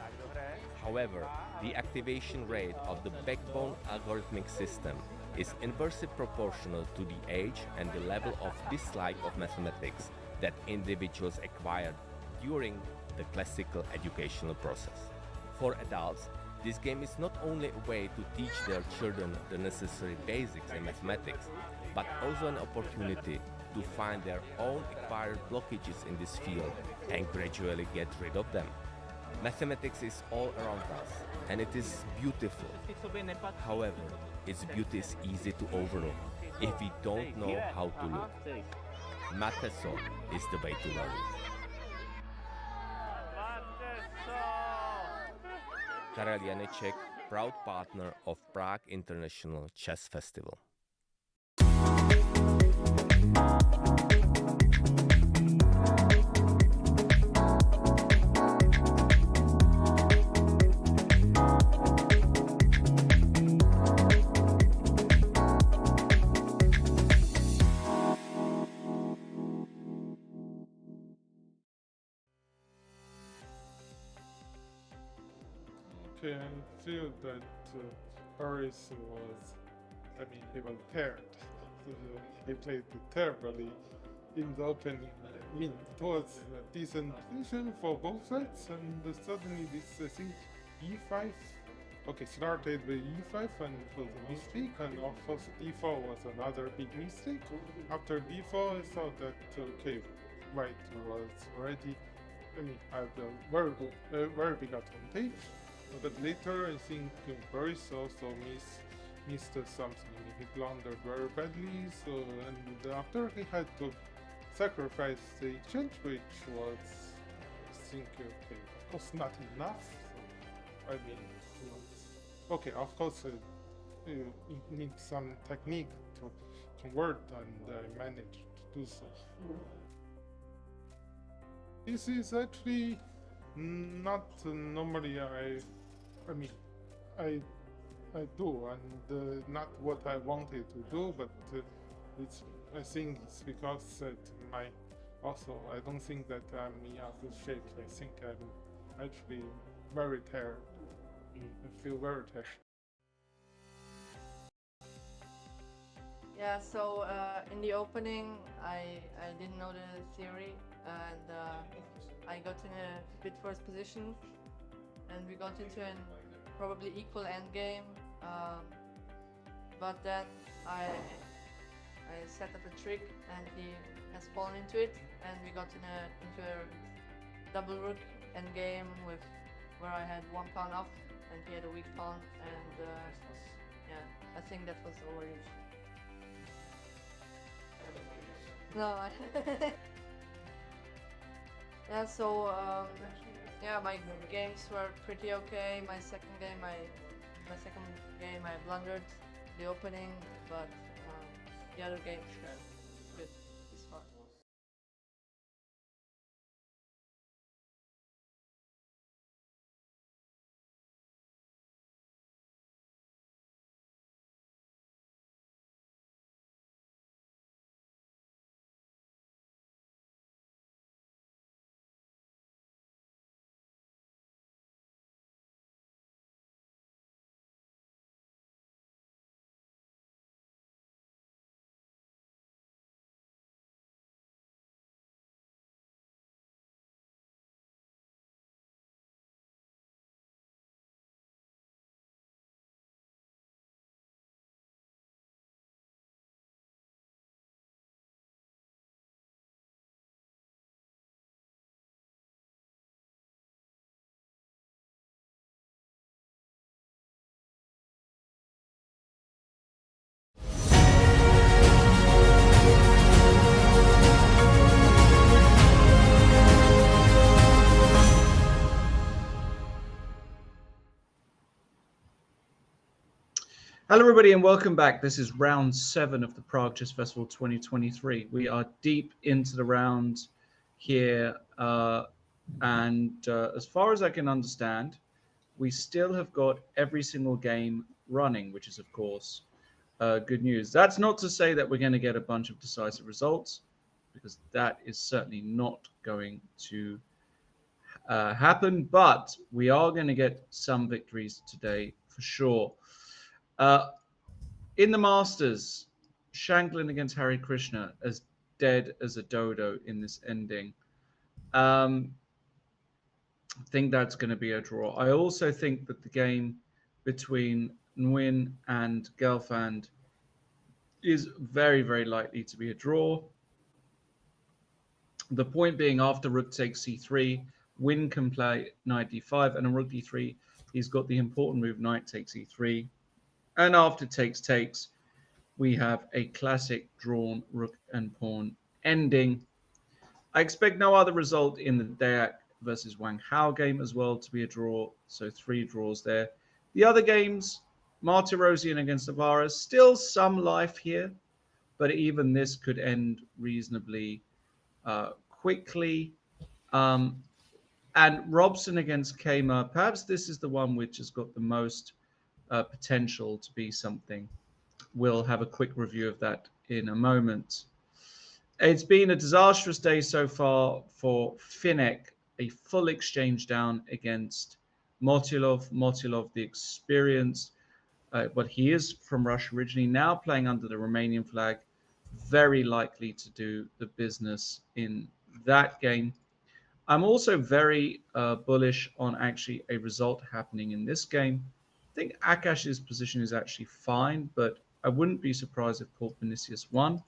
Speaker 3: However, the activation rate of the backbone algorithmic system is inversely proportional to the age and the level of dislike of mathematics that individuals acquired during the classical educational process. For adults, this game is not only a way to teach their children the necessary basics in mathematics, but also an opportunity to find their own acquired blockages in this field and gradually get rid of them. Mathematics is all around us, and it is beautiful. However, its beauty is easy to overlook if we don't know how to look. Mateso is the way to learn it. Karel Janeček, proud partner of Prague International Chess Festival.
Speaker 4: Okay, I feel that Paris was, he was tired. He played terribly in the opening. It was a decent position for both sides, and suddenly this, I think, e5, started with e5 and it was a mistake, and of course d4 was another big mistake. After d4, I thought that, white was already, had a very big advantage. But later, I think Boris also missed something. He blundered very badly. So, and after he had to sacrifice the exchange, which was, I think, of course, not enough. So, of course, you need some technique to convert, and I managed to do so. This is actually not normally I do, and not what I wanted to do, but I think it's because I don't think that I'm in a good shape. I think I'm actually very tired. I feel very tired.
Speaker 5: Yeah, so in the opening, I didn't know the theory, and I got in a bit worse position, and we got into an probably equal endgame, but then I set up a trick, and he has fallen into it, and we got into a double rook endgame with where I had 1 pawn up, and he had a weak pawn, and yeah, I think that was already. No, yeah, so yeah, my games were pretty okay. My second game I blundered the opening, but the other games were good.
Speaker 1: Hello, everybody, and welcome back. This is round 7 of the Prague Chess Festival 2023. We are deep into the round here, and as far as I can understand, we still have got every single game running, which is, of course, good news. That's not to say that we're going to get a bunch of decisive results, because that is certainly not going to happen, but we are going to get some victories today for sure. In the Masters, Shanklin against Harry Krishna, as dead as a dodo in this ending. I think that's going to be a draw. I also think that the game between Nguyen and Gelfand is very, very likely to be a draw. The point being, after rook takes c3, Nguyen can play knight d5, and on rook d3, he's got the important move knight takes e3. And after takes, we have a classic drawn rook and pawn ending. I expect no other result in the Dayak versus Wang Hao game as well to be a draw, so 3 draws there. The other games, Martirosyan against Navarra, still some life here, but even this could end reasonably quickly. And Robson against Kamer, perhaps this is the one which has got the most potential to be something. We'll have a quick review of that in a moment. It's been a disastrous day so far for Finek, a full exchange down against Motilov. Motilov, the experienced, but he is from Russia originally, now playing under the Romanian flag, very likely to do the business in that game. I'm also very bullish on actually a result happening in this game. I think Akash's position is actually fine, but I wouldn't be surprised if Paul Vinicius won.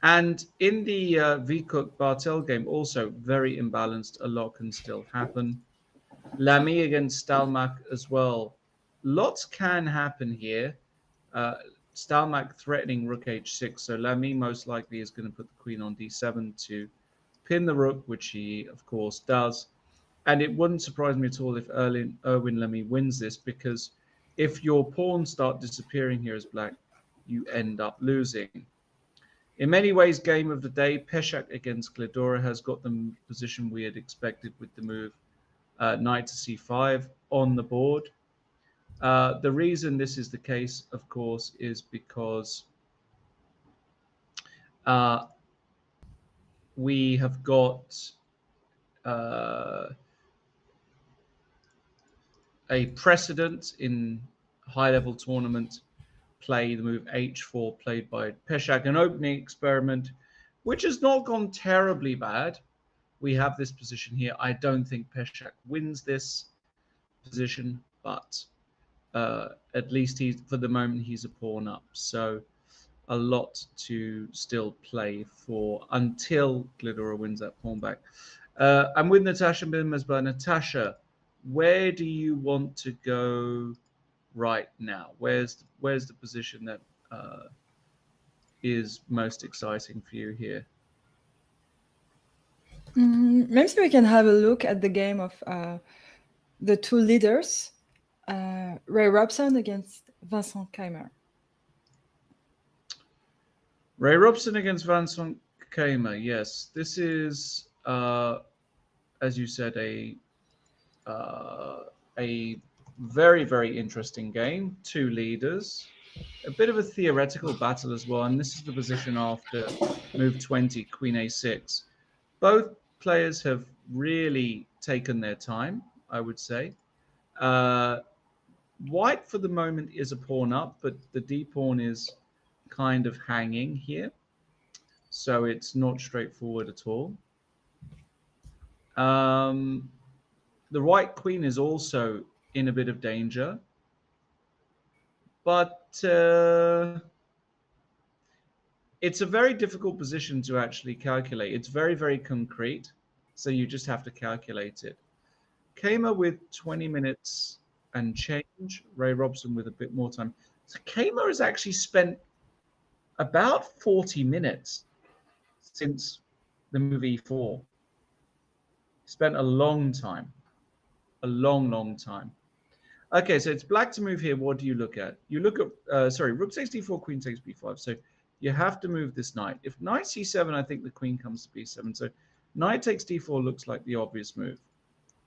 Speaker 1: And in the Vikuk Bartel game, also very imbalanced. A lot can still happen. Lamy against Stalmach as well. Lots can happen here. Stalmach threatening rook h6. So Lamy most likely is going to put the queen on d7 to pin the rook, which he, of course, does. And it wouldn't surprise me at all if Erwin Lamy wins this, because if your pawns start disappearing here as black, you end up losing. In many ways, game of the day, Peshak against Glidora has got the position we had expected with the move knight to c5 on the board. The reason this is the case, of course, is because we have got a precedent in high-level tournament play, the move h4 played by Peshak, an opening experiment, which has not gone terribly bad. We have this position here. I don't think Peshak wins this position, but at least for the moment, he's a pawn up. So a lot to still play for until Glidora wins that pawn back. I'm with Natasha Bimmersberg. Natasha, where do you want to go right now? Where's the position that is most exciting for you here?
Speaker 2: Maybe we can have a look at the game of the two leaders, Ray Robson against Vincent Keimer.
Speaker 1: Ray Robson against Vincent Keimer. Yes, this is, as you said, a very, very interesting game. Two leaders, a bit of a theoretical battle as well. And this is the position after move 20, Queen A6. Both players have really taken their time, I would say. White for the moment is a pawn up, but the d pawn is kind of hanging here, so it's not straightforward at all. The white queen is also in a bit of danger, but it's a very difficult position to actually calculate. It's very, very concrete, so you just have to calculate it. Keimer with 20 minutes and change, Ray Robson with a bit more time. So Keimer has actually spent about 40 minutes since the move e4. Spent a long time, a long, long time. Okay, so it's black to move here. What do you look at? You look at, sorry, rook takes d4, queen takes b5. So you have to move this knight. If knight c7, I think the queen comes to b7. So knight takes d4 looks like the obvious move.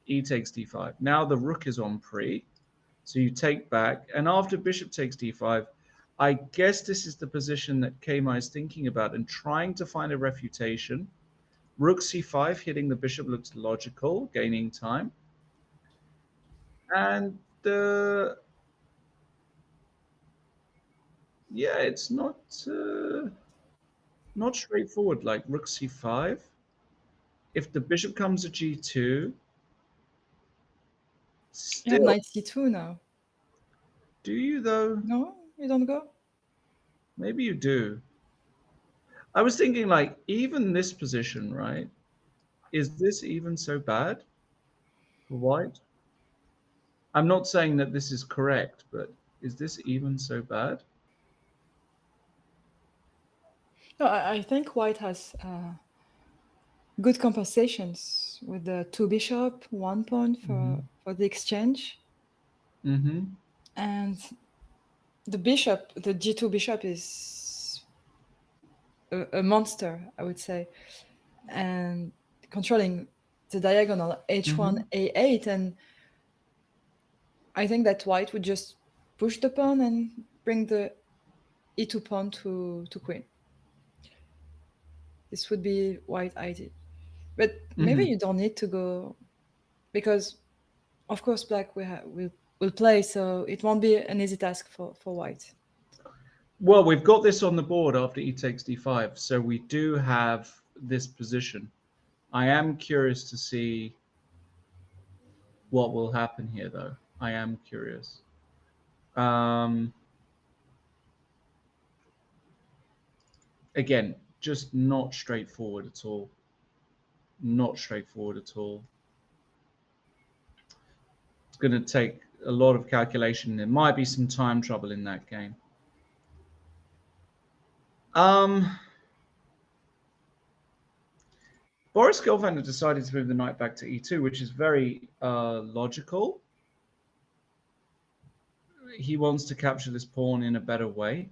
Speaker 1: E takes d5. Now the rook is on pre. So you take back. And after bishop takes d5, I guess this is the position that Keima is thinking about and trying to find a refutation. Rook c5, hitting the bishop looks logical, gaining time. And yeah, it's not straightforward. Like rook c5. If the bishop comes to g2,
Speaker 2: You have
Speaker 1: still,
Speaker 2: knight c2 now.
Speaker 1: do you though?
Speaker 2: No, you don't go.
Speaker 1: Maybe you do. I was thinking like even this position, right? Is this even so bad for white? I'm not saying that this is correct, but is this even so bad?
Speaker 2: No, I think white has good compensations with the two bishop, 1 point for the exchange,
Speaker 1: Mm-hmm.
Speaker 2: and the bishop, the g2 bishop is a monster, I would say, and controlling the diagonal h1, a8, and I think that white would just push the pawn and bring the e2 pawn to queen. This would be white idea. But maybe you don't need to go, because of course black will play, so it won't be an easy task for white.
Speaker 1: Well, we've got this on the board after e takes d5, so we do have this position. I am curious to see what will happen here, though. I am curious. Again, just not straightforward at all. Not straightforward at all. It's going to take a lot of calculation. There might be some time trouble in that game. Boris Gelfand decided to move the knight back to e2, which is very logical. He wants to capture this pawn in a better way.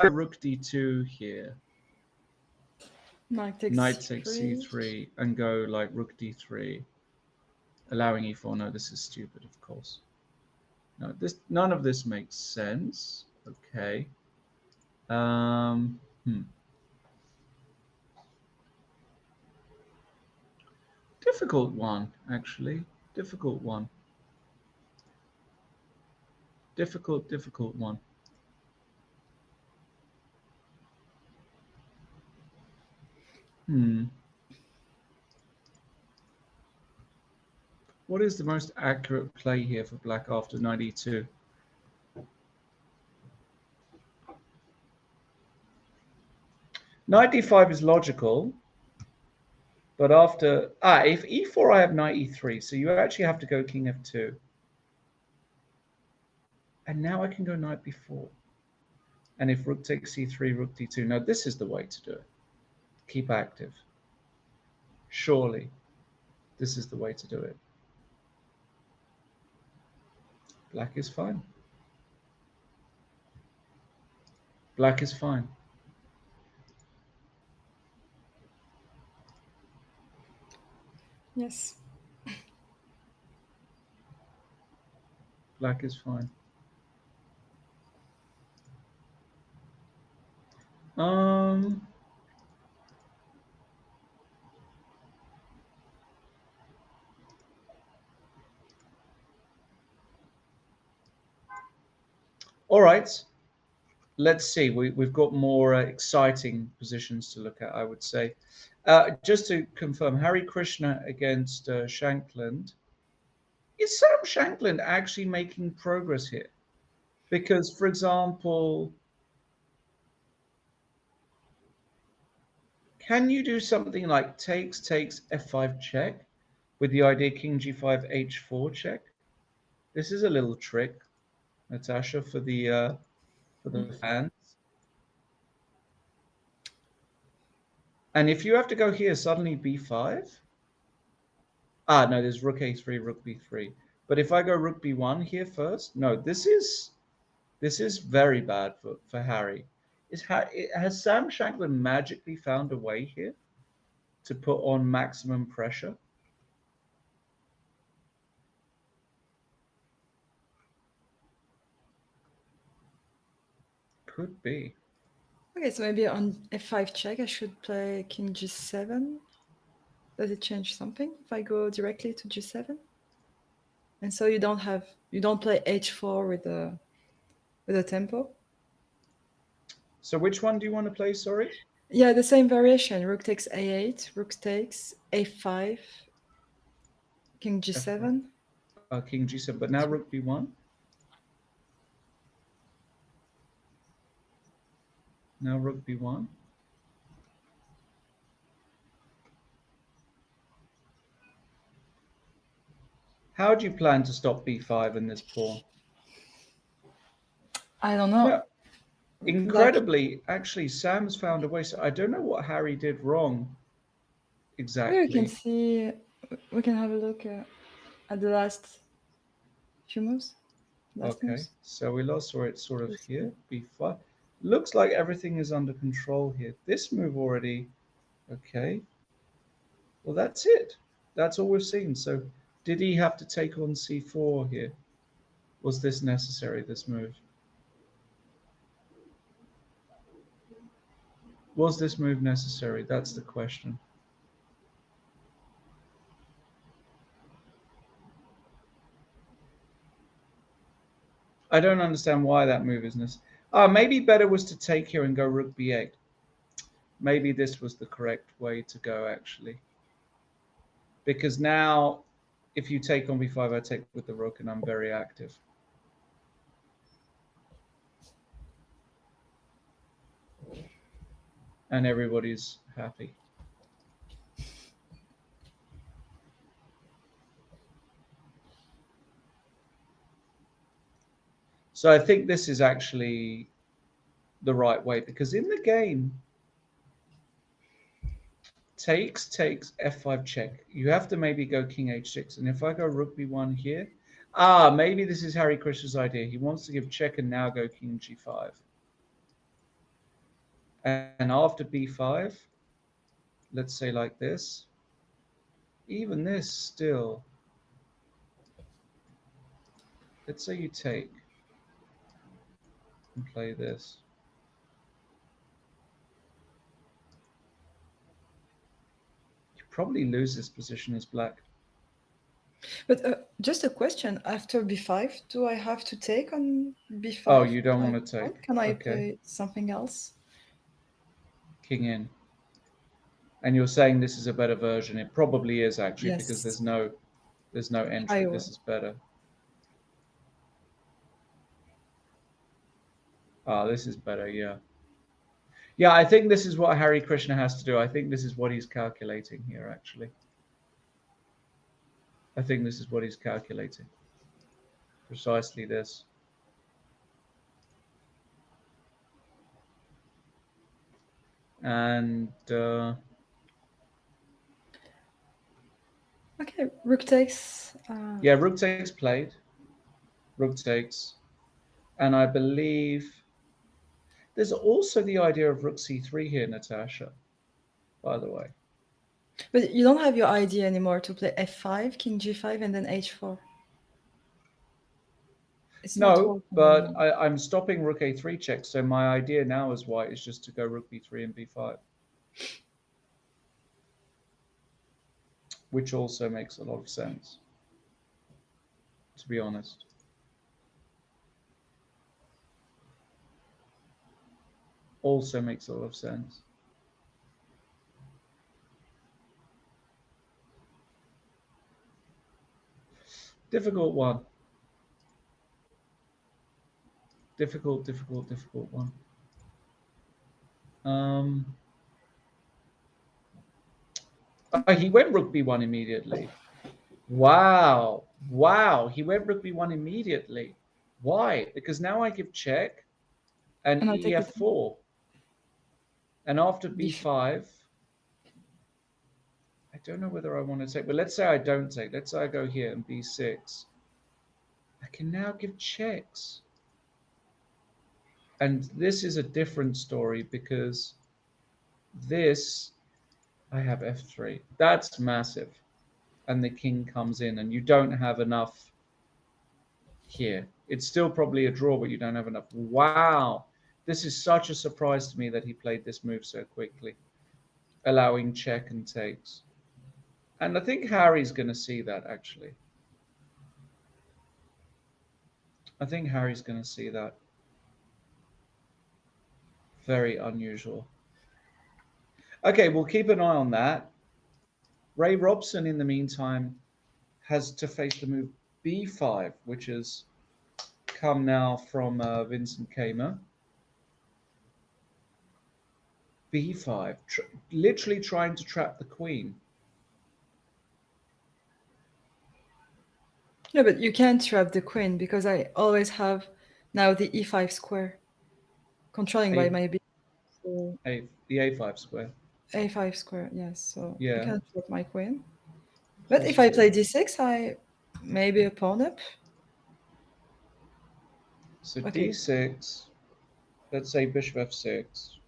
Speaker 1: Rook d2 here.
Speaker 2: Knight takes
Speaker 1: c3 and go like rook d3, allowing e4. No, this is stupid, of course. No, none of this makes sense. Okay. Difficult one, actually. Difficult one. Difficult one. What is the most accurate play here for black after knight e2? Knight d5 is logical, but after if e4 I have knight e3, so you actually have to go king f2. And now I can go knight b4. And if rook takes c3, rook d2. Now this is the way to do it. Keep active. Surely this is the way to do it. Black is fine. Black is fine.
Speaker 2: Yes.
Speaker 1: Black is fine. All right. Let's see. We've got more exciting positions to look at, I would say. Just to confirm, Hari Krishna against Shankland. Is Sam Shankland actually making progress here? Because, for example, can you do something like takes f5 check with the idea king g5 h4 check? This is a little trick, Natasha, for the fans. And if you have to go here, suddenly b5. Ah, no, there's rook a3, rook b3. But if I go rook b1 here first, no, this is very bad for Harry. Has Sam Shankland magically found a way here to put on maximum pressure? Could be.
Speaker 2: Okay, so maybe on f5 check, I should play king g7. Does it change something if I go directly to g7? And so you don't play h4 with the tempo?
Speaker 1: So which one do you want to play, sorry?
Speaker 2: Yeah, the same variation. Rook takes a8, rook takes a5, king g7.
Speaker 1: King g7, but now rook b1. Now rook b1. How do you plan to stop b5 in this pawn?
Speaker 2: I don't know.
Speaker 1: No, incredibly, actually, Sam's found a way. So I don't know what Harry did wrong exactly.
Speaker 2: We can see, we can have a look at the last few moves.
Speaker 1: Okay, so we saw it sort of here, b5. Looks like everything is under control here. This move already, okay. Well, that's it. That's all we've seen. So did he have to take on c4 here? Was this necessary, this move? Was this move necessary? That's the question. I don't understand why that move is necessary. Maybe better was to take here and go rook b8. Maybe this was the correct way to go, actually. Because now, if you take on b5, I take with the rook, and I'm very active. And everybody's happy. So I think this is actually the right way, because in the game, takes f5 check. You have to maybe go king h6. And if I go rook b1 here, maybe this is Harry Krishna's idea. He wants to give check and now go king g5. And after b5, let's say like this, even this still, let's say you take and play this. You probably lose this position as black.
Speaker 2: But just a question, after b5, do I have to take on b5?
Speaker 1: Oh, you don't want to take.
Speaker 2: Can I play something else?
Speaker 1: King in. And you're saying this is a better version. It probably is, actually,
Speaker 2: Yes.
Speaker 1: because there's no entry. This is better. This is better, yeah. Yeah, I think this is what Harry Krishna has to do. I think this is what he's calculating here, actually. I think this is what he's calculating. Precisely this. And
Speaker 2: okay, rook takes.
Speaker 1: Yeah, rook takes played. Rook takes. And I believe there's also the idea of rook c3 here, Natasha, by the way.
Speaker 2: But you don't have your idea anymore to play f5, king g5, and then h4. It's
Speaker 1: no, but I'm stopping rook a3 check. So my idea now as white is just to go rook b3 and b5. Which also makes a lot of sense, to be honest. Also makes a lot of sense. Difficult one. Difficult one. He went rook b1 immediately. Wow. He went rook b1 immediately. Why? Because now I give check and ef4. And after b5, don't know whether I want to take, but let's say I don't take. Let's say I go here and b6. I can now give checks. And this is a different story because this, I have f3. That's massive. And the king comes in and you don't have enough here. It's still probably a draw, but you don't have enough. Wow. This is such a surprise to me that he played this move so quickly, allowing check and takes. And I think Harry's going to see that, actually. I think Harry's going to see that. Very unusual. Okay, we'll keep an eye on that. Ray Robson, in the meantime, has to face the move b5, which has come now from Vincent Kamer. b5, literally trying to trap the queen.
Speaker 2: No, but you can't trap the queen because I always have now the e5 square controlling by my b. So
Speaker 1: The a5 square.
Speaker 2: a5 square, yes. So you
Speaker 1: Yeah.
Speaker 2: can't trap my queen. But if I play d6, I maybe a pawn up.
Speaker 1: So
Speaker 2: Okay.
Speaker 1: d6, let's say bishop f6.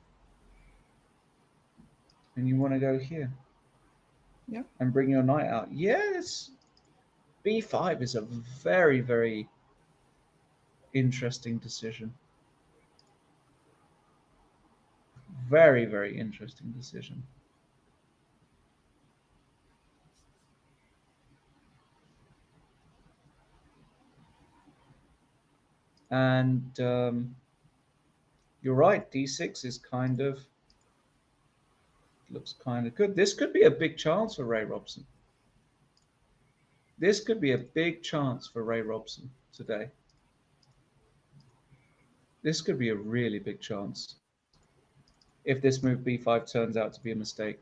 Speaker 1: And you want to go here.
Speaker 2: Yeah.
Speaker 1: And bring your knight out. Yes. b5 is a very, very interesting decision. Very, very interesting decision. And you're right, d6 is kind of, looks kind of good. This could be a big chance for Ray Robson. This could be a big chance for Ray Robson today. This could be a really big chance if this move b5 turns out to be a mistake,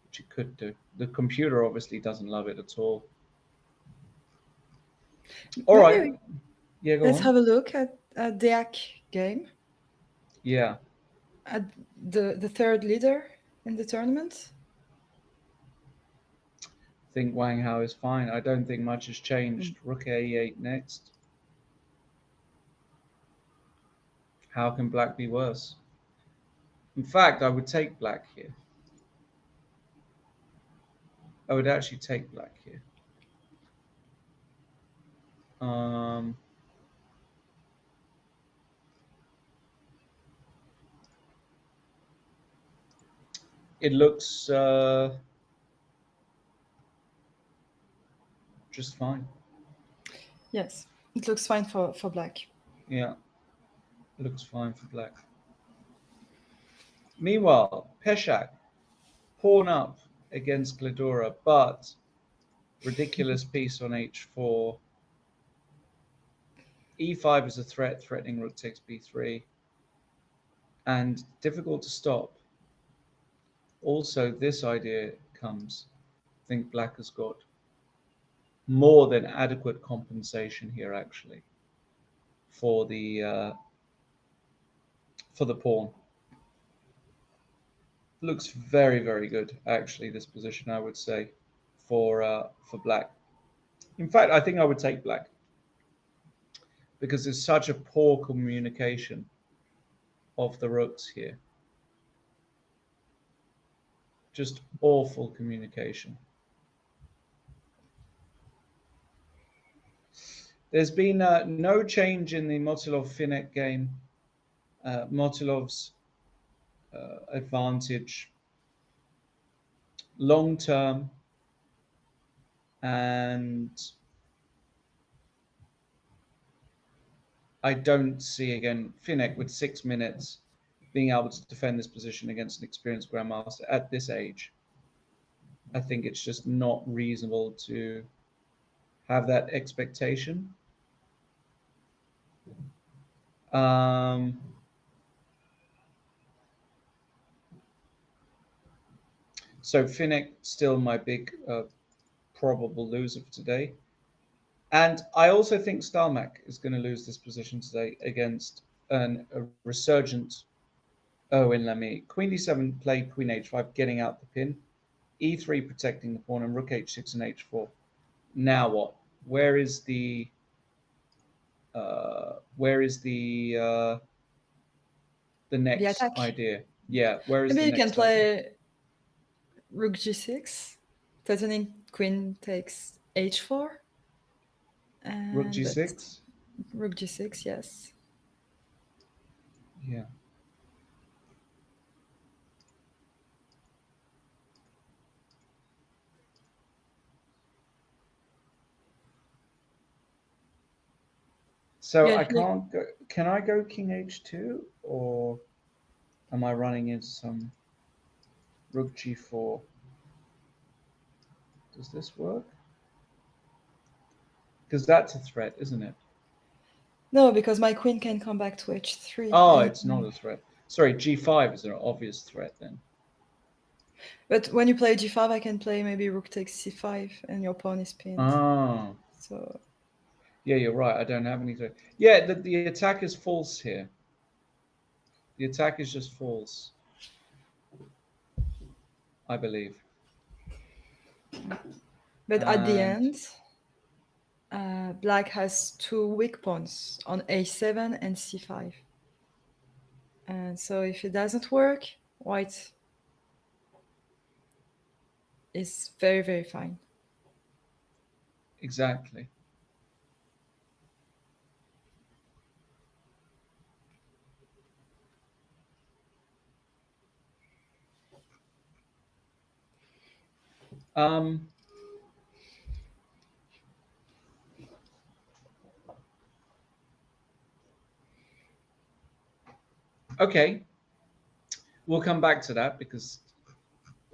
Speaker 1: which it could do. The computer obviously doesn't love it at all. All right. Yeah, go
Speaker 2: Let's
Speaker 1: on.
Speaker 2: have a look at the Ak game.
Speaker 1: Yeah.
Speaker 2: At the third leader in the tournament.
Speaker 1: I think Wang Hao is fine. I don't think much has changed. Rook a8 next. How can black be worse? In fact, I would take black here. I would actually take black here. It looks just fine.
Speaker 2: Yes, it looks fine for black.
Speaker 1: Yeah, it looks fine for black. Meanwhile, Peshak, pawn up against Gladura, but ridiculous piece on h4. e5 is a threat, threatening rook takes b3. And difficult to stop. Also, this idea comes. I think black has got more than adequate compensation here, actually, for the pawn. Looks very, very good, actually, this position, I would say, for black. In fact, I think I would take black because there's such a poor communication of the rooks here. Just awful communication. There's been no change in the Motilov-Finek game. Motilov's advantage long term, and I don't see, again, Finek with 6 minutes being able to defend this position against an experienced grandmaster at this age. I think it's just not reasonable to have that expectation. So Finek still my big probable loser for today. And I also think Stalmak is going to lose this position today against a resurgent Owen Lamy. Queen d7 played queen h5, getting out the pin. e3 protecting the pawn, and rook h6 and h4. Now what? Where is the next
Speaker 2: attack.
Speaker 1: idea? Yeah, where is
Speaker 2: Maybe
Speaker 1: the
Speaker 2: you can
Speaker 1: next idea?
Speaker 2: play rook g6, threatening queen takes h4.
Speaker 1: Rook
Speaker 2: And
Speaker 1: g6?
Speaker 2: rook g6, yes.
Speaker 1: Yeah. So
Speaker 2: Yeah,
Speaker 1: I can't go. Can I go king h2, or am I running into some rook g4? Does this work? Because that's a threat, isn't it?
Speaker 2: no, because my queen can come back to h3.
Speaker 1: Oh,
Speaker 2: and-
Speaker 1: it's not a threat. Sorry, g5 is an obvious threat then.
Speaker 2: But when you play g5, I can play maybe rook takes c5, and your pawn is pinned.
Speaker 1: Oh,
Speaker 2: So
Speaker 1: yeah, you're right. I don't have any threat. Yeah, the attack is false here. The attack is just false, I believe.
Speaker 2: but at the
Speaker 1: And-
Speaker 2: end, black has two weak pawns on a7 and c5. And so if it doesn't work, white is very, very fine.
Speaker 1: Exactly. Um, okay, we'll come back to that because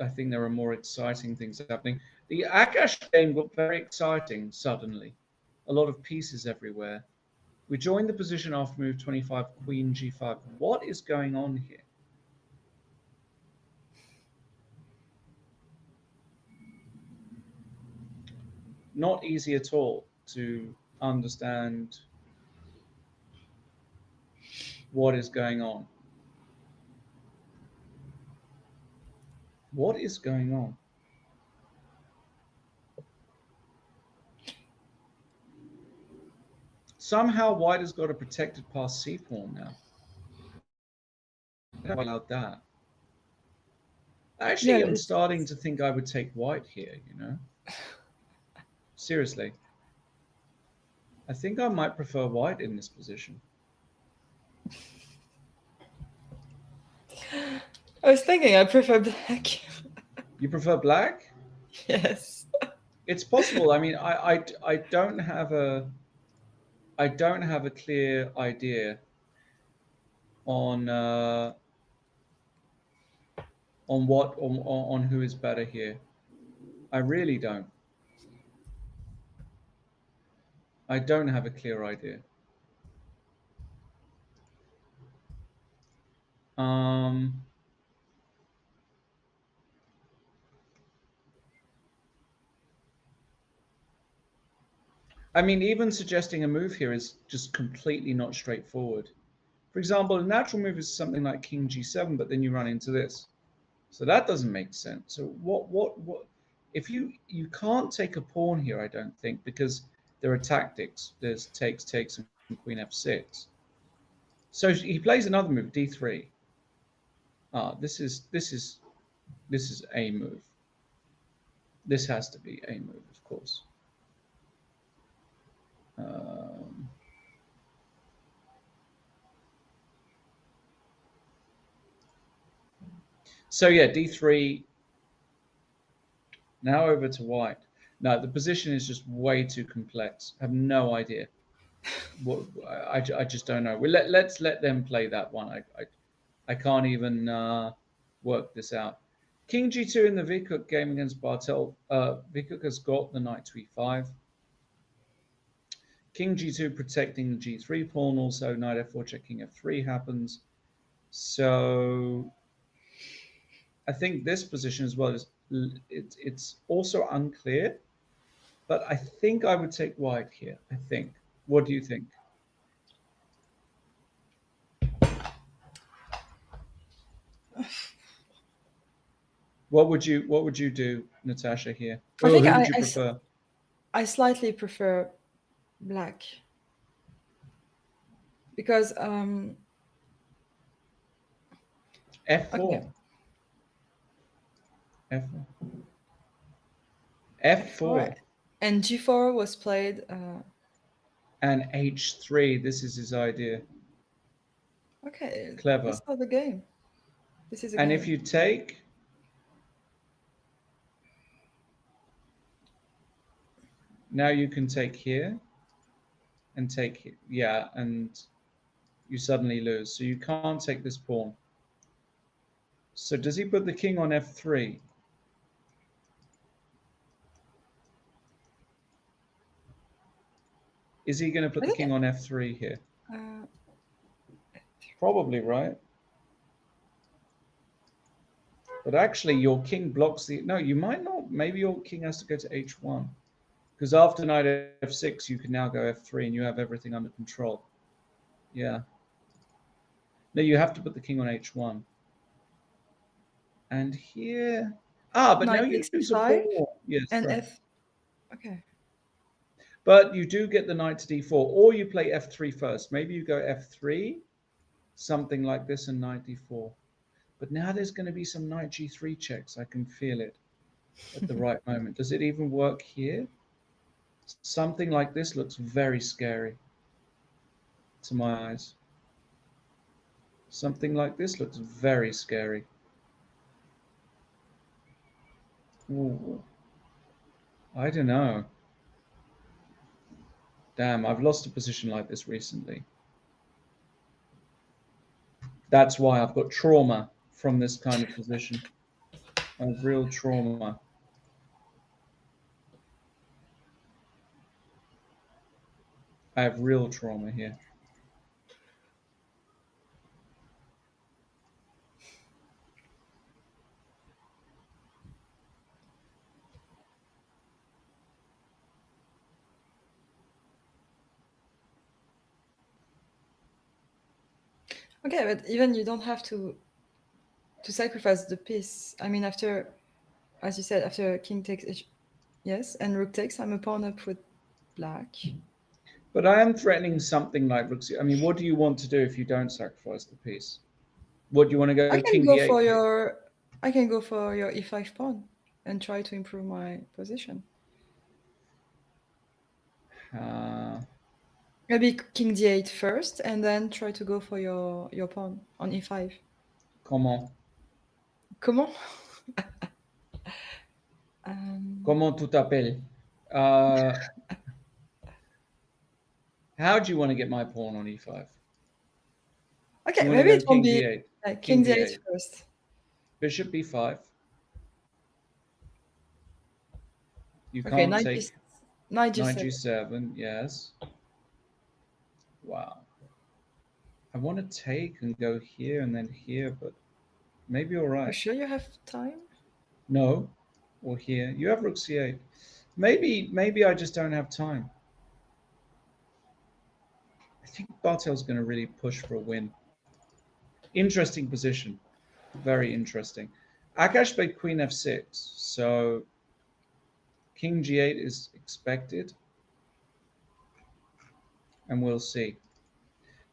Speaker 1: I think there are more exciting things happening. The Akash game got very exciting suddenly. A lot of pieces everywhere. We joined the position after move 25, queen g5. What is going on here? Not easy at all to understand what is going on. What is going on? Somehow white has got a protected pass c pawn now. I don't know about that. Actually,
Speaker 2: Yeah,
Speaker 1: I'm
Speaker 2: it's-
Speaker 1: starting to think I would take white here, you know? Seriously. I think I might prefer white in this position.
Speaker 2: I was thinking I prefer black.
Speaker 1: You prefer black?
Speaker 2: Yes.
Speaker 1: It's possible. I mean, I don't have a clear idea on on who is better here. I really don't. I don't have a clear idea. Um, I mean, even suggesting a move here is just completely not straightforward. For example, a natural move is something like king g7, but then you run into this. So that doesn't make sense. So what if you can't take a pawn here, I don't think, because there are tactics. There's takes, and queen f6. So he plays another move, d3. This is a move. This has to be a move, of course. So yeah, d3. Now over to white. Now the position is just way too complex. I have no idea. What I just don't know. Let's let them play that one. I can't even work this out. King g2 in the Vikuk game against Bartel. Vikuk has got the knight to e5. King g2 protecting the g3 pawn. Also knight f4 check, king f3 happens. So I think this position as well is it's also unclear. But I think I would take white here. I think. What do you think? What would you do, Natasha, here?
Speaker 2: I
Speaker 1: Or
Speaker 2: think
Speaker 1: who would you prefer?
Speaker 2: I slightly prefer black because
Speaker 1: F4.
Speaker 2: okay,
Speaker 1: F4.
Speaker 2: f4
Speaker 1: F4
Speaker 2: and g4 was played.
Speaker 1: and H3. This is his idea.
Speaker 2: Okay,
Speaker 1: Clever.
Speaker 2: this is the game. This is a
Speaker 1: And
Speaker 2: game.
Speaker 1: if you take, now you can take here and take here. Yeah, and you suddenly lose. So you can't take this pawn. So does he put the king on F3? Is he going to put
Speaker 2: I
Speaker 1: the
Speaker 2: think
Speaker 1: king on F3 here?
Speaker 2: uh,
Speaker 1: Probably, right? But actually, your king blocks the... No, you might not. Maybe your king has to go to H1. Because after knight F6, you can now go F3 and you have everything under control. Yeah. No, you have to put the king on H1. And here... Ah, but now
Speaker 2: knight
Speaker 1: you
Speaker 2: takes
Speaker 1: lose a
Speaker 2: e5
Speaker 1: pawn. Yes,
Speaker 2: and
Speaker 1: right.
Speaker 2: f. Okay.
Speaker 1: But you do get the knight to D4. Or you play F3 first. Maybe you go F3, something like this, and knight D4. But now there's going to be some knight G3 checks. I can feel it at the right moment. Does it even work here? Something like this looks very scary to my eyes. Something like this looks very scary. Ooh, I don't know. Damn, I've lost a position like this recently. That's why I've got trauma from this kind of position. I have real trauma. I have real trauma here.
Speaker 2: Okay, but even you don't have to sacrifice the piece. I mean, after, as you said, after king takes h, yes, and rook takes, I'm a pawn up with black.
Speaker 1: But I am threatening something like rook. I mean, what do you want to do if you don't sacrifice the piece? What do you want to go
Speaker 2: I can
Speaker 1: king
Speaker 2: go
Speaker 1: d8
Speaker 2: for
Speaker 1: here?
Speaker 2: your e5 pawn and try to improve my position.
Speaker 1: Uh,
Speaker 2: Maybe king d8 first, and then try to go for your pawn on e5.
Speaker 1: comment?
Speaker 2: Comment?
Speaker 1: Comment tu t'appelles? Uh, how do you want to get my pawn on e5?
Speaker 2: Okay,
Speaker 1: You want to
Speaker 2: maybe
Speaker 1: go
Speaker 2: it won't
Speaker 1: king
Speaker 2: be
Speaker 1: d8,
Speaker 2: king
Speaker 1: king
Speaker 2: d8
Speaker 1: d8,
Speaker 2: first.
Speaker 1: bishop b5. You
Speaker 2: Okay,
Speaker 1: can't take
Speaker 2: knight
Speaker 1: knight
Speaker 2: g7.
Speaker 1: g7. Yes. Wow. I want to take and go here and then here, but maybe you're
Speaker 2: You
Speaker 1: right.
Speaker 2: sure you have time?
Speaker 1: No, or here. You have rook c8. Maybe I just don't have time. I think Bartel's going to really push for a win. Interesting position. Very interesting. Akash played queen f6, so king g8 is expected, and we'll see.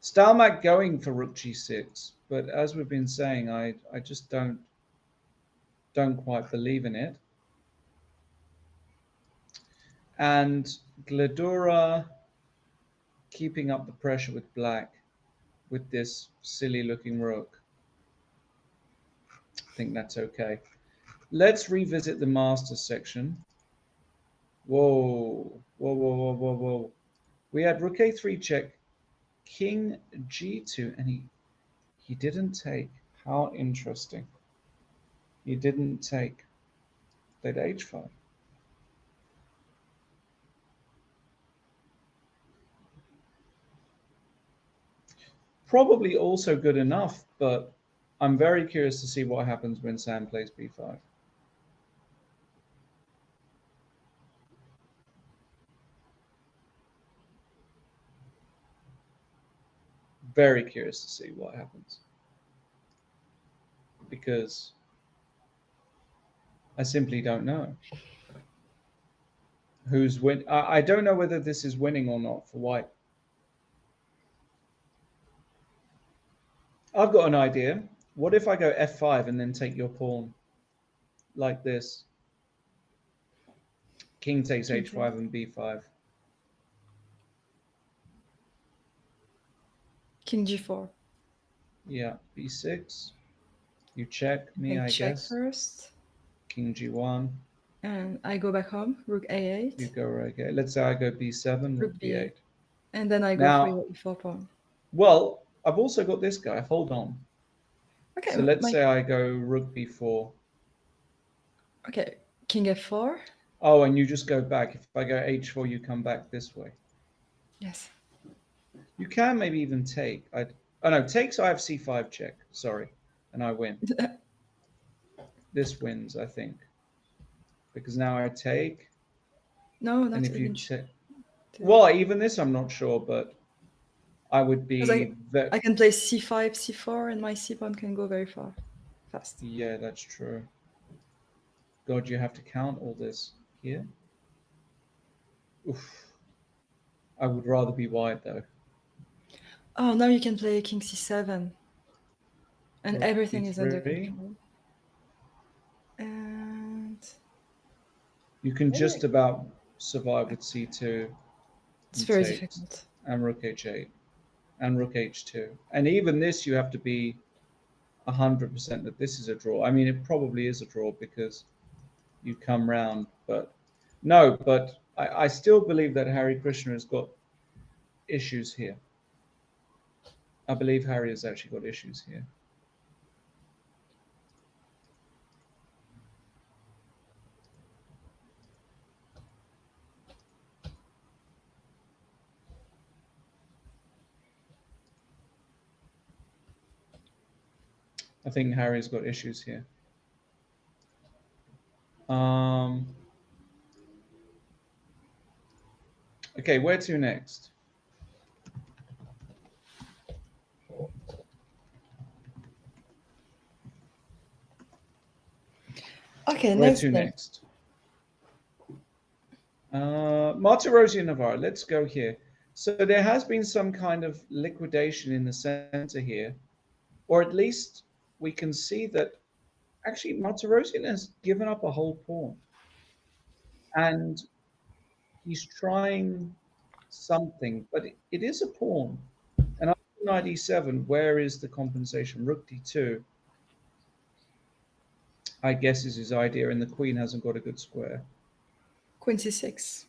Speaker 1: Stalmack going for rook g6, but as we've been saying, I just don't quite believe in it. And Gladura keeping up the pressure with black with this silly looking rook. I think that's okay. Let's revisit the Masters section. Whoa, whoa, whoa, whoa, whoa, whoa. We had rook a3 check, king g2, and he didn't take. How interesting. He didn't take. Played h5. Probably also good enough, but I'm very curious to see what happens when Sam plays b5. Very curious to see what happens. Because I simply don't know who's win. I don't know whether this is winning or not for white. I've got an idea. What if I go f5 and then take your pawn like this? King takes
Speaker 2: King
Speaker 1: h5
Speaker 2: takes.
Speaker 1: and b5.
Speaker 2: King g4.
Speaker 1: Yeah, b6. You check me,
Speaker 2: I
Speaker 1: I
Speaker 2: check
Speaker 1: guess.
Speaker 2: first,
Speaker 1: King g1.
Speaker 2: and I go back home. Rook a8.
Speaker 1: You go right. Okay. Let's say I go b7, rook
Speaker 2: Rook
Speaker 1: b8.
Speaker 2: b8. And then I go for
Speaker 1: Now,
Speaker 2: your e4 pawn.
Speaker 1: well, I've also got this guy. Hold on.
Speaker 2: Okay,
Speaker 1: So let's
Speaker 2: my
Speaker 1: say I go rook b4.
Speaker 2: okay. King f4.
Speaker 1: Oh, and you just go back. If I go h4, you come back this way.
Speaker 2: Yes.
Speaker 1: You can maybe even take. Oh no, takes I have c5 check. Sorry, and I win. This wins, I think, because now I take,
Speaker 2: No,
Speaker 1: and
Speaker 2: not
Speaker 1: if you
Speaker 2: even.
Speaker 1: take,
Speaker 2: Two.
Speaker 1: well, even this I'm not sure, but I would
Speaker 2: Because
Speaker 1: be that.
Speaker 2: I can play c5, c4, and my c pawn can go very far, fast.
Speaker 1: Yeah, that's true. God, you have to count all this here. Oof. I would rather be white though.
Speaker 2: Oh, now you can play king c7, and
Speaker 1: Rook
Speaker 2: everything is under
Speaker 1: b3.
Speaker 2: control. And
Speaker 1: You can
Speaker 2: maybe
Speaker 1: just about survive with c2
Speaker 2: it's
Speaker 1: and
Speaker 2: very
Speaker 1: takes,
Speaker 2: difficult.
Speaker 1: and rook h8 and rook h2, and even this you have to be 100% that this is a draw. I mean, it probably is a draw because you come round, but no, but I still believe that Harry Krishna has got issues here. I believe Harry has actually got issues here. I think Harry's got issues here. Okay, where to next?
Speaker 2: Okay,
Speaker 1: Where
Speaker 2: next
Speaker 1: to
Speaker 2: game.
Speaker 1: next? Marta Rosie and Navarro. Let's go here. So there has been some kind of liquidation in the center here, or at least we can see that actually Martirosian has given up a whole pawn, and he's trying something, but it is a pawn. And after knight e7, where is the compensation? Rook d2, I guess, is his idea, and the queen hasn't got a good square.
Speaker 2: Queen c6.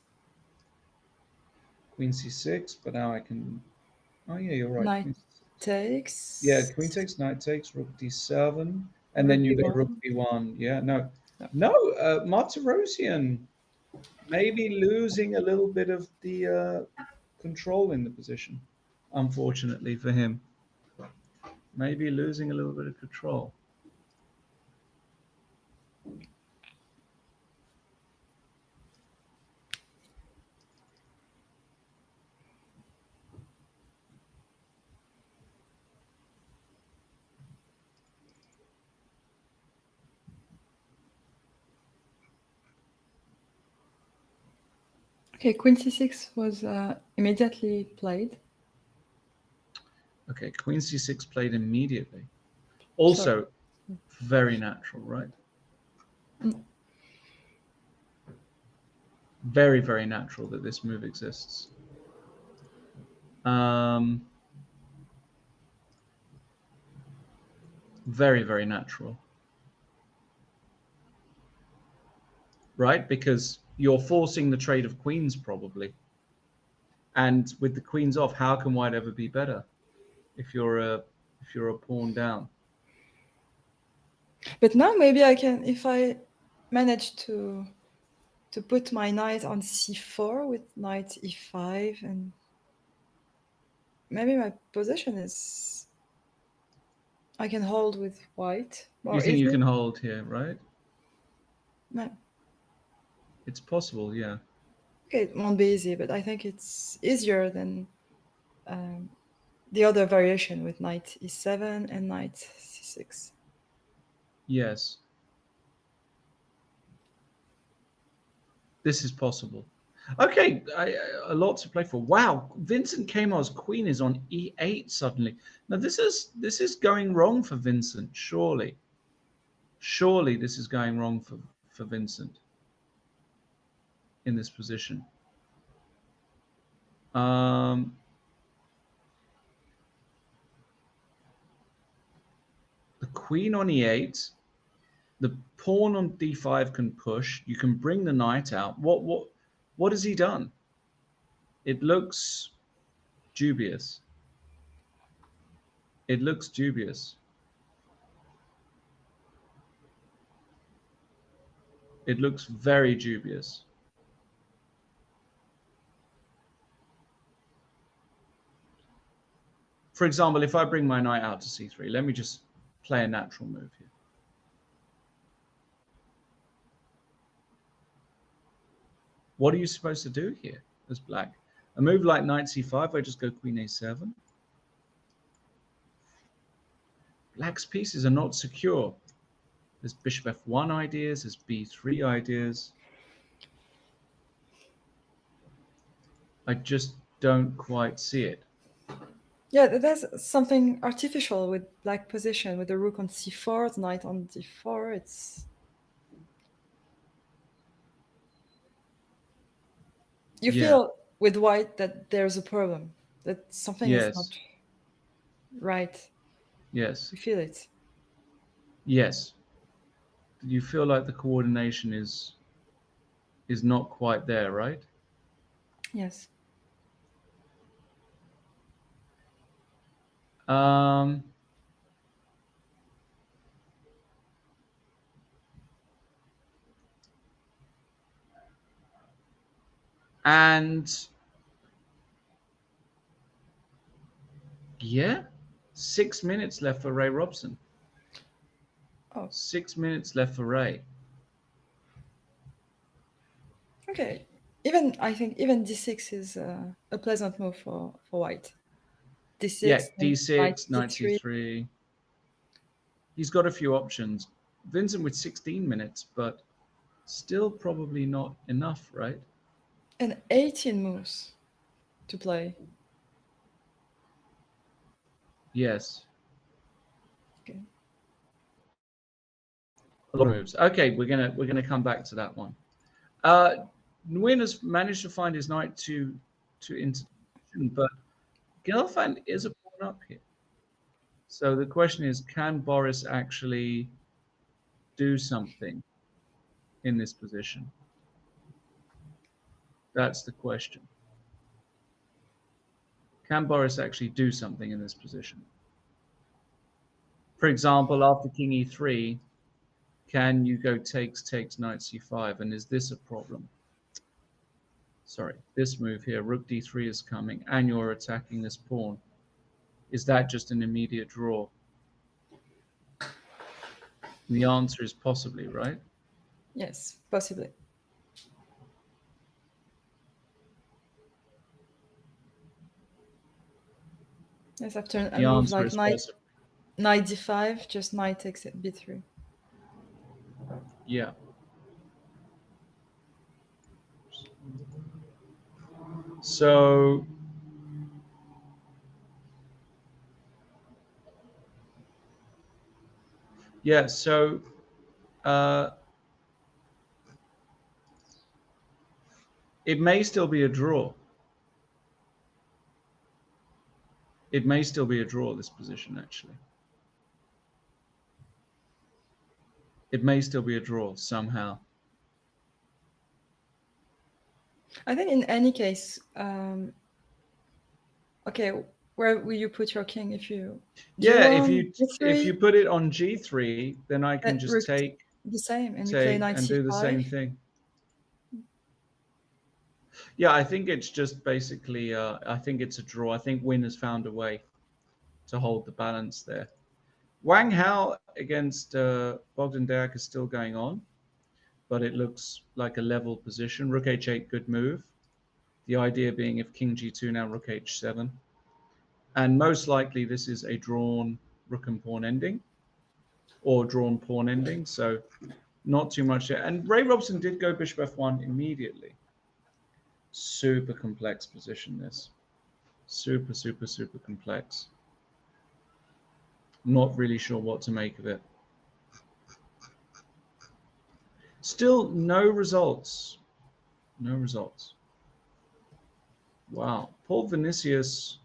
Speaker 1: Queen c6, but now I can. Oh yeah, you're right.
Speaker 2: Knight
Speaker 1: Queen...
Speaker 2: takes.
Speaker 1: Yeah, queen takes, knight takes, rook d7, and
Speaker 2: Rook
Speaker 1: then you go
Speaker 2: b1.
Speaker 1: rook b1. Yeah, no,
Speaker 2: No.
Speaker 1: no. Martirosian maybe losing a little bit of the control in the position, unfortunately for him. Maybe losing a little bit of control.
Speaker 2: Okay, queen c6 was immediately played.
Speaker 1: Okay, queen c6 played immediately. Also, very natural, right?
Speaker 2: Mm.
Speaker 1: Very, very natural that this move exists. Very, very natural. Right? Because you're forcing the trade of queens, probably. And with the queens off, how can white ever be better if you're a pawn down?
Speaker 2: But now maybe I can, if I manage to put my knight on c4 with knight e5, and maybe my position is I can hold with white more
Speaker 1: You think
Speaker 2: easily.
Speaker 1: you can hold here, right?
Speaker 2: No.
Speaker 1: It's possible, yeah.
Speaker 2: Okay, it won't be easy, but I think it's easier than the other variation with knight e7 and knight c6.
Speaker 1: Yes. This is possible. Okay, a lot to play for. Wow, Vincent Kamar's queen is on e8 suddenly. Now this is going wrong for Vincent. Surely this is going wrong for Vincent in this position. The queen on e8, the pawn on d5 can push. You can bring the knight out. What has he done? It looks dubious. It looks dubious. It looks very dubious. For example, if I bring my knight out to c3, let me just play a natural move here. What are you supposed to do here as black? A move like knight c5, I just go queen a7. Black's pieces are not secure. There's bishop f1 ideas, there's b3 ideas. I just don't quite see it.
Speaker 2: Yeah, there's something artificial with black position, with the rook on c4, the knight on d4. It's you
Speaker 1: Yeah.
Speaker 2: feel with white that there's a problem, that something is
Speaker 1: Yes.
Speaker 2: not right.
Speaker 1: Yes.
Speaker 2: You feel it.
Speaker 1: Yes. You feel like the coordination is not quite there, right?
Speaker 2: Yes.
Speaker 1: And yeah, 6 minutes left for Ray Robson.
Speaker 2: Oh.
Speaker 1: 6 minutes left for Ray.
Speaker 2: Okay. I think even d6 is a pleasant move for white. D6.
Speaker 1: Yeah,
Speaker 2: then
Speaker 1: d6, knight
Speaker 2: d3.
Speaker 1: c3. He's got a few options. Vincent with 16 minutes, but still probably not enough, right?
Speaker 2: And 18 moves to play.
Speaker 1: Yes.
Speaker 2: Okay.
Speaker 1: A lot of moves. Okay, we're gonna come back to that one. Nguyen has managed to find his knight to interdiction, but Gelfand is a pawn up here. So the question is, can Boris actually do something in this position? That's the question. Can Boris actually do something in this position? For example, after king e3, can you go takes, knight c5? And is this a problem? Sorry, this move here, rook d3 is coming, and you're attacking this pawn. Is that just an immediate draw? And the answer is possibly, right?
Speaker 2: Yes, possibly. Yes, after a
Speaker 1: The
Speaker 2: move
Speaker 1: answer
Speaker 2: like
Speaker 1: is
Speaker 2: knight
Speaker 1: possibly.
Speaker 2: d5, just knight takes it b3.
Speaker 1: Yeah. So yeah, so it may still be a draw. It may still be a draw, this position, actually. It may still be a draw somehow.
Speaker 2: I think in any case, okay, where will you put your king if you?
Speaker 1: Yeah,
Speaker 2: d3,
Speaker 1: if you put it on g3, then I can
Speaker 2: rook
Speaker 1: just take
Speaker 2: the same, and you play knight
Speaker 1: and
Speaker 2: c5.
Speaker 1: do the same thing. Yeah, I think it's just basically, I think it's a draw. I think Win has found a way to hold the balance there. Wang Hao against Bogdan Deak is still going on, but it looks like a level position. Rook h8, good move. The idea being if king g2, now rook h7. And most likely this is a drawn rook and pawn ending, or drawn pawn ending. So not too much yet. And Ray Robson did go bishop f1 immediately. Super complex position, this. Super, super, super complex. Not really sure what to make of it. Still no results. No results. Wow. Paul Vinicius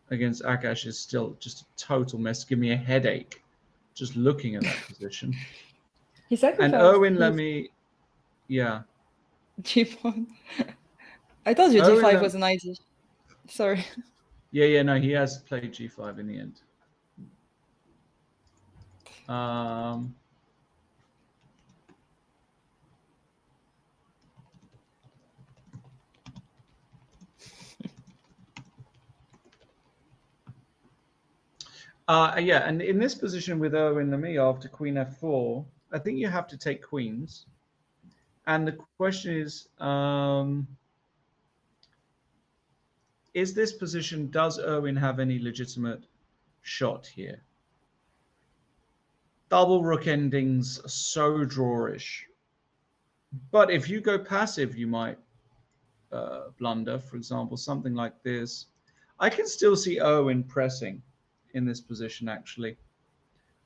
Speaker 1: against Akash is still just a total mess. Give me a headache just looking at that position.
Speaker 2: He sacrificed
Speaker 1: And Erwin
Speaker 2: his
Speaker 1: Lamy, yeah.
Speaker 2: G pawn. I told you
Speaker 1: Erwin
Speaker 2: G5 was an idea. Sorry.
Speaker 1: Yeah, no, he has played G5 in the end. Yeah, and in this position with Erwin Lamy after Queen F4, I think you have to take queens. And the question is this position, does Erwin have any legitimate shot here? Double rook endings are so drawish. But if you go passive, you might blunder, for example, something like this. I can still see Erwin pressing in this position, actually.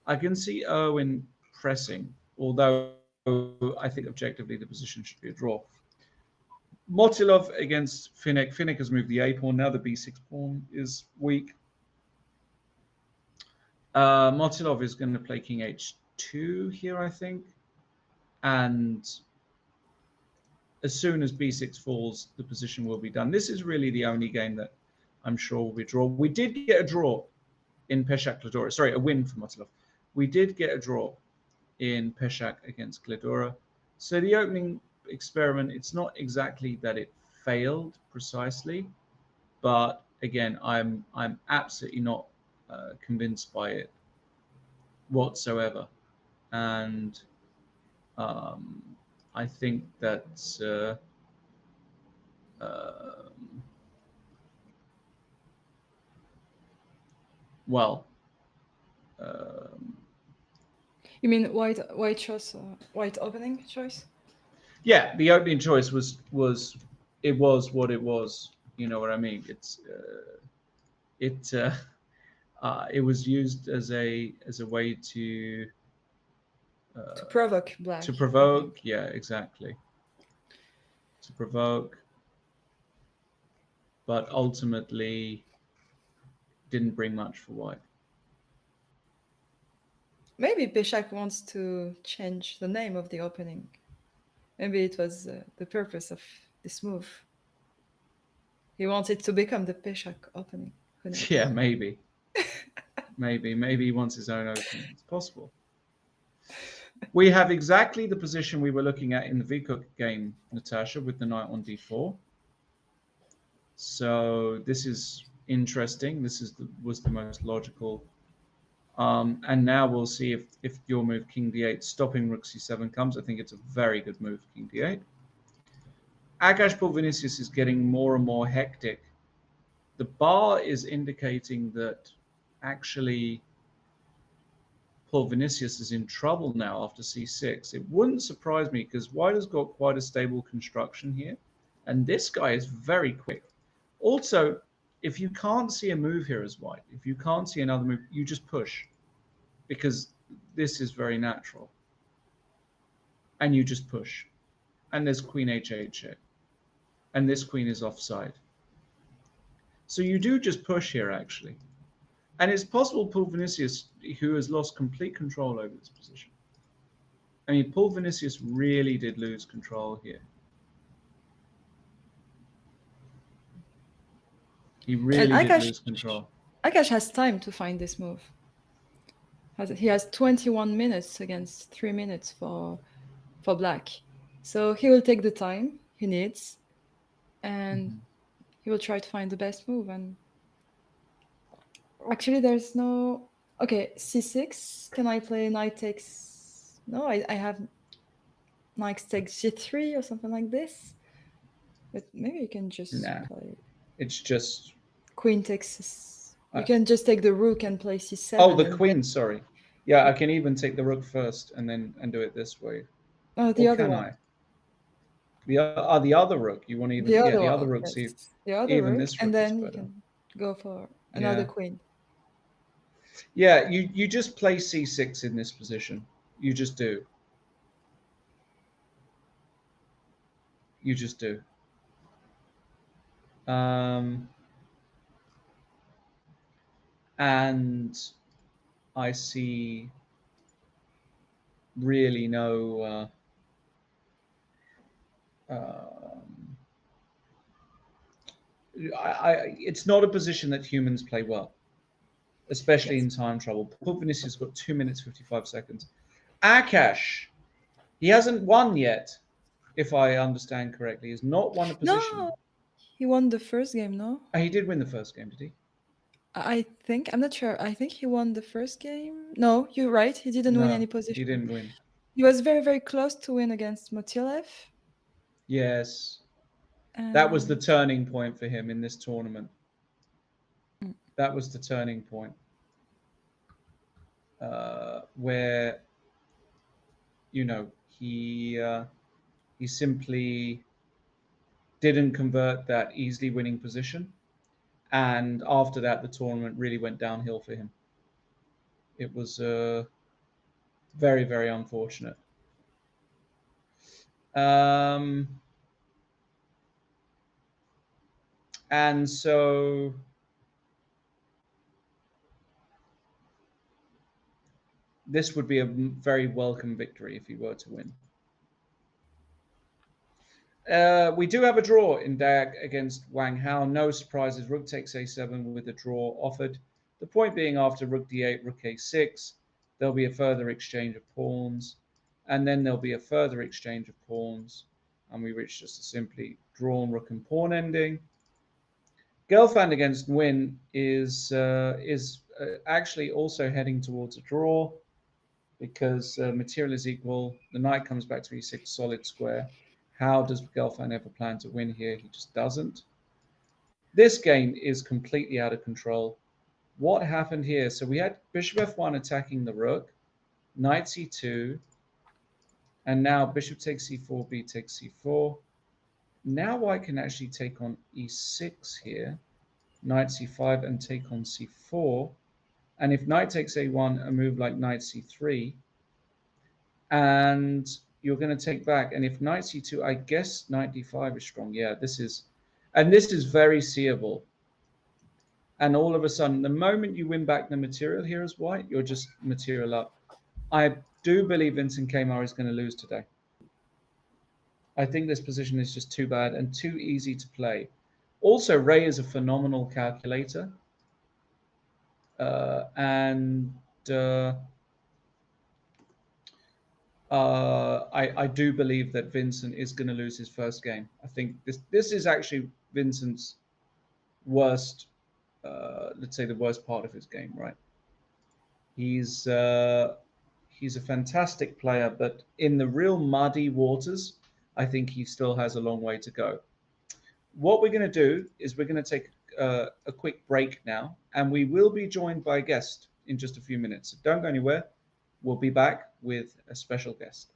Speaker 1: I can see Erwin pressing, although I think objectively the position should be a draw. Motilov against Finnick. Finnick has moved the A pawn. Now the B6 pawn is weak. Motilov is going to play King H2 here, I think. And as soon as B6 falls, the position will be done. This is really the only game that I'm sure will be a draw. We did get a draw in Peshak Kladora. Sorry, a win for Motilov. We did get a draw in Peshak against Kladora. So the opening experiment, it's not exactly that it failed precisely, but again, I'm absolutely not convinced by it whatsoever. And I think that well,
Speaker 2: You mean white choice, white opening choice?
Speaker 1: yeah, the opening choice was it was what it was. You know what I mean? It was used as a way to
Speaker 2: provoke black.
Speaker 1: To provoke, yeah, exactly. To provoke, but ultimately didn't bring much for white.
Speaker 2: Maybe Peshak wants to change the name of the opening. Maybe it was the purpose of this move. He wanted to become the Peshak opening.
Speaker 1: Yeah, maybe. maybe he wants his own opening. It's possible. We have exactly the position we were looking at in the Vcook game, Natasha, with the knight on d4. So this is interesting. This was the most logical. And now we'll see if your move King d8 stopping rook c7 comes. I think it's a very good move, King d8. Akash Paul Vinicius is getting more and more hectic. The bar is indicating that actually Paul Vinicius is in trouble now after c6. It wouldn't surprise me because white has got quite a stable construction here. And this guy is very quick. Also, if you can't see a move here as white, if you can't see another move, you just push. Because this is very natural. And you just push. And there's queen h8 here. And this queen is offside. So you do just push here, actually. And it's possible Paul Vinicius, who has lost complete control over this position. I mean, Paul Vinicius really did lose control here. He really did lose control.
Speaker 2: Akash has time to find this move. He has 21 minutes against 3 minutes for black. So he will take the time he needs and he will try to find the best move. And actually there's no... Okay, c6. Can I play knight takes... No, I have knight takes g3 or something like this. But maybe you can just play...
Speaker 1: It's just...
Speaker 2: Queen takes... You can just take the rook and play c7.
Speaker 1: Oh, the queen, sorry. Yeah, I can even take the rook first and do it this way.
Speaker 2: Oh, the
Speaker 1: Or
Speaker 2: other
Speaker 1: can
Speaker 2: one.
Speaker 1: I? The other rook. You want to even
Speaker 2: The other
Speaker 1: the
Speaker 2: one.
Speaker 1: other rook.
Speaker 2: Yes.
Speaker 1: See,
Speaker 2: The other
Speaker 1: even
Speaker 2: rook,
Speaker 1: this
Speaker 2: and
Speaker 1: rook is
Speaker 2: then you
Speaker 1: better.
Speaker 2: can go for another
Speaker 1: Yeah.
Speaker 2: queen.
Speaker 1: Yeah, you just play c6 in this position. You just do. You just do. And I see really no it's not a position that humans play well, especially
Speaker 2: Yes.
Speaker 1: in time trouble. Poor Vinicius got 2 minutes 55 seconds. Akash, he hasn't won yet, if I understand correctly. He's not won a position.
Speaker 2: No, he won the first game. No,
Speaker 1: He did win the first game, did he?
Speaker 2: I think I'm not sure. I think he won the first game. No, you're right. He didn't win any
Speaker 1: No,
Speaker 2: position.
Speaker 1: he didn't win.
Speaker 2: He was very, very close to win against Motilev.
Speaker 1: Yes. That was the turning point for him in this tournament. That was the turning point where, you know, he simply didn't convert that easily winning position, and after that, the tournament really went downhill for him. It was very, very unfortunate. And so this would be a very welcome victory if he were to win. We do have a draw in Dag against Wang Hao. No surprises. Rook takes a7 with a draw offered. The point being, after rook d8, rook a6, there'll be a further exchange of pawns, and then there'll be a further exchange of pawns, and we reach just a simply drawn rook and pawn ending. Gelfand against Nguyen is actually also heading towards a draw, because material is equal. The knight comes back to e6, solid square. How does Gelfand ever plan to win here? He just doesn't. This game is completely out of control. What happened here? So we had bishop f1 attacking the rook, knight c2, and now bishop takes c4, b takes c4. Now white can actually take on e6 here, knight c5, and take on c4. And if knight takes a1, a move like knight c3, and you're going to take back. And if knight c2, I guess knight d5 is strong. Yeah, this is very seeable. And all of a sudden, the moment you win back the material here as white, you're just material up. I do believe Vincent Kmar is going to lose today. I think this position is just too bad and too easy to play. Also, Ray is a phenomenal calculator. I do believe that Vincent is going to lose his first game. I think this is actually Vincent's worst, let's say the worst part of his game, right? He's a fantastic player, but in the real muddy waters, I think he still has a long way to go. What we're going to do is we're going to take a quick break now, and we will be joined by a guest in just a few minutes. So don't go anywhere. We'll be back with a special guest.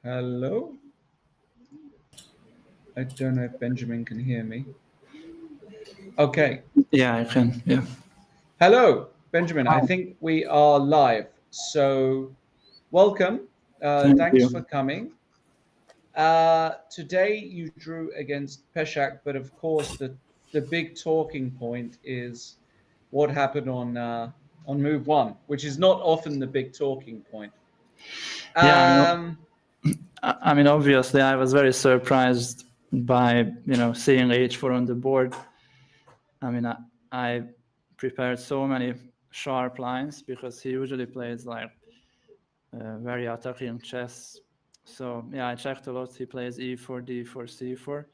Speaker 1: Hello? I don't know if Benjamin can hear me. Okay.
Speaker 6: Yeah, I can. Yeah.
Speaker 1: Hello, Benjamin. I think we are live. So welcome. Thanks
Speaker 6: you.
Speaker 1: for coming. Today you drew against Peshak, but of course the big talking point is what happened on move one, which is not often the big talking point.
Speaker 6: Yeah, I mean, obviously, I was very surprised by seeing h4 on the board. I mean, I prepared so many sharp lines because he usually plays like very attacking chess. So yeah, I checked a lot. He plays e4, d4, c4.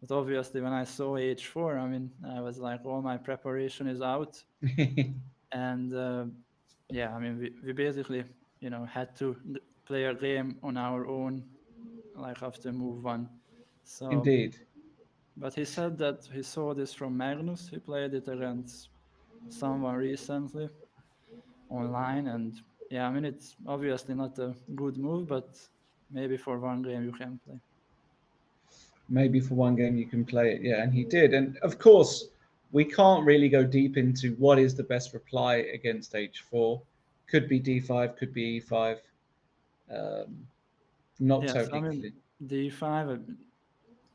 Speaker 6: But obviously, when I saw h4, I mean, I was like, all my preparation is out. And yeah, I mean, we basically, had to play a game on our own, like after move one. So
Speaker 1: Indeed.
Speaker 6: But he said that he saw this from Magnus. He played it against someone recently online, and yeah, I mean, it's obviously not a good move, but maybe for one game you can play.
Speaker 1: Maybe for one game you can play it, yeah, and he did. And of course, we can't really go deep into what is the best reply against h4. Could be d5, could be e5. Not
Speaker 6: Yes,
Speaker 1: totally
Speaker 6: I mean,
Speaker 1: clear.
Speaker 6: d5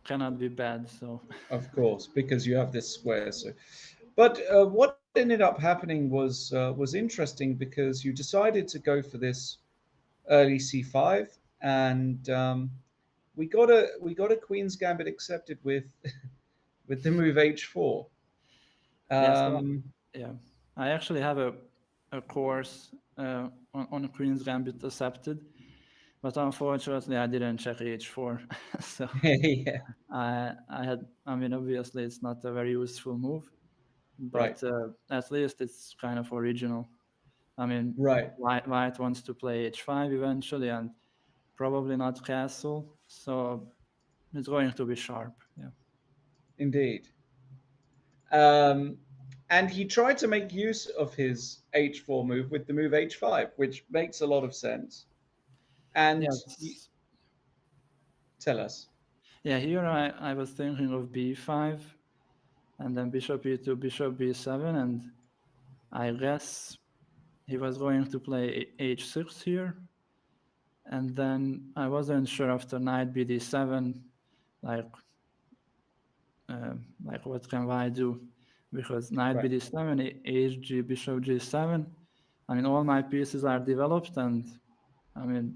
Speaker 6: cannot be bad, so
Speaker 1: Of course, because you have this square. So, but what ended up happening was interesting because you decided to go for this early c5, and we got a queen's gambit accepted with with the move h4.
Speaker 6: yeah, so
Speaker 1: Um,
Speaker 6: yeah, I actually have a course on Queen's Gambit accepted, but unfortunately I didn't check h4. So
Speaker 1: yeah,
Speaker 6: I mean, obviously it's not a very useful move,
Speaker 1: right,
Speaker 6: but at least it's kind of original. I mean,
Speaker 1: right,
Speaker 6: white wants to play h5 eventually, and probably not castle, so it's going to be sharp. Yeah.
Speaker 1: indeed. Um, and he tried to make use of his h4 move with the move h5, which makes a lot of sense. And
Speaker 6: Yes.
Speaker 1: tell us.
Speaker 6: Yeah, here I was thinking of b5, and then bishop e2, bishop b7, and I guess he was going to play h6 here. And then I wasn't sure after knight bd7, like what can white do? Because knight
Speaker 1: Right.
Speaker 6: bd7, hg, bishop g7. I mean, all my pieces are developed, and I mean,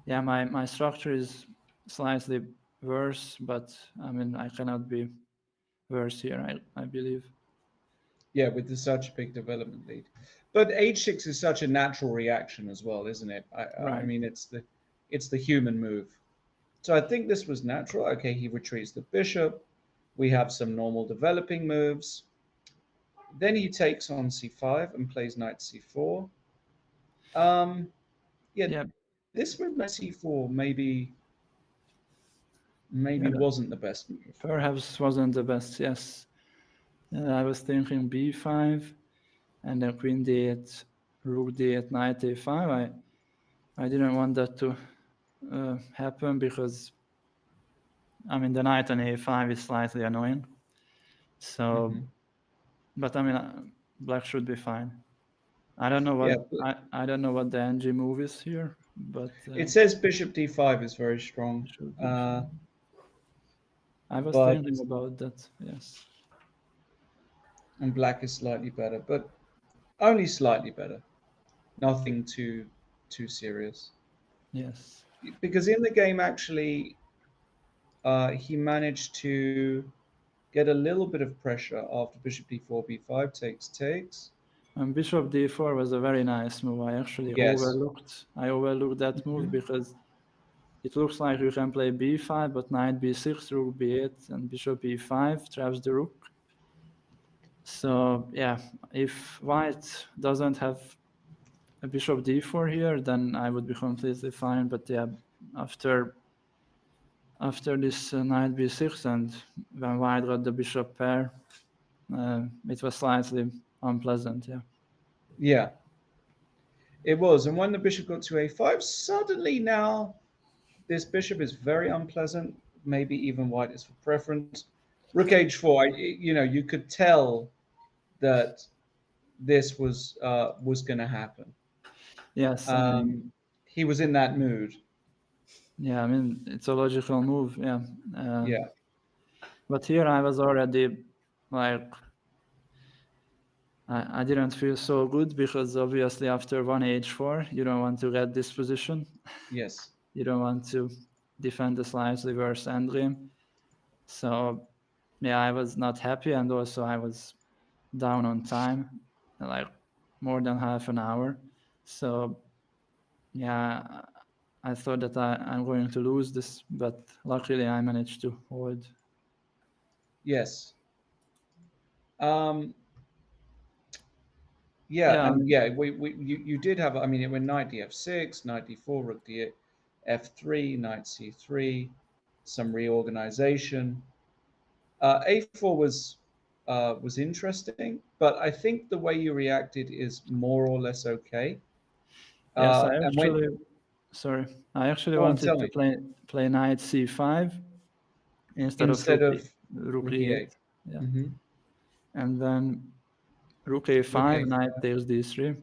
Speaker 6: yeah, my structure is slightly worse, but I mean, I cannot be worse here, I believe.
Speaker 1: Yeah, with such a big development lead. But h6 is such a natural reaction as well, isn't it? I
Speaker 6: Right.
Speaker 1: mean, it's the human move. So I think this was natural. Okay, he retreats the bishop. We have some normal developing moves. Then he takes on c5 and plays knight c4. Um, yeah,
Speaker 6: Yeah,
Speaker 1: this move knight c4 maybe
Speaker 6: yeah,
Speaker 1: wasn't the best move.
Speaker 6: perhaps wasn't the best, yes. I was thinking b5, and then queen d8, rook d8, knight a5. I didn't want that to happen because, I mean, the knight on a5 is slightly annoying. So, but I mean, black should be fine. I don't know what
Speaker 1: Yeah,
Speaker 6: I don't know what the NG move is here, but
Speaker 1: it says bishop d5 is very strong.
Speaker 6: should be fine. I was
Speaker 1: But
Speaker 6: thinking about that. Yes.
Speaker 1: and black is slightly better, but only slightly better. Nothing too serious.
Speaker 6: Yes.
Speaker 1: Because in the game, actually, he managed to get a little bit of pressure after bishop d4, b5 takes.
Speaker 6: And bishop d4 was a very nice move. I actually
Speaker 1: Yes.
Speaker 6: overlooked that move because it looks like you can play b5, but knight b6, rook b8, and bishop e5 traps the rook. So yeah, if white doesn't have a bishop d4 here, then I would be completely fine. But yeah, after this knight b6, and when white got the bishop pair, it was slightly unpleasant. Yeah.
Speaker 1: Yeah, it was. And when the bishop got to a5, suddenly now this bishop is very unpleasant. Maybe even white is for preference. Rook h4. You could tell that this was going to happen.
Speaker 6: Yes.
Speaker 1: He was in that mood.
Speaker 6: Yeah, I mean, it's a logical move. Yeah.
Speaker 1: Yeah.
Speaker 6: But here I was already like, I didn't feel so good because obviously after one h4, you don't want to get this position.
Speaker 1: Yes.
Speaker 6: You don't want to defend the slightly worse endgame. So yeah, I was not happy, and also I was down on time, like more than half an hour. So yeah, I thought that I'm going to lose this, but luckily I managed to hold.
Speaker 1: Yes. Um, yeah,
Speaker 6: Yeah,
Speaker 1: and yeah, you did have. I mean, it went knight df6, knight d4, rook df3, knight c3, some reorganization. A4 was interesting, but I think the way you reacted is more or less okay.
Speaker 6: yes,
Speaker 1: And when
Speaker 6: sorry, I actually
Speaker 1: go on,
Speaker 6: wanted
Speaker 1: tell
Speaker 6: to
Speaker 1: me
Speaker 6: play knight c5 instead of
Speaker 1: instead of
Speaker 6: rook
Speaker 1: rook
Speaker 6: e8.
Speaker 1: e8.
Speaker 6: Yeah,
Speaker 1: Hmm.
Speaker 6: and then rook
Speaker 1: Rook
Speaker 6: a5,
Speaker 1: a5.
Speaker 6: knight takes d3,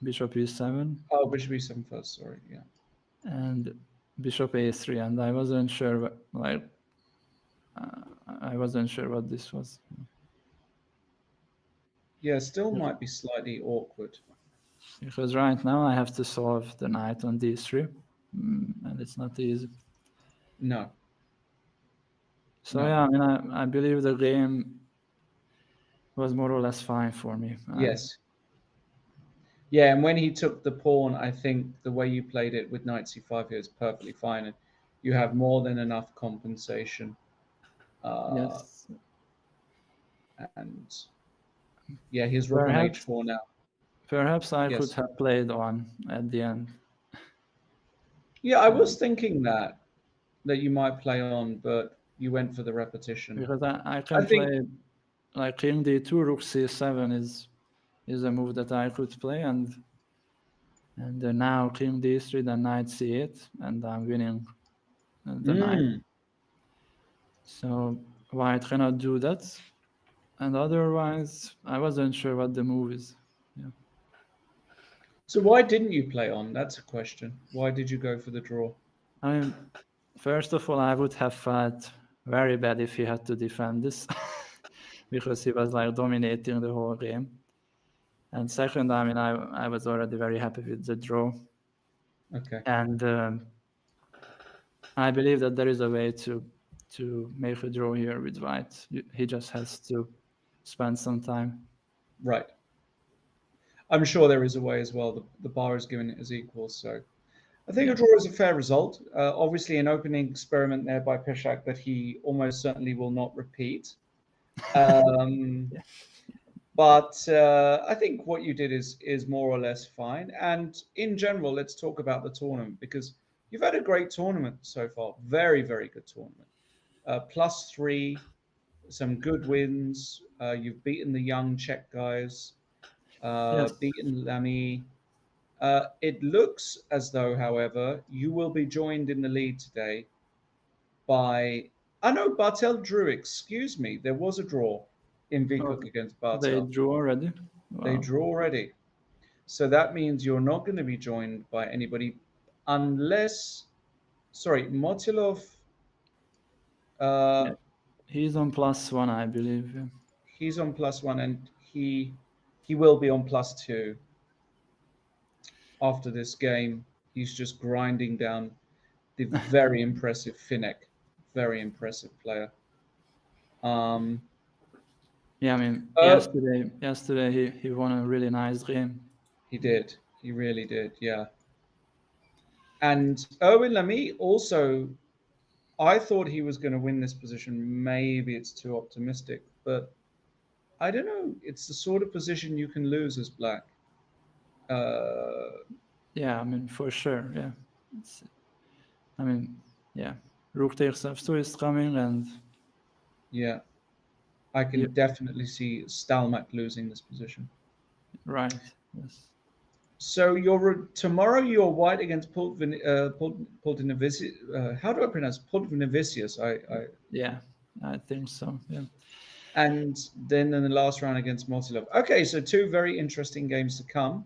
Speaker 6: bishop e7,
Speaker 1: Oh, bishop e7 first. Sorry, yeah.
Speaker 6: and bishop a3, and I wasn't sure like I wasn't sure what this was.
Speaker 1: Yeah, still might be slightly awkward.
Speaker 6: Because right now I have to solve the knight on d3, and it's not easy.
Speaker 1: No,
Speaker 6: So
Speaker 1: no.
Speaker 6: yeah, I mean, I believe the game was more or less fine for me.
Speaker 1: Yes. Yeah, and when he took the pawn, I think the way you played it with knight c5 here is perfectly fine, and you have more than enough compensation.
Speaker 6: Yes,
Speaker 1: And yeah, he's rook on
Speaker 6: perhaps
Speaker 1: h4 now.
Speaker 6: perhaps I could
Speaker 1: Yes.
Speaker 6: have played on at the end.
Speaker 1: Yeah, I was thinking that you might play on, but you went for the repetition.
Speaker 6: Because I
Speaker 1: I
Speaker 6: can
Speaker 1: think
Speaker 6: play like king d2, rook c7 is a move that I could play, and now king d3, then knight c8, and I'm winning the knight. So white cannot do that, and otherwise I wasn't sure what the move is. Yeah.
Speaker 1: so. Why didn't you play on? That's a question. Why did you go for the draw?
Speaker 6: I mean, first of all, I would have felt very bad if he had to defend this because he was like dominating the whole game. And second, I mean, I was already very happy with the draw.
Speaker 1: Okay.
Speaker 6: And I believe that there is a way to make a draw here with white. He just has to spend some time.
Speaker 1: Right. I'm sure there is a way as well. The bar is given it as equal, so I think
Speaker 6: Yeah.
Speaker 1: a draw is a fair result. Obviously, an opening experiment there by Peshak that he almost certainly will not repeat. Um,
Speaker 6: Yeah.
Speaker 1: but I think what you did is more or less fine. And in general, let's talk about the tournament because you've had a great tournament so far. Very, very good tournament. +3, some good wins. You've beaten the young Czech guys,
Speaker 6: Yes.
Speaker 1: beaten Lamy. It looks as though, however, you will be joined in the lead today by. I know Bartel drew. Excuse me. There was a draw in
Speaker 6: Oh,
Speaker 1: Vikuk against
Speaker 6: they
Speaker 1: Bartel.
Speaker 6: drew already.
Speaker 1: They
Speaker 6: Wow.
Speaker 1: drew already. So that means you're not going to be joined by anybody unless. Sorry, Motilov.
Speaker 6: Yeah.
Speaker 1: Uh,
Speaker 6: He's on +1, I believe. Yeah.
Speaker 1: he's on +1, and he will be on +2 after this game. He's just grinding down the very impressive Finnick, very impressive player. Um,
Speaker 6: Yeah, I mean,
Speaker 1: uh,
Speaker 6: yesterday he won a really nice game.
Speaker 1: he did. He really did. Yeah. And Erwin Lamy also, I thought he was going to win this position. Maybe it's too optimistic, but I don't know. It's the sort of position you can lose as black.
Speaker 6: Yeah, I mean, for sure. Yeah. I mean, yeah. Rook takes f2 is coming, and
Speaker 1: Yeah. I can
Speaker 6: yeah,
Speaker 1: definitely see Stalmack losing this position.
Speaker 6: right. Yes.
Speaker 1: So tomorrow you're white against Pultinavicius. How do I pronounce Pultinavicius?
Speaker 6: Yeah, I think so. Yeah.
Speaker 1: And then in the last round against Motilov. Okay, so two very interesting games to come,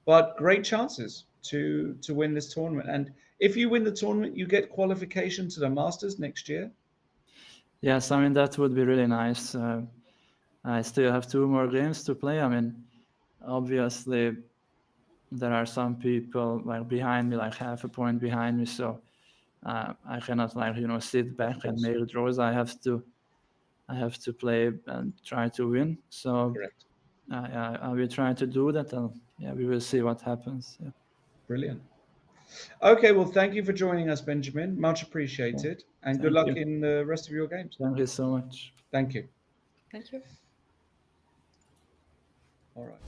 Speaker 1: but great chances to win this tournament. And if you win the tournament, you get qualification to the Masters next year.
Speaker 6: Yes, I mean, that would be really nice. I still have 2 more games to play. I mean, obviously, there are some people like behind me, like half a point behind me. So I cannot like, sit back and make draws. I have to play and try to win. So
Speaker 1: Correct.
Speaker 6: I will try to do that, and we will see what happens. Yeah.
Speaker 1: Brilliant. Okay, well, thank you for joining us, Benjamin. Much appreciated, and good
Speaker 6: Thank
Speaker 1: luck
Speaker 6: you.
Speaker 1: in the rest of your games.
Speaker 6: Thank you so much.
Speaker 1: Thank you.
Speaker 2: Thank you.
Speaker 1: All right.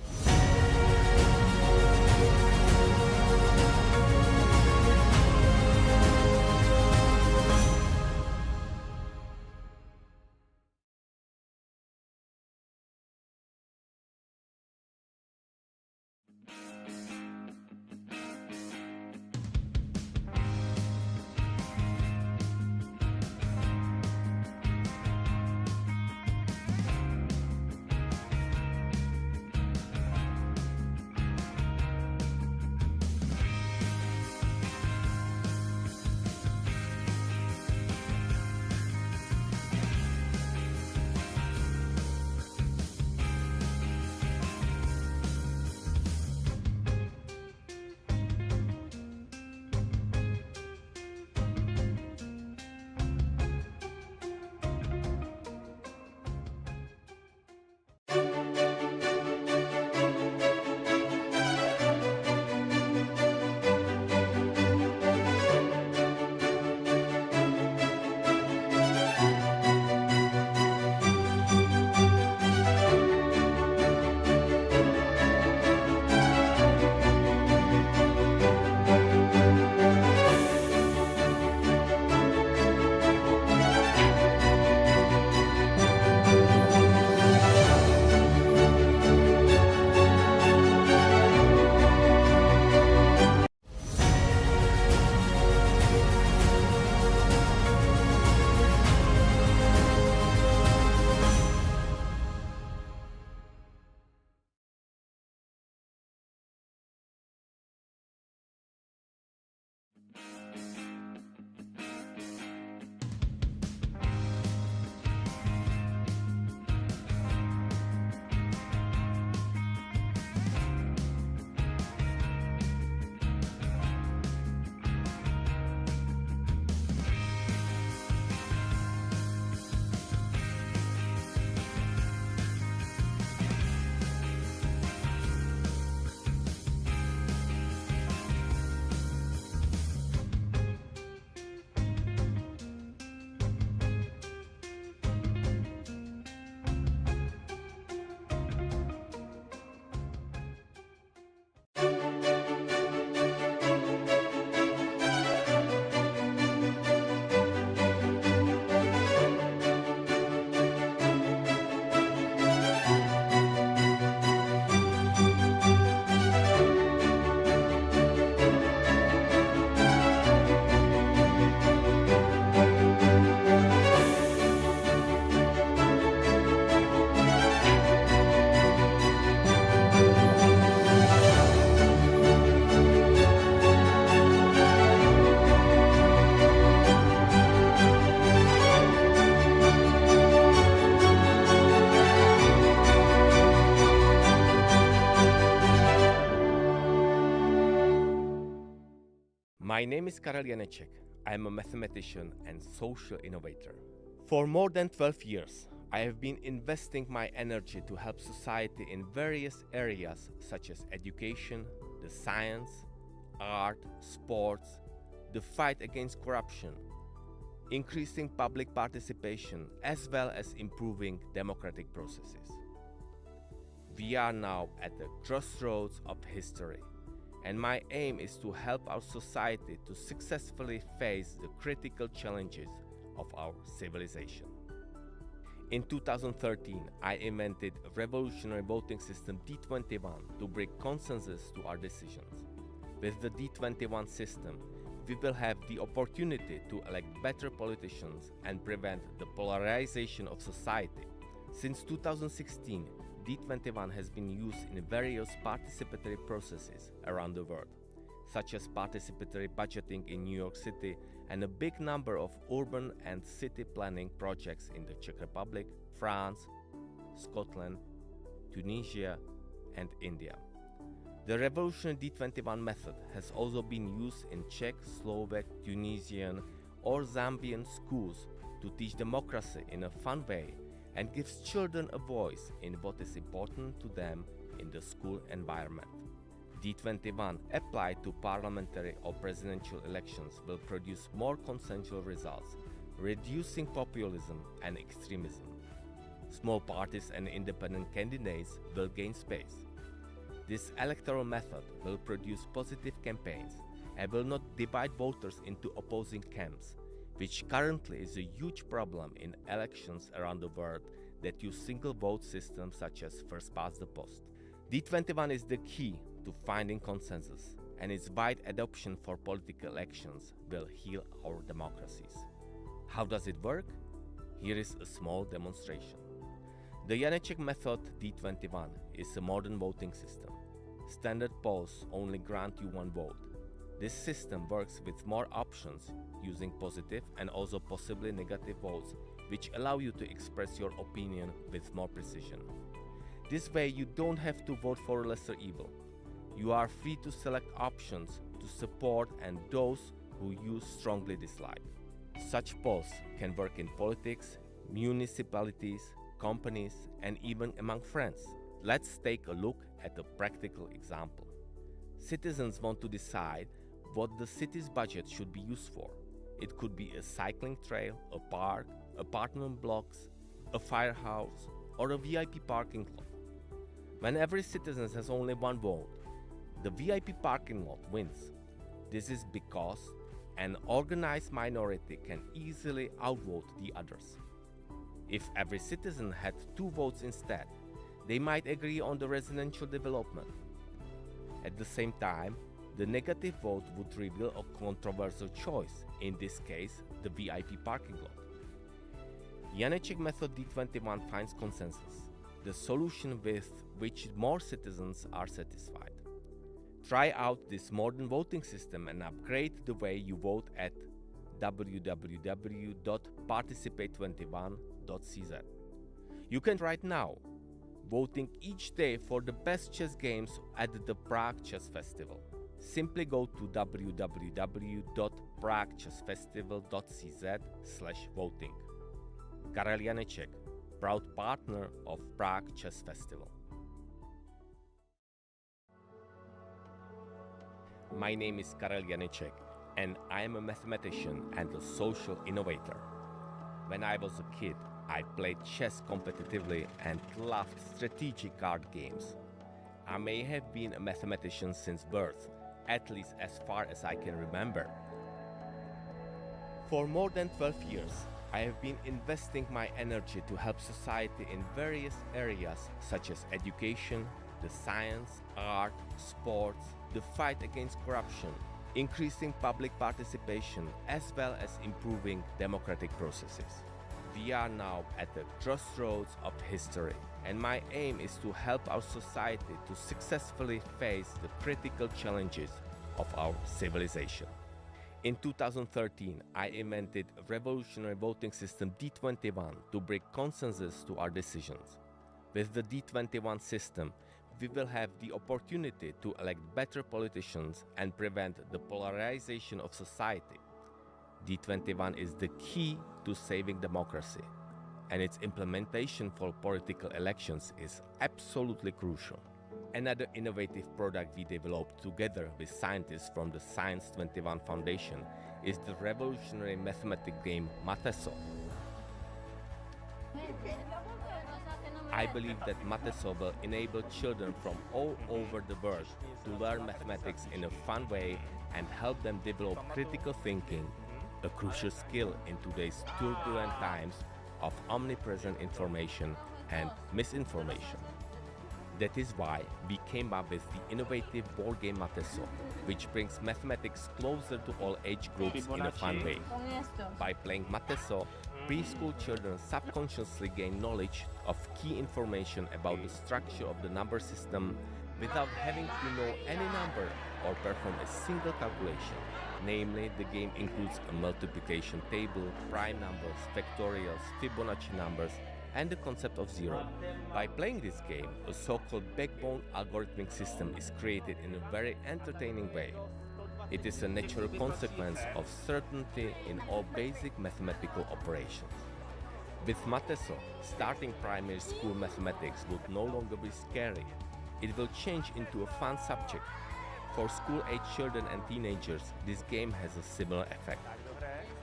Speaker 3: My name is Karel Janeček. I am a mathematician and social innovator. For more than 12 years, I have been investing my energy to help society in various areas such as education, the science, art, sports, the fight against corruption, increasing public participation, as well as improving democratic processes. We are now at the crossroads of history, and my aim is to help our society to successfully face the critical challenges of our civilization. In 2013, I invented a revolutionary voting system D21 to bring consensus to our decisions. With the D21 system, we will have the opportunity to elect better politicians and prevent the polarization of society. Since 2016, D21 has been used in various participatory processes around the world. such as participatory budgeting in New York City and a big number of urban and city planning projects in the Czech Republic, France, Scotland, Tunisia, and India. The revolutionary D21 method has also been used in Czech, Slovak, Tunisian, or Zambian schools to teach democracy in a fun way and gives children a voice in what is important to them in the school environment. D21 applied to parliamentary or presidential elections will produce more consensual results, reducing populism and extremism. Small parties and independent candidates will gain space. This electoral method will produce positive campaigns and will not divide voters into opposing camps, which currently is a huge problem in elections around the world that use single vote systems such as first past the post. D21 is the key to finding consensus, and its wide adoption for political elections will heal our democracies. How does it work? Here is a small demonstration. The Janeček method D21 is a modern voting system. Standard polls only grant you one vote. This system works with more options, using positive and also possibly negative votes, which allow you to express your opinion with more precision. This way you don't have to vote for a lesser evil. You are free to select options to support and those who you strongly dislike. Such polls can work in politics, municipalities, companies, and even among friends. Let's take a look at a practical example. Citizens want to decide what the city's budget should be used for. It could be a cycling trail, a park, apartment blocks, a firehouse, or a VIP parking lot. When every citizen has only one vote, the VIP parking lot wins. This is because an organized minority can easily outvote the others. If every citizen had 2 votes instead, they might agree on the residential development. At the same time, the negative vote would reveal a controversial choice, in this case, the VIP parking lot. Janeček method D21 finds consensus, the solution with which more citizens are satisfied. Try out this modern voting system and upgrade the way you vote at www.participate21.cz. You can right now, voting each day for the best chess games at the Prague Chess Festival. Simply go to www.praguechessfestival.cz/voting. Karel Janeček, proud partner of Prague Chess Festival. My name is Karel Janeček, and I am a mathematician and a social innovator. When I was a kid, I played chess competitively and loved strategic card games. I may have been a mathematician since birth, at least as far as I can remember. For more than 12 years, I have been investing my energy to help society in various areas such as education, the science, art, sports, the fight against corruption, increasing public participation, as well as improving democratic processes. We are now at the crossroads of history, and my aim is to help our society to successfully face the critical challenges of our civilization. In 2013, I invented a revolutionary voting system D21 to bring consensus to our decisions. With the D21 system, we will have the opportunity to elect better politicians and prevent the polarization of society. D21 is the key to saving democracy, and its implementation for political elections is absolutely crucial. Another innovative product we developed together with scientists from the Science 21 Foundation is the revolutionary mathematics game Mateso. I believe that Mateso will enable children from all over the world to learn mathematics in a fun way and help them develop critical thinking, a crucial skill in today's turbulent times of omnipresent information and misinformation. That is why we came up with the innovative board game Mateso, which brings mathematics closer to all age groups in a fun way. By playing Mateso, preschool children subconsciously gain knowledge of key information about the structure of the number system without having to know any number or perform a single calculation. Namely, the game includes a multiplication table, prime numbers, factorials, Fibonacci numbers, and the concept of zero. By playing this game, a so-called backbone algorithmic system is created in a very entertaining way. It is a natural consequence of certainty in all basic mathematical operations. With Mateso, starting primary school mathematics would no longer be scary. It will change into a fun subject. For school-age children and teenagers, this game has a similar effect.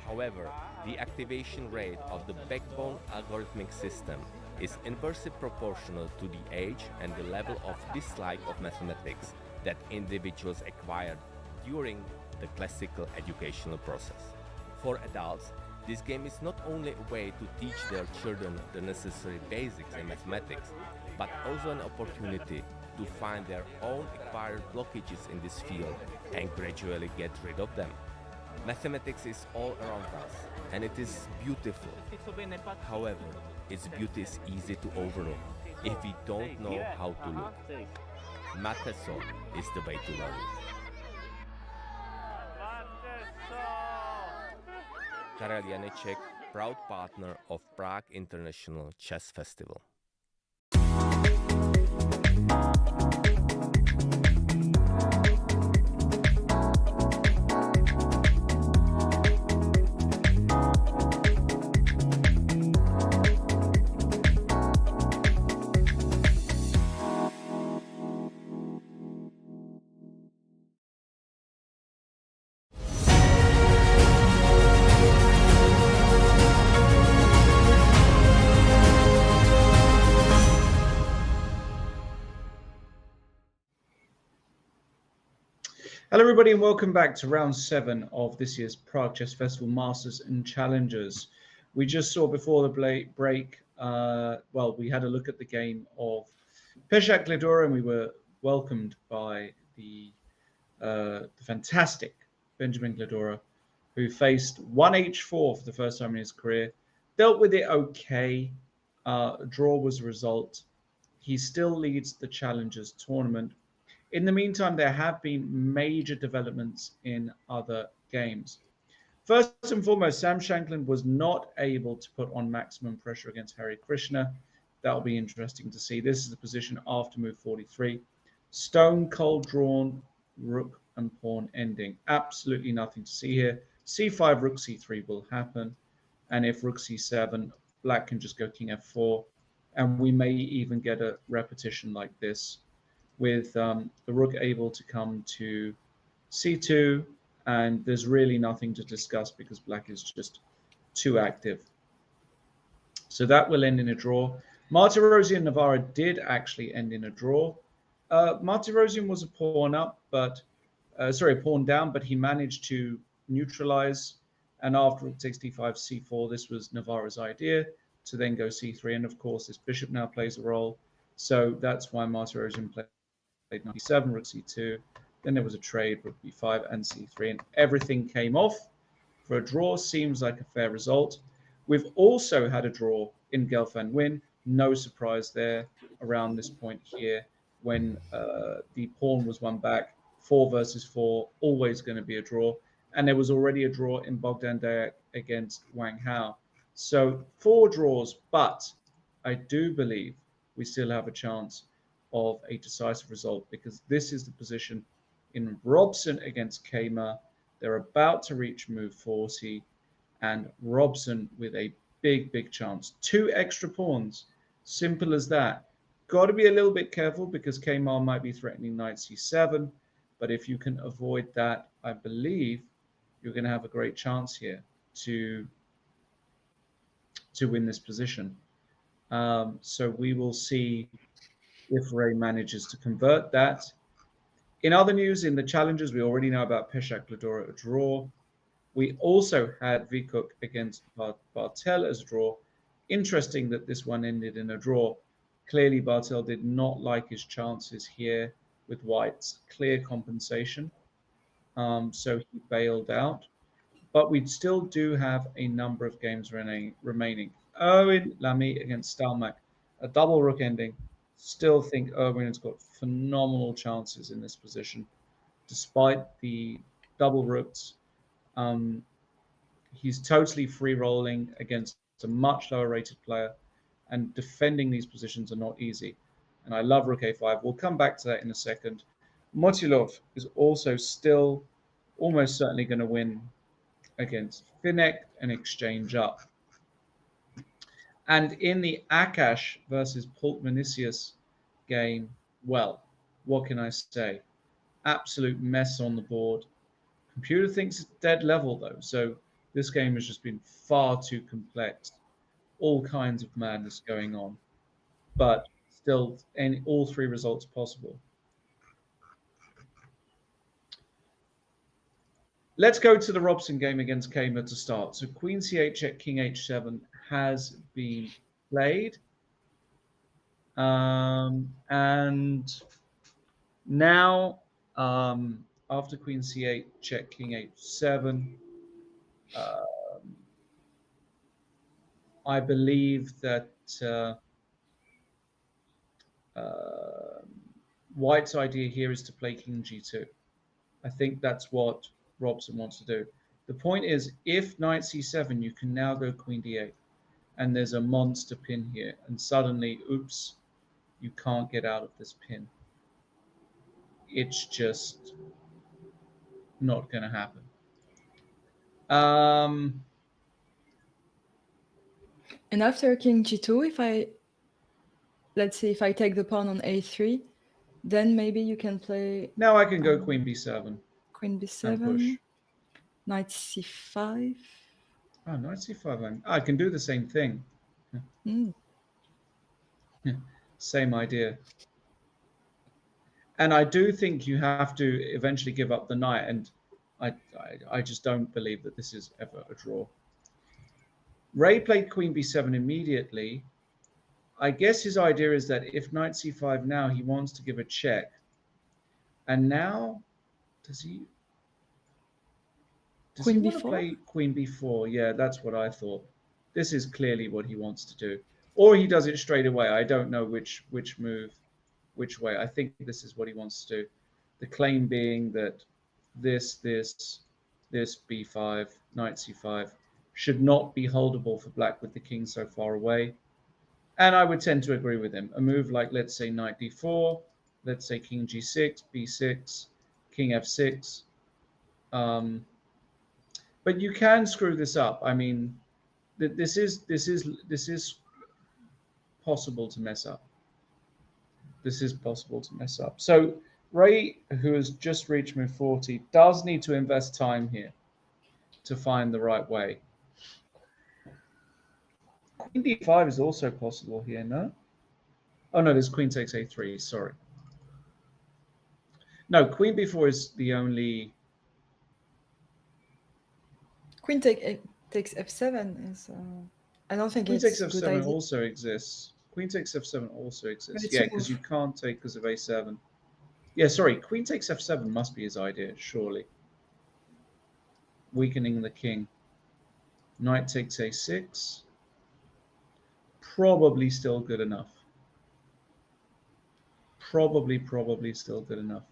Speaker 3: However, the activation rate of the backbone algorithmic system is inversely proportional to the age and the level of dislike of mathematics that individuals acquired during the classical educational process. For adults, this game is not only a way to teach their children the necessary basics in mathematics, but also an opportunity to find their own acquired blockages in this field and gradually get rid of them. Mathematics is all around us, and it is beautiful. However, its beauty is easy to overlook if we don't know how to look. Mateso is the way to learn it. Karel Janeček, proud partner of Prague International Chess Festival.
Speaker 1: Hello, everybody, and welcome back to round 7 of this year's Prague Chess Festival Masters and Challengers. We just saw before the break, we had a look at the game of Peshak Gledora, and we were welcomed by the fantastic Benjamin Gledora, who faced 1h4 for the first time in his career. Dealt with it okay. A draw was the result. He still leads the Challengers tournament. In the meantime, there have been major developments in other games. First and foremost, Sam Shankland was not able to put on maximum pressure against Hari Krishna. That'll be interesting to see. This is the position after move 43. Stone cold drawn, rook and pawn ending. Absolutely nothing to see here. c5, rook c3 will happen. And if rook c7, black can just go king f4. And we may even get a repetition like this, with the rook able to come to c2, and there's really nothing to discuss because black is just too active. So that will end in a draw. Martirosyan Navarra did actually end in a draw. Martirosyan was a pawn up, but pawn down, but he managed to neutralize. And after rook takes d5, c4, this was Navarra's idea to then go c3. And of course, this bishop now plays a role. So that's why Martirosyan played knight e7, rook c2. Then there was a trade, rook b5 and c3, and everything came off for a draw. Seems like a fair result. We've also had a draw in Gelfand win. No surprise there around this point here when the pawn was won back. 4 versus 4, always going to be a draw. And there was already a draw in Bogdan Dayak against Wang Hao. So 4 draws, but I do believe we still have a chance of a decisive result, because this is the position in Robson against Kama. They're about to reach move 40, and Robson with a big chance. 2 extra pawns, simple as that. Got to be a little bit careful because Kama might be threatening knight c7, but if you can avoid that, I believe you're going to have a great chance here to win this position. So we will see if Ray manages to convert that. In other news, in the challenges, we already know about Peshak Gledora, a draw. We also had Vikuk against Bartel as a draw. Interesting that this one ended in a draw. Clearly, Bartel did not like his chances here with White's clear compensation. So he bailed out. But we still do have a number of games remaining. Erwin Lamy against Stalmack, a double rook ending. Still think Erwin has got phenomenal chances in this position. despite the double rooks. He's totally free rolling against a much lower rated player, and defending these positions are not easy. And I love rook a5. We'll come back to that in a second. Motilov is also still almost certainly going to win against Finek and exchange up. And in the Akash versus Pulkmanisius game, well, what can I say? Absolute mess on the board. Computer thinks it's dead level though, so this game has just been far too complex. All kinds of madness going on, but still, all three results possible. Let's go to the Robson game against Kamer to start. So Queen c8 check, King h7 has been played, and now after Queen c8 check, King h7. I believe that White's idea here is to play King g2. I think that's what Robson wants to do. The point is, if Knight c7, you can now go Queen d8, and there's a monster pin here, and suddenly, oops, you can't get out of this pin. It's just not going to happen.
Speaker 2: And after King g2, let's see, if I take the pawn on a3, then maybe you can play.
Speaker 1: Now I can go Queen b7.
Speaker 2: Queen
Speaker 1: and push.
Speaker 2: b7, Knight c5.
Speaker 1: Oh, Knight c5. I can do the same thing. Same idea. And I do think you have to eventually give up the knight, and I just don't believe that this is ever a draw. Ray played Queen b7 immediately. I guess his idea is that if Knight c5 now, he wants to give a check. And now, does he
Speaker 2: Queen
Speaker 1: want
Speaker 2: b4?
Speaker 1: to play Queen b4? Yeah, that's what I thought. This is clearly what he wants to do. Or he does it straight away. I don't know which move, which way. I think this is what he wants to do. The claim being that this b5, Knight c5, should not be holdable for black with the king so far away. And I would tend to agree with him. A move like, let's say, Knight d4, let's say King g6, b6, King f6. But you can screw this up. I mean, this is possible to mess up. This is possible to mess up. So Ray, who has just reached move 40, does need to invest time here to find the right way. Queen d5 is also possible here, no? Oh, no, there's queen takes a3, sorry. No, queen b4 is the only...
Speaker 2: Queen takes f7 is... I don't think
Speaker 1: Queen
Speaker 2: it's
Speaker 1: takes
Speaker 2: a good
Speaker 1: f7
Speaker 2: idea.
Speaker 1: also exists. Queen takes f7 also exists.
Speaker 2: it's
Speaker 1: Yeah,
Speaker 2: a
Speaker 1: because
Speaker 2: move.
Speaker 1: you can't take because of a7. Yeah, sorry, queen takes f7 must be his idea, surely. Weakening the king. Knight takes a6. Probably still good enough. Probably still good enough.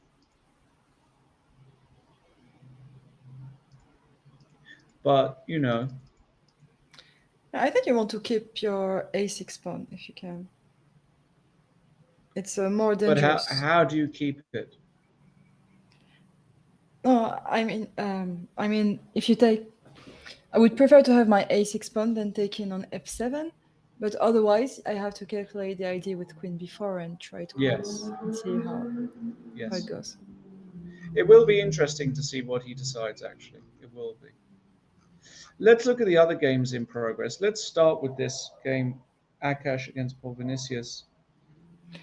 Speaker 1: But, you know,
Speaker 2: I think you want to keep your a6 pawn if you can. It's more
Speaker 1: but
Speaker 2: dangerous.
Speaker 1: how do you keep it?
Speaker 2: No, I mean, if you take, I would prefer to have my a6 pawn than taking on f7. But otherwise, I have to calculate the idea with Queen b4 and try to
Speaker 1: Yes.
Speaker 2: and see how
Speaker 1: Yes.
Speaker 2: it goes.
Speaker 1: It will be interesting to see what he decides, actually. It will be. Let's look at the other games in progress. Let's start with this game, Akash against Paul Vinicius.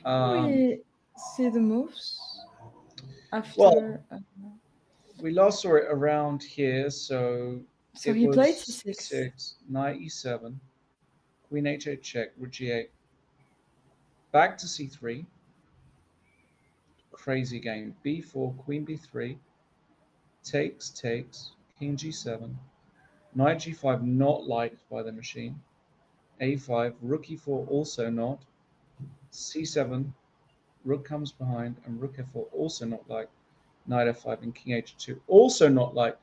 Speaker 2: We see the moves after.
Speaker 1: Well, we last saw it around here, so
Speaker 2: So
Speaker 1: it
Speaker 2: he
Speaker 1: was
Speaker 2: played c6.
Speaker 1: c6, knight e7, queen h8 check, rook g8, back to c3. Crazy game. b4, queen b3, takes, king g7, knight g5 not liked by the machine, a5, rook e4 also not, c7, rook comes behind, and rook f4 also not liked. knight f5 and king h2. Also not like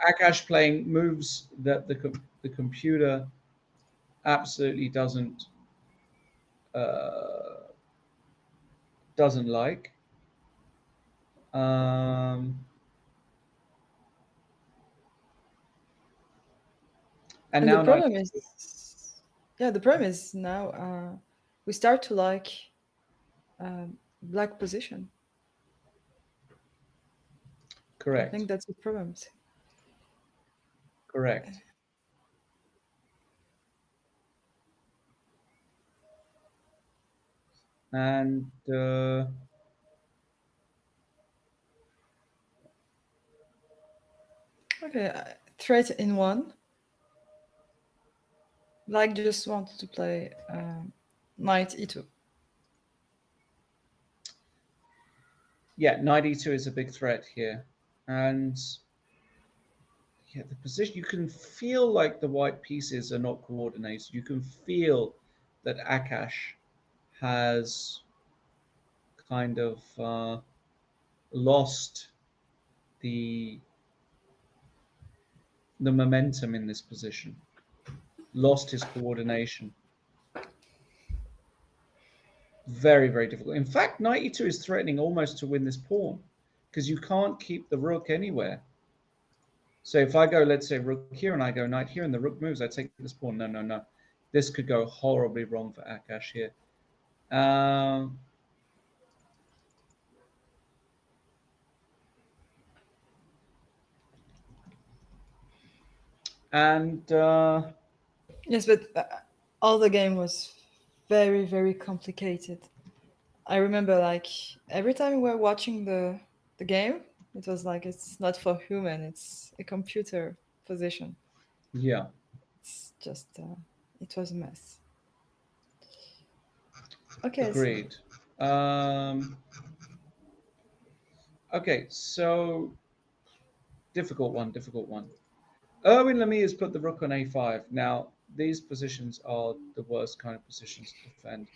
Speaker 1: Akash playing moves that the computer absolutely doesn't like. And
Speaker 2: the
Speaker 1: now
Speaker 2: problem is, yeah, the problem is now we start to like black position. I
Speaker 1: correct.
Speaker 2: think that's the problem.
Speaker 1: Correct. And
Speaker 2: Okay, threat in one. Black just wanted to play knight e2.
Speaker 1: yeah, knight e2 is a big threat here. And yeah, the position, you can feel like the white pieces are not coordinated. You can feel that Akash has kind of lost the momentum in this position, lost his coordination. Very, very difficult. In fact, knight e2 is threatening almost to win this pawn because you can't keep the rook anywhere. So if I go, let's say, rook here, and I go knight here, and the rook moves, I take this pawn. No, no, no. This could go horribly wrong for Akash here. And
Speaker 2: yes, but all the game was very, very complicated. I remember, like, every time we were watching the game, it was like, it's not for human, it's a computer position.
Speaker 1: yeah,
Speaker 2: It's just it was a mess. Okay.
Speaker 1: agreed. Okay, so difficult one. Erwin Lamy has put the rook on a5. Now, these positions are the worst kind of positions to defend.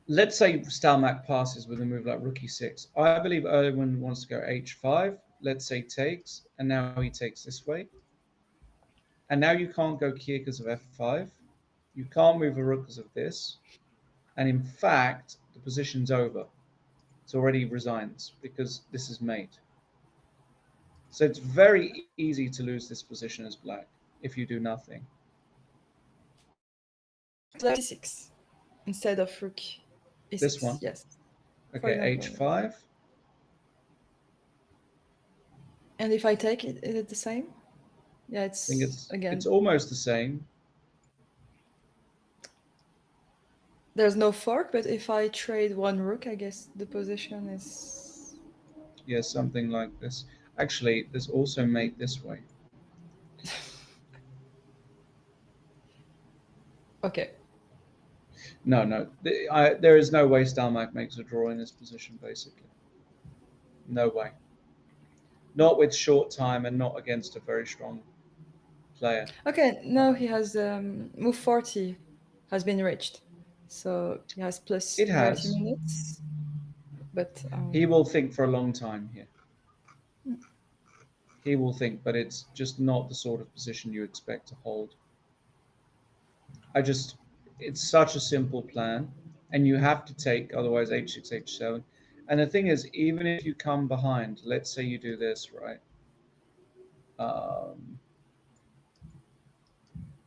Speaker 1: Let's say Stalmack passes with a move like rook e6. I believe Erwin wants to go h5. Let's say takes, and now he takes this way. And now you can't go here because of f5. You can't move a rook because of this. And in fact, the position's over. It's already resigns because this is mate. So it's very easy to lose this position as black if you do nothing.
Speaker 2: Black e6 instead of rook e6.
Speaker 1: This one?
Speaker 2: Yes.
Speaker 1: Okay, h5.
Speaker 2: And if I take it, is it the same? Yeah,
Speaker 1: I think
Speaker 2: again.
Speaker 1: it's almost the same.
Speaker 2: There's no fork, but if I trade one rook, I guess the position is...
Speaker 1: Yeah, something like this. Actually, there's also mate this way.
Speaker 2: Okay.
Speaker 1: No. There is no way Stalmack makes a draw in this position, basically. No way. Not with short time and not against a very strong player.
Speaker 2: Okay, no, he has move 40 has been reached. So he has plus
Speaker 1: It
Speaker 2: 30
Speaker 1: has.
Speaker 2: minutes. But
Speaker 1: He will think for a long time here. He will think, but it's just not the sort of position you expect to hold. It's such a simple plan, and you have to take, otherwise h6, h7. And the thing is, even if you come behind, let's say you do this, right?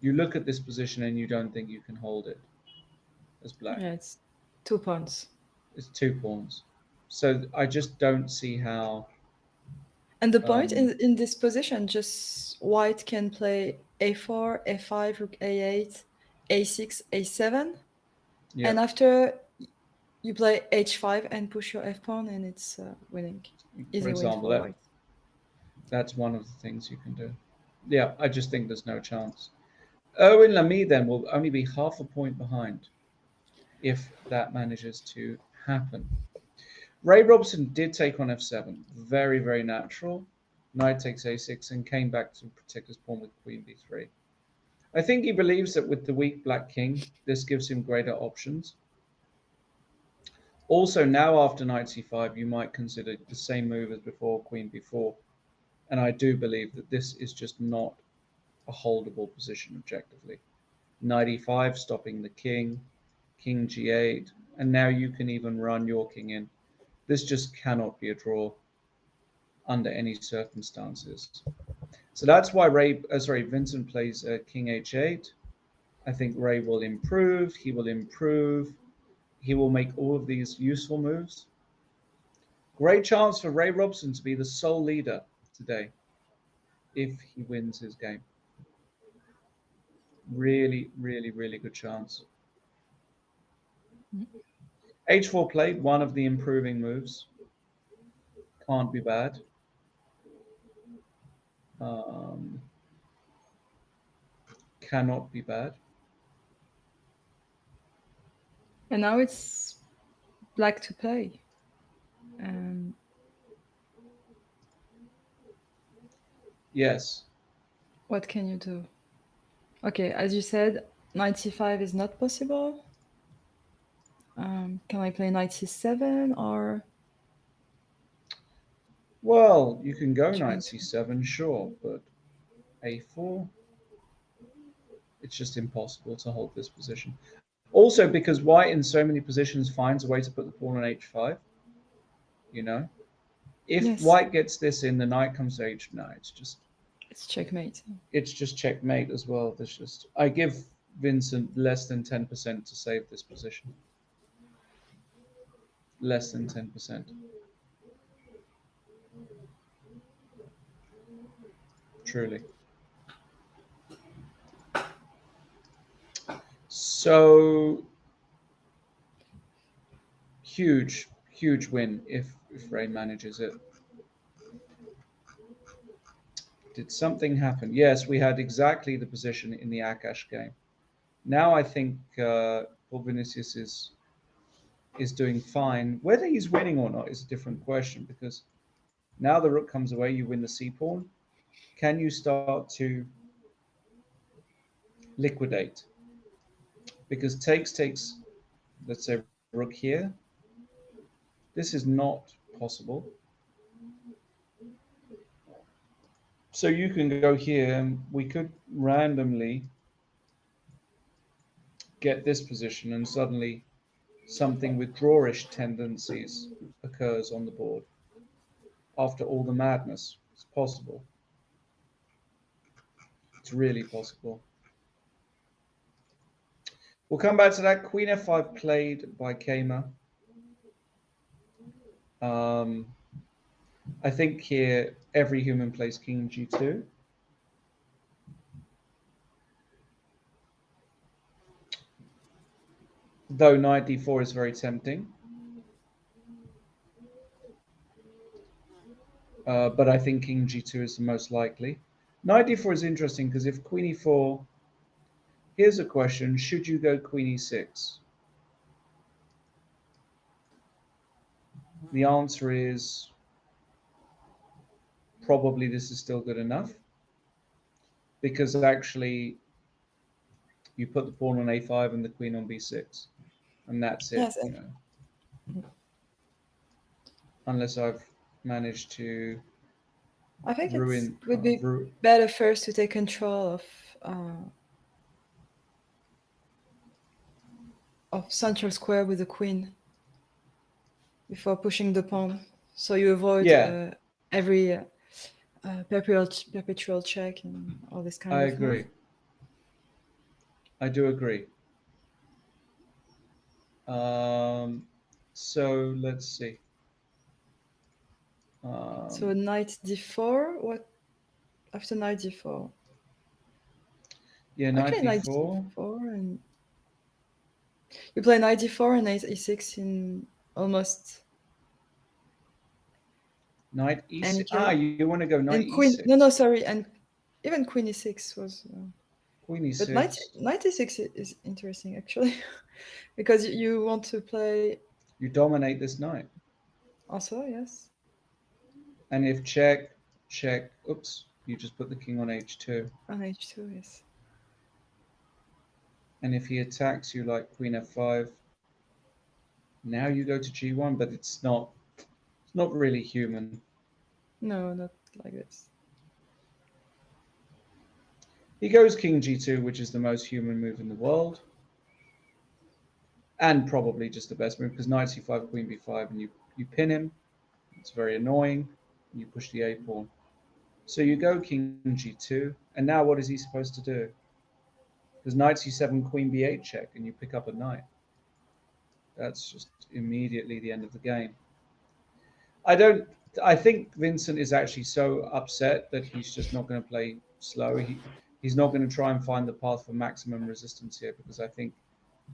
Speaker 1: You look at this position and you don't think you can hold it as black.
Speaker 2: yeah, it's 2 pawns.
Speaker 1: It's 2 pawns. So I just don't see how.
Speaker 2: And the point in this position, just white can play a4, a5, rook a8, a6, a7.
Speaker 1: Yeah.
Speaker 2: And after you play h5 and push your f pawn, and it's winning.
Speaker 1: For example, that's one of the things you can do. Yeah, I just think there's no chance. Erwin Lamy then will only be half a point behind if that manages to happen. Ray Robson did take on f7. Very, very natural. Knight takes a6 and came back to protect his pawn with queen b3. I think he believes that with the weak black king, this gives him greater options. Also, now after knight c5, you might consider the same move as before, queen b4. And I do believe that this is just not a holdable position objectively. Knight e5, stopping the king, king g8, and now you can even run your king in. This just cannot be a draw under any circumstances. So that's why Vincent plays king h8. I think Ray will improve. He will improve. He will make all of these useful moves. Great chance for Ray Robson to be the sole leader today if he wins his game. Really, really, really good chance. H4 played, one of the improving moves. Can't be bad. Cannot be bad.
Speaker 2: And now it's black to play.
Speaker 1: Yes.
Speaker 2: What can you do? Okay, as you said, knight c5 is not possible. Can I play knight c7 or?
Speaker 1: Well, you can go knight c7, sure, but a4, it's just impossible to hold this position. Also, because white in so many positions finds a way to put the pawn on h5, you know? If
Speaker 2: Yes.
Speaker 1: white gets this in, the knight comes to h, no,
Speaker 2: it's checkmate.
Speaker 1: It's just checkmate as well. There's just, I give Vincent less than 10% to save this position. Less than 10%. Truly. So huge win if Ray manages it. Did something happen? Yes, we had exactly the position in the Akash game. Now I think Paul Vinicius is doing fine. Whether he's winning or not is a different question, because now the rook comes away, you win the c-pawn. Can you start to liquidate? Because takes, let's say, rook here. This is not possible. So you can go here, and we could randomly get this position, and suddenly something with drawish tendencies occurs on the board. After all the madness, it's possible. It's really possible. We'll come back to that. Queen f5 played by Kamer. I think here every human plays king g2. Though knight d4 is very tempting. But I think king g2 is the most likely. Knight d4 is interesting because if queen e4, here's a question: should you go queen e6? The answer is probably this is still good enough, because actually you put the pawn on a5 and the queen on b6, and that's it.
Speaker 2: Yes.
Speaker 1: You know, unless I've managed to.
Speaker 2: I think
Speaker 1: ruin,
Speaker 2: it would be better first to take control of central square with the queen before pushing the pawn, so you avoid every perpetual check and all this kind of.
Speaker 1: I agree. I do agree. So let's see.
Speaker 2: So knight d4. What after knight d4?
Speaker 1: Yeah, knight d4.
Speaker 2: And you play knight d4 and knight e6 in almost
Speaker 1: knight e6. You want to go knight
Speaker 2: queen,
Speaker 1: e6?
Speaker 2: No, sorry, and even queen e6 was.
Speaker 1: Queen e6.
Speaker 2: But knight e6 is interesting actually, because you want to play.
Speaker 1: You dominate this knight.
Speaker 2: Also, yes.
Speaker 1: And if check, oops, you just put the king on h2.
Speaker 2: On h2, yes.
Speaker 1: And if he attacks you like queen f5, Now you go to g1, but it's not really human.
Speaker 2: No, not like this.
Speaker 1: He goes king g2, which is the most human move in the world. And probably just the best move, because knight c5, queen b5, and you pin him. It's very annoying. You push the a pawn. So you go king g2, and now what is he supposed to do? Because knight c7, queen b8 check, and you pick up a knight. That's just immediately the end of the game. I think Vincent is actually so upset that he's just not going to play slow. He's not going to try and find the path for maximum resistance here, because I think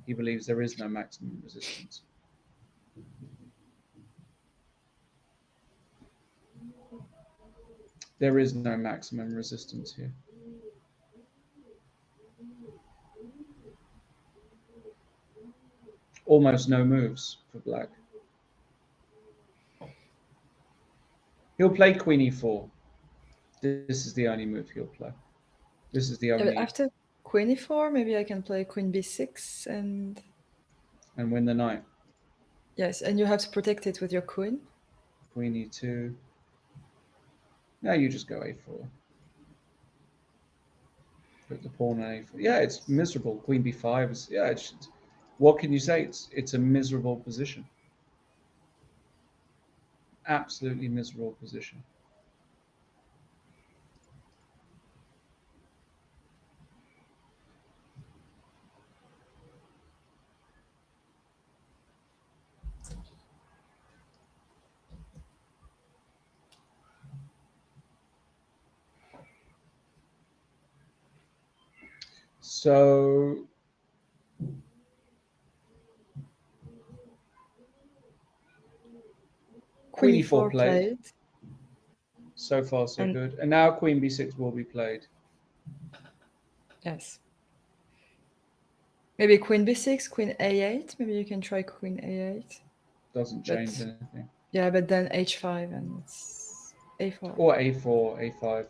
Speaker 1: he believes there is no maximum resistance. There is no maximum resistance here. Almost no moves for black. He'll play queen e4. This is the only move he'll play. This is the
Speaker 2: Yeah,
Speaker 1: only.
Speaker 2: but after queen e4, maybe I can play queen b6 and
Speaker 1: win the knight.
Speaker 2: yes, and you have to protect it with your queen.
Speaker 1: Queen e2. Now you just go a4. Put the pawn on a4. Yeah, it's miserable. Queen b5 is, yeah, it's, what can you say? It's a miserable position. Absolutely miserable position. So queen e4 played. So far, so good. And now queen b6 will be played.
Speaker 2: Yes. Maybe queen b6, queen a8. Maybe you can try queen a8.
Speaker 1: Doesn't change anything.
Speaker 2: Yeah, but then h5 and it's a4.
Speaker 1: Or a4, a5.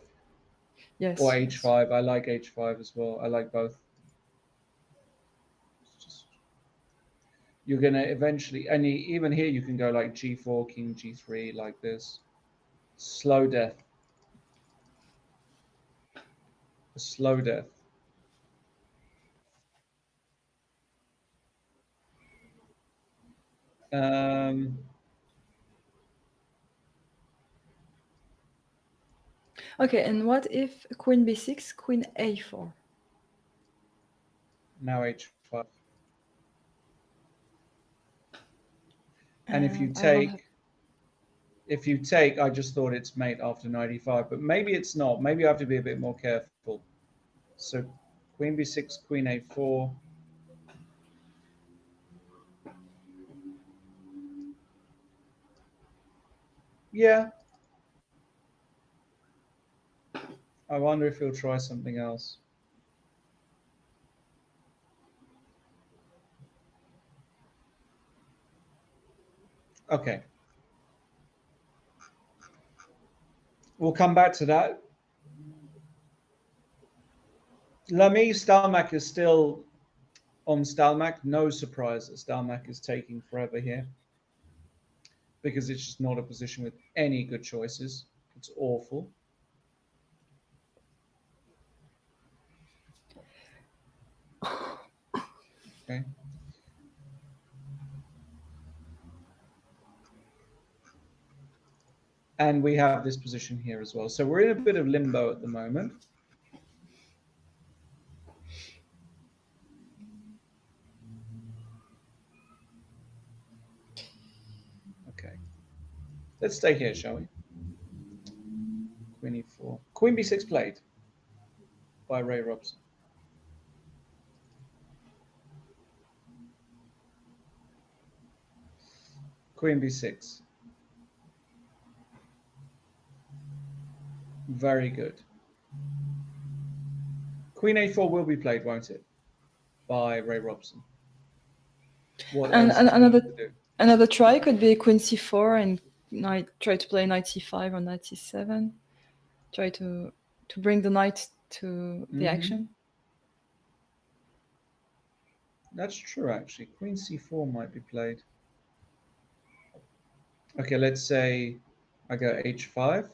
Speaker 2: Yes.
Speaker 1: Or h5. I like h5 as well. I like both. You're going to eventually, and even here you can go like g4, king g3, like this. Slow death. A slow death.
Speaker 2: Okay, and what if queen b6, queen a4?
Speaker 1: Now h5. And if you take, I just thought it's mate after knight e5, but maybe it's not. Maybe I have to be a bit more careful. So queen b6, queen a4. Yeah. I wonder if he'll try something else. Okay. We'll come back to that. Lamy Stalmack is still on Stalmack. No surprise that Stalmack is taking forever here, because it's just not a position with any good choices. It's awful. Okay. And we have this position here as well. So we're in a bit of limbo at the moment. Okay. Let's stay here, shall we? Queen e4. Queen b6 played by Ray Robson. Queen b6. Very good. Queen a4 will be played, won't it? By Ray Robson. What
Speaker 2: and
Speaker 1: else
Speaker 2: another try could be queen c4 and try to play knight c5 or knight c7. Try to bring the knight to the action.
Speaker 1: That's true, actually. Queen c4 might be played. Okay, let's say I go h5.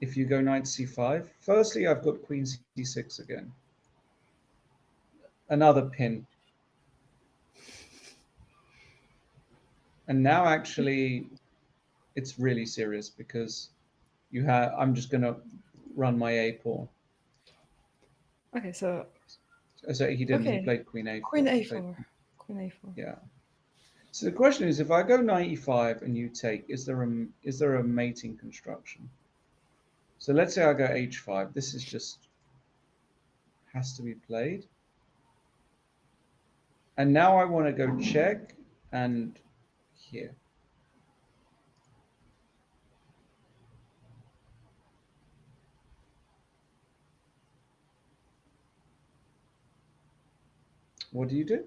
Speaker 1: If you go knight c5, firstly, I've got queen c6 again. Another pin. And now actually it's really serious because I'm just going to run my a pawn.
Speaker 2: Okay, so
Speaker 1: So he didn't. He
Speaker 2: okay,
Speaker 1: played queen a4.
Speaker 2: queen
Speaker 1: He played-
Speaker 2: a4, queen a4.
Speaker 1: yeah. So the question is, if I go knight e5 and you take, is there a mating construction? So let's say I go h5. This is just has to be played. And now I want to go check and here. What do you do?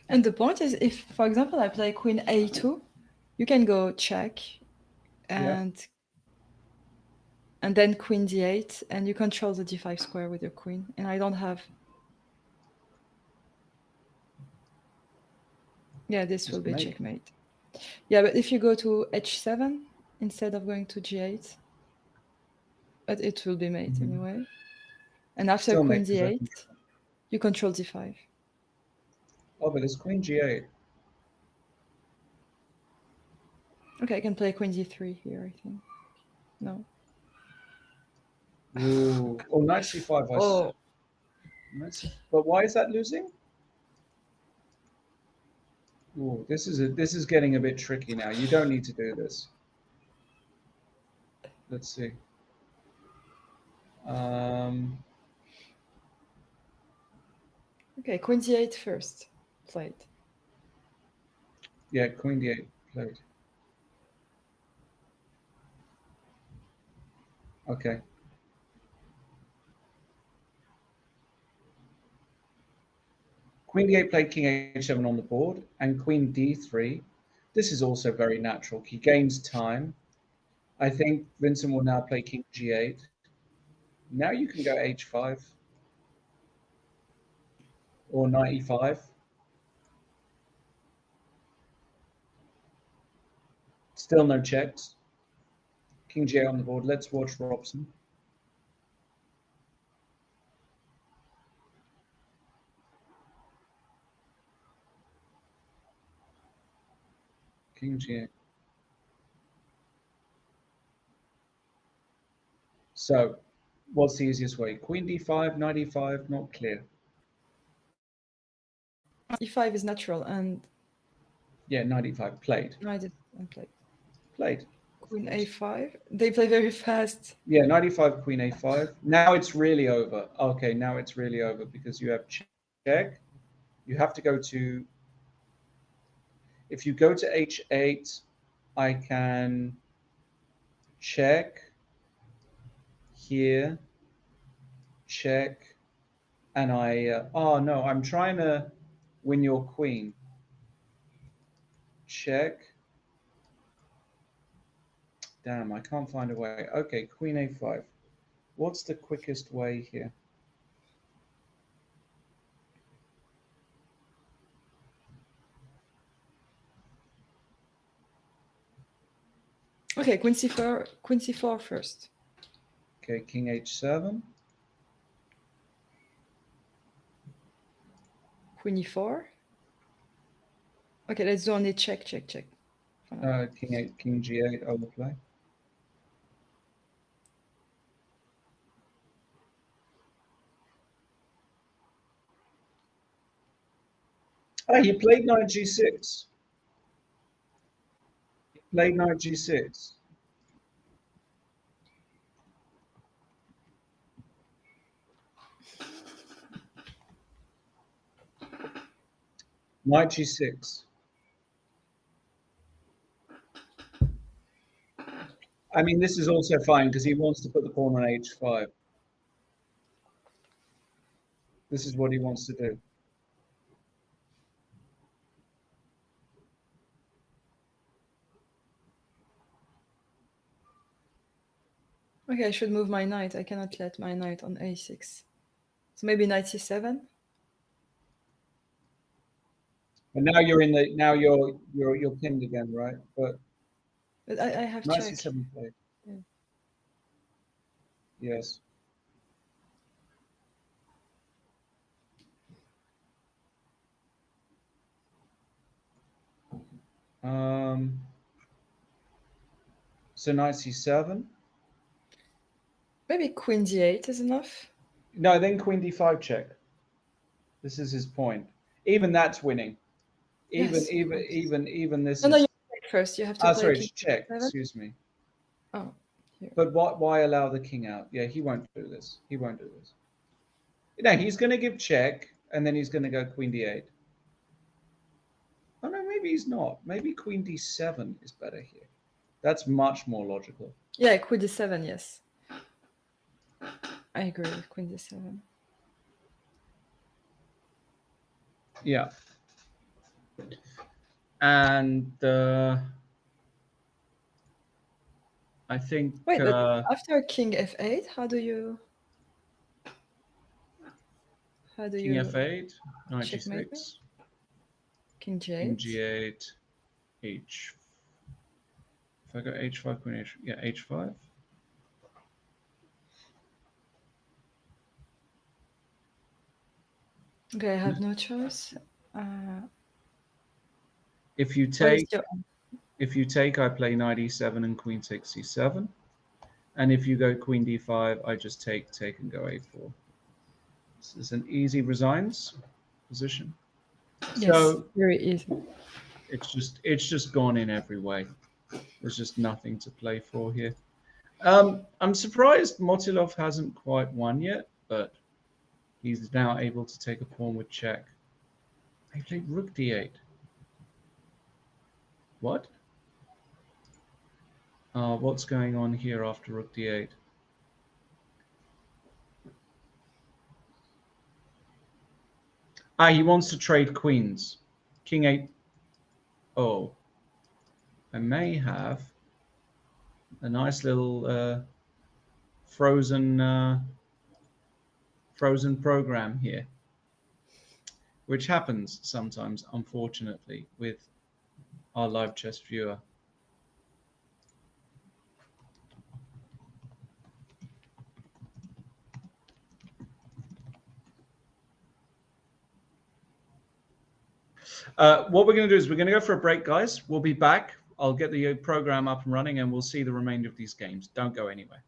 Speaker 2: And the point is, if, for example, I play queen a2, you can go check and then queen d8, and you control the d5 square with your queen. And I don't have. Yeah, this will be
Speaker 1: mate.
Speaker 2: checkmate. Yeah, but if you go to h7 instead of going to g8, but it will be mate anyway. And after
Speaker 1: Still
Speaker 2: queen
Speaker 1: mate, 'cause I
Speaker 2: d8,
Speaker 1: control.
Speaker 2: you control d5.
Speaker 1: Oh, but it's queen g8.
Speaker 2: Okay, I can play queen d3 here, I think. No.
Speaker 1: Ooh. Oh, knight c5.
Speaker 2: Oh,
Speaker 1: But why is that losing? Ooh, this is getting a bit tricky now. You don't need to do this. Let's see.
Speaker 2: okay, queen d8 first played.
Speaker 1: Yeah, queen d8 played. Okay. Queen d8 played king h7 on the board, and queen d3. This is also very natural. He gains time. I think Vincent will now play king g8. Now you can go h5 or knight e5. Still no checks. King g8 on the board. Let's watch Robson. King g8. So, what's the easiest way? Queen d5, knight e5, not clear.
Speaker 2: e5 is natural, and
Speaker 1: Yeah, knight e5 played.
Speaker 2: knight is unplayed.
Speaker 1: Played.
Speaker 2: Queen a5. They play very fast.
Speaker 1: Yeah, knight e5, queen a5. Now it's really over. Okay, now it's really over because you have check. You have to go to. If you go to h8, I can check here, check, and oh no, I'm trying to win your queen. Check. Damn, I can't find a way. Okay, queen a5. What's the quickest way here?
Speaker 2: Okay, queen c4 first.
Speaker 1: Okay, king h7.
Speaker 2: Queen e4. Okay, let's do only check, check, check.
Speaker 1: King g8 overplay. Ah, he played knight g6. He played knight g6. Knight g6. I mean, this is also fine because he wants to put the pawn on h5. This is what he wants to do.
Speaker 2: Okay, I should move my knight. I cannot let my knight on a6. So maybe knight c7.
Speaker 1: And now you're in the you're pinned again, right? But
Speaker 2: But I have
Speaker 1: knight
Speaker 2: check.
Speaker 1: c7 play.
Speaker 2: Yeah.
Speaker 1: Yes. So knight c7.
Speaker 2: Maybe queen d8 is enough.
Speaker 1: No, then queen d5 check. This is his point. Even that's winning. Even
Speaker 2: Yes, of course.
Speaker 1: even this
Speaker 2: No,
Speaker 1: is.
Speaker 2: you check first. You have to play
Speaker 1: Sorry,
Speaker 2: king
Speaker 1: it's check.
Speaker 2: d7.
Speaker 1: Excuse me.
Speaker 2: Oh, here.
Speaker 1: But why allow the king out? Yeah, he won't do this. He won't do this. No, he's going to give check, and then he's going to go queen d8. Oh no, maybe he's not. Maybe queen d7 is better here. That's much more logical.
Speaker 2: Yeah, queen d7. Yes, I agree with queen d7.
Speaker 1: Yeah. And I think.
Speaker 2: Wait, but after king f8, how do you?
Speaker 1: King f8, knight
Speaker 2: checkmate me?
Speaker 1: g6,
Speaker 2: King g8.
Speaker 1: king g8, h. If I go h5, queen h, yeah, h5.
Speaker 2: Okay, I have no choice.
Speaker 1: If you take, I play knight e7 and queen takes c7. And if you go queen d5, I just take, and go a4. This is an easy resigns position.
Speaker 2: Yes,
Speaker 1: So
Speaker 2: very easy.
Speaker 1: it's just gone in every way. There's just nothing to play for here. I'm surprised Motilov hasn't quite won yet, but he's now able to take a pawn with check. He played rook d8. What? What's going on here after rook d8? He wants to trade queens. King 8. Oh. I may have a nice little frozen program here, which happens sometimes, unfortunately, with our live chess viewer. What we're going to do is we're going to go for a break, guys. We'll be back. I'll get the program up and running, and we'll see the remainder of these games. Don't go anywhere.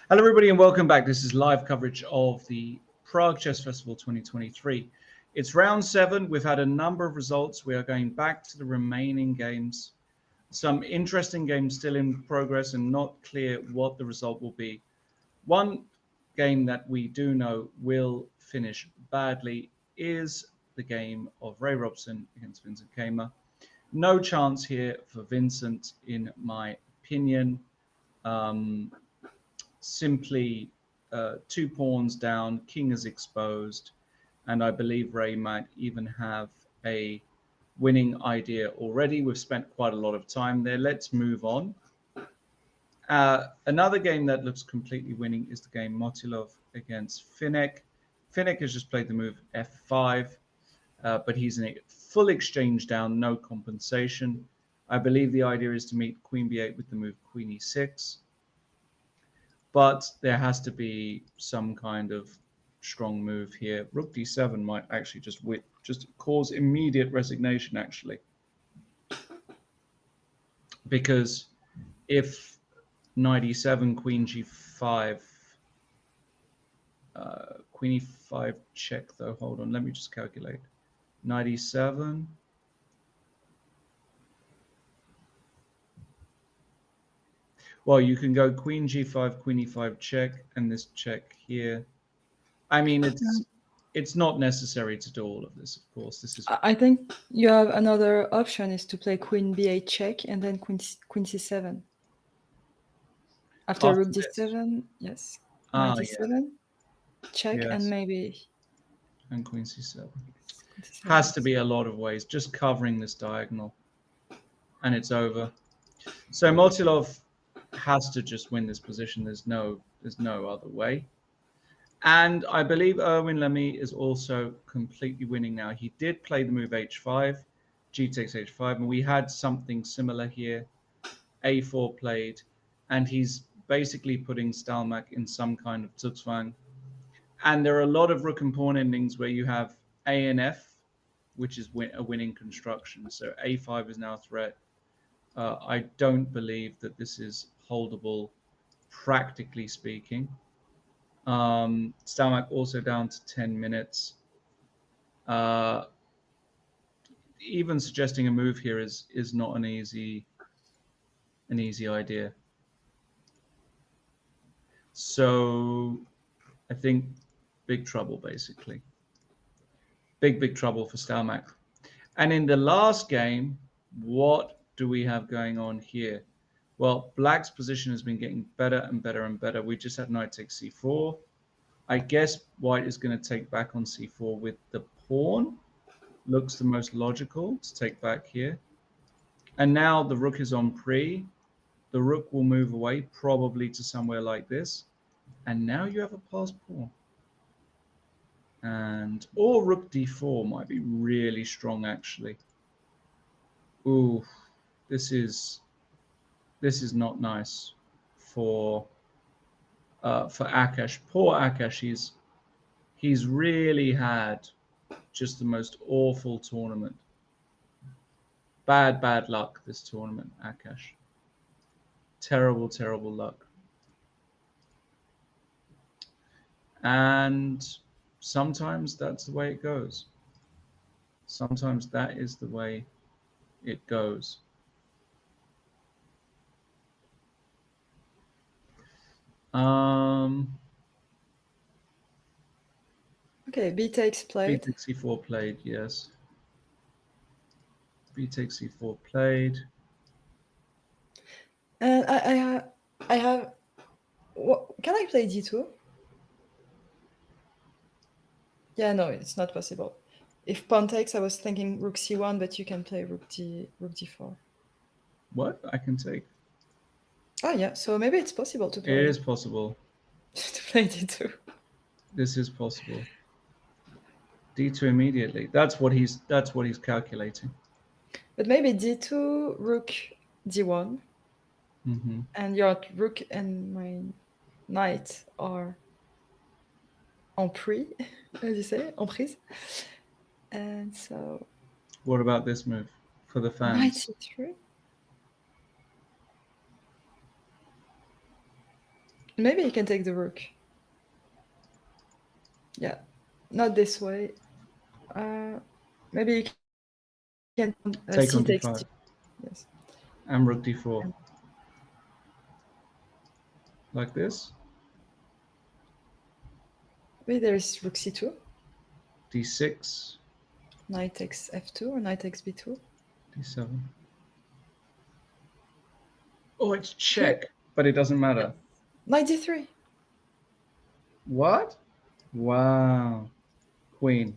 Speaker 1: Hello, everybody, and welcome back. This is live coverage of the Prague Chess Festival 2023. It's round 7. We've had a number of results. We are going back to the remaining games. Some interesting games still in progress and not clear what the result will be. One game that we do know will finish badly is the game of Ray Robson against Vincent Kaymer. No chance here for Vincent, in my opinion. Simply 2 pawns down, king is exposed, and I believe Ray might even have a winning idea already. We've spent quite a lot of time there. Let's move on. Another game that looks completely winning is the game Motilov against Finek. Finek has just played the move f5, but he's in a full exchange down, no compensation. I believe the idea is to meet queen b8 with the move queen e6. But there has to be some kind of strong move here. Rook d7 might actually just cause immediate resignation, actually. Because if knight e7, queen g5, queen e5 check, though. Hold on, let me just calculate. Knight e7. Well, you can go queen g5, queen e5 check, and this check here. I mean, it's not necessary to do all of this, of course. This is.
Speaker 2: I think you have another option is to play queen b8 check and then queen c7. After rook d7, yes. Knight d7, check,
Speaker 1: yes.
Speaker 2: and maybe.
Speaker 1: And queen c7. Has to be a lot of ways, just covering this diagonal. And it's over. So Motilov has to just win this position. There's no other way. And I believe Erwin Lemy is also completely winning now. He did play the move h5, g takes h5, and we had something similar here. a4 played, and he's basically putting Stalmack in some kind of Zugzwang. And there are a lot of rook and pawn endings where you have a and f, which is a winning construction. So a5 is now a threat. I don't believe that this is holdable, practically speaking. Stalmack also down to 10 minutes. Even suggesting a move here is not an easy idea. So I think big trouble, basically. Big trouble for Stalmack. And in the last game, what do we have going on here? Well, Black's position has been getting better and better and better. We just had knight takes c4. I guess White is going to take back on c4 with the pawn. Looks the most logical to take back here. And now the rook is on pre. The rook will move away, probably to somewhere like this. And now you have a passed pawn. Or rook d4 might be really strong, actually. Ooh, this is not nice for Akash. Poor Akash. He's really had just the most awful tournament. Bad luck this tournament, Akash. Terrible luck. And sometimes that's the way it goes. Sometimes that is the way it goes.
Speaker 2: Okay, b takes played.
Speaker 1: B takes c4 played, yes. B takes c4 played.
Speaker 2: And I have. Can I play d2? Yeah, no, it's not possible. If pawn takes, I was thinking rook c1, but you can play rook d4.
Speaker 1: What? I can take.
Speaker 2: Oh yeah, so maybe it's possible to play.
Speaker 1: It is possible.
Speaker 2: To play d2.
Speaker 1: This is possible. d2 immediately. That's what he's calculating.
Speaker 2: But maybe d2, rook d1, and your rook and my knight are en prise, as you say, en prise. And so.
Speaker 1: What about this move for the fans?
Speaker 2: Knight c3. Maybe he can take the rook. Yeah, not this way. Maybe you can
Speaker 1: Take
Speaker 2: c
Speaker 1: on
Speaker 2: takes
Speaker 1: d5
Speaker 2: d. Yes.
Speaker 1: and rook d4. Like this.
Speaker 2: Maybe there's rook c2.
Speaker 1: D6,
Speaker 2: Knight takes f2 or knight takes b2.
Speaker 1: d7. Oh, it's check, but it doesn't matter.
Speaker 2: Knight d3.
Speaker 1: What? Wow. Queen.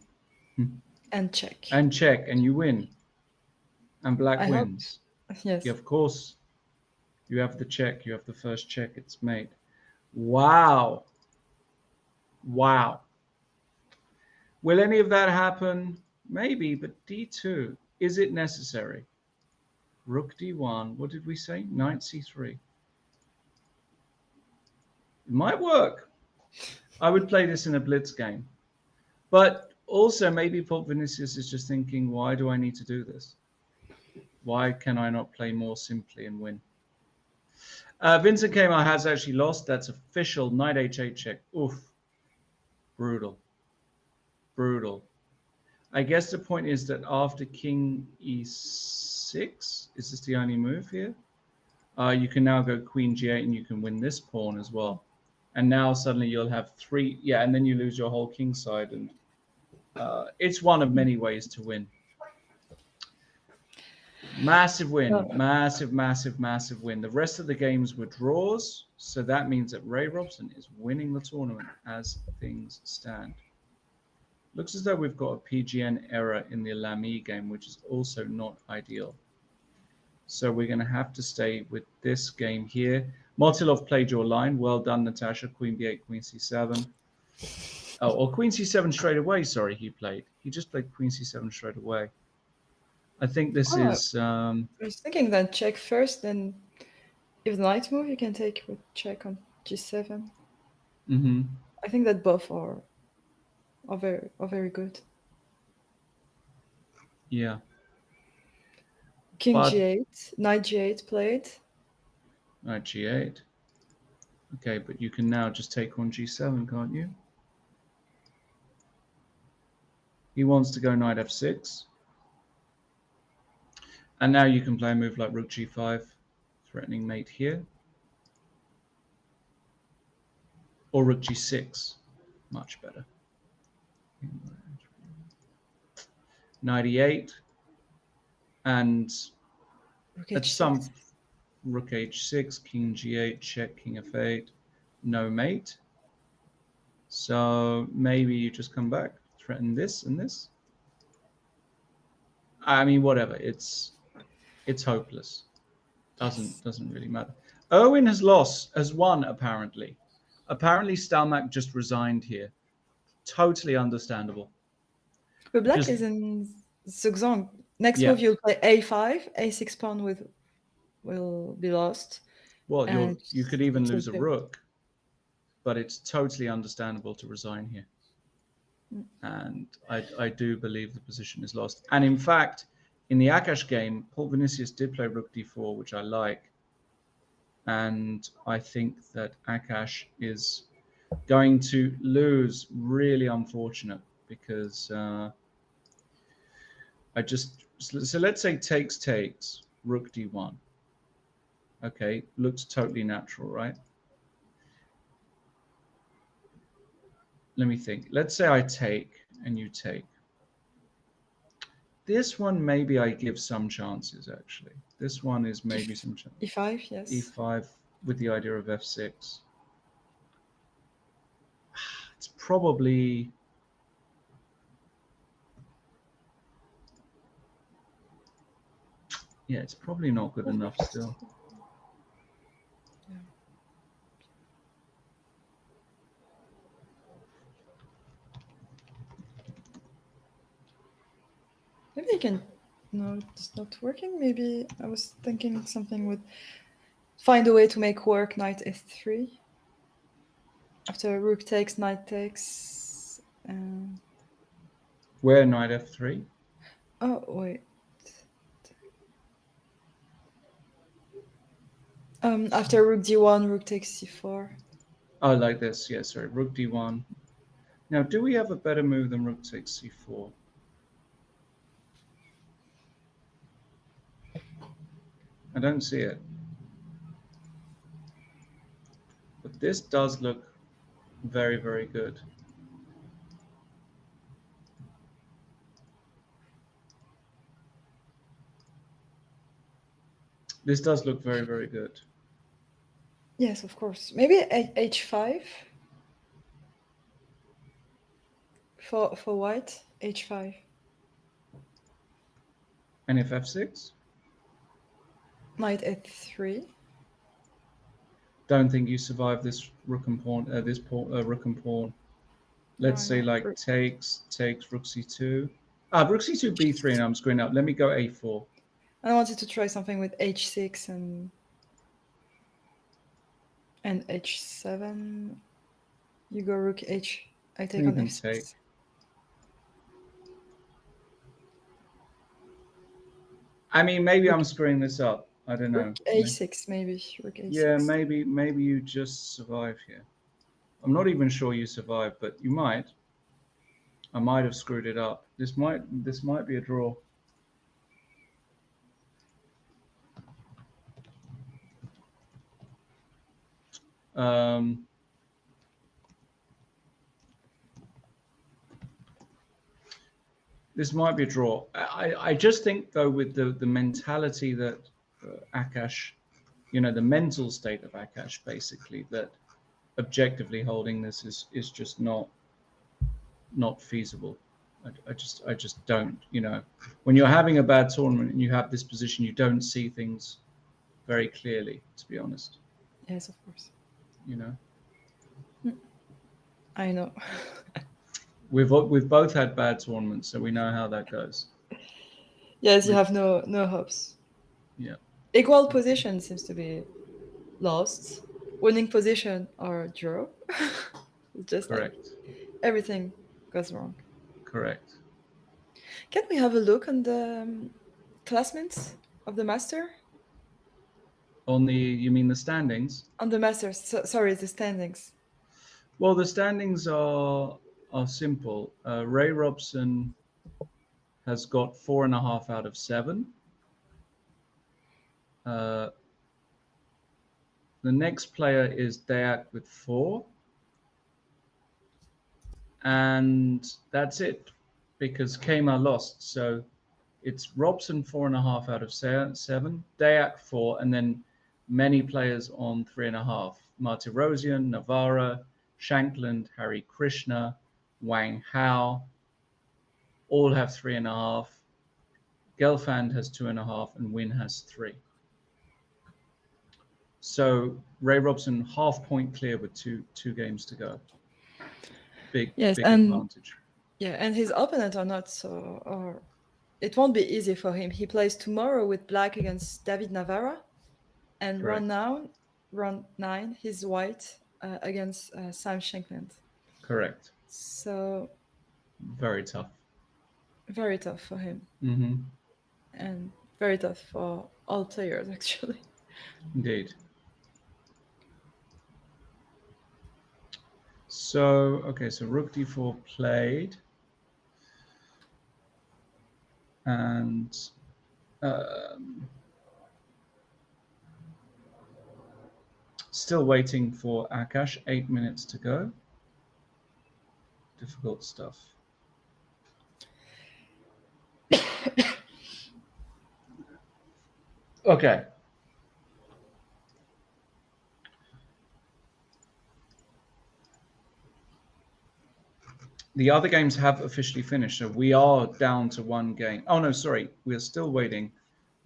Speaker 2: And check.
Speaker 1: And check, and you win. And black
Speaker 2: I hope.
Speaker 1: wins.
Speaker 2: Yes.
Speaker 1: Yeah, of course. You have the check. You have the first check. It's made. Wow. Wow. Will any of that happen? Maybe, but d2. Is it necessary? Rook d1. What did we say? Knight c3. It might work. I would play this in a blitz game. But also maybe Pop Vinicius is just thinking, why do I need to do this? Why can I not play more simply and win? Vincent Kmart has actually lost. That's official. Knight h8 check. Oof. Brutal. Brutal. I guess the point is that after king e6, is this the only move here? You can now go queen g8 and you can win this pawn as well. And now suddenly you'll have three. Yeah, and then you lose your whole king side. And it's one of many ways to win. Massive win. Massive, massive, massive win. The rest of the games were draws. So that means that Ray Robson is winning the tournament as things stand. Looks as though we've got a PGN error in the Lamy game, which is also not ideal. So we're going to have to stay with this game here. Motilov played your line. Well done, Natasha. Queen b8, queen c7. Oh, or queen c7 straight away. Sorry, he played. He just played queen c7 straight away. I think this is...
Speaker 2: I was thinking that check first, then if the knight move, you can take with check on g7.
Speaker 1: Mm-hmm.
Speaker 2: I think that both are very good.
Speaker 1: Yeah.
Speaker 2: King g8, knight g8 played.
Speaker 1: Knight g8. Okay, but you can now just take on g7, can't you? He wants to go knight f6. And now you can play a move like rook g5, threatening mate here. Or rook g6, much better. Knight e8. And at some rook h6, king g8, check, king f8, no mate. So maybe you just come back, threaten this and this. I mean, whatever. It's hopeless. Doesn't really matter. Owen has won apparently. Apparently Stalmack just resigned here. Totally understandable.
Speaker 2: But black is in zugzwang. Next move you'll play a5, a6 pawn will be lost.
Speaker 1: Well, you could even lose a rook, but it's totally understandable to resign here. And I do believe the position is lost. And in fact, in the Akash game, Paul Vinicius did play rook d4, which I like. And I think that Akash is going to lose. Really unfortunate, because so let's say takes, rook d1. Okay, looks totally natural, right? Let me think. Let's say I take and you take. This one, maybe I give some chances, actually. This one is maybe some chance.
Speaker 2: e5, yes.
Speaker 1: e5 with the idea of f6. It's probably... Yeah, it's probably not good enough still.
Speaker 2: Maybe I can... No, it's not working. Maybe I was thinking something with... Find a way to make work knight f3. After rook takes, knight takes...
Speaker 1: Where knight f3?
Speaker 2: Oh, wait. After rook d1, rook takes c4.
Speaker 1: Oh, like this. Yeah, sorry. Rook d1. Now, do we have a better move than rook takes c4? I don't see it. But this does look very, very good. This does look very, very good.
Speaker 2: Yes, of course. Maybe h5 for white. h5.
Speaker 1: And if f6?
Speaker 2: Knight f3.
Speaker 1: Don't think you survive this rook and pawn. Rook and pawn. Let's say
Speaker 2: no,
Speaker 1: like takes rook c2. Rook c2 b3, and I'm screwing up. Let me go a4.
Speaker 2: I wanted to try something with h6 and h7. You go rook h. I take
Speaker 1: You
Speaker 2: on
Speaker 1: can
Speaker 2: f6.
Speaker 1: take. I mean, maybe I'm screwing this up. I don't know.
Speaker 2: Rook a6, maybe. Rook a6.
Speaker 1: Yeah, maybe you just survive here. I'm not even sure you survive, but you might. I might have screwed it up. This might be a draw. This might be a draw. I just think, though, with the mentality that Akash, the mental state of Akash, basically, that objectively holding this is just not feasible. I just don't. When you're having a bad tournament and you have this position, you don't see things very clearly, to be honest.
Speaker 2: Yes, of course. I know.
Speaker 1: We've both had bad tournaments, so we know how that goes.
Speaker 2: Yes, you have no hopes.
Speaker 1: Yeah.
Speaker 2: Equal position seems to be lost. Winning position or draw. It's just
Speaker 1: correct.
Speaker 2: Like everything goes wrong.
Speaker 1: Correct.
Speaker 2: Can we have a look on the classmates of the master?
Speaker 1: You mean the standings?
Speaker 2: On the masters. Sorry, the standings.
Speaker 1: Well, the standings are simple. Ray Robson has got 4.5 out of 7. The next player is Dayak with 4. And that's it, because Kema lost. So it's Robson 4.5 out of 7, Dayak 4, and then many players on 3.5. Martirosyan, Navarra, Shankland, Hari Krishna, Wang Hao, all have 3.5. Gelfand has 2.5, and Win has 3. So Ray Robson 0.5 point clear with two games to go. Big advantage.
Speaker 2: Yeah, and his opponents are not so. Or it won't be easy for him. He plays tomorrow with black against David Navarra, and
Speaker 1: Correct.
Speaker 2: round 9, he's white against Sam Shankland.
Speaker 1: Correct.
Speaker 2: So
Speaker 1: very tough.
Speaker 2: Very tough for him.
Speaker 1: Mm-hmm.
Speaker 2: And very tough for all players, actually.
Speaker 1: Indeed. So, okay, so rook d4 played. And still waiting for Akash, 8 minutes to go. Difficult stuff. Okay. The other games have officially finished, so we are down to 1 game. Oh, no, sorry. We're still waiting.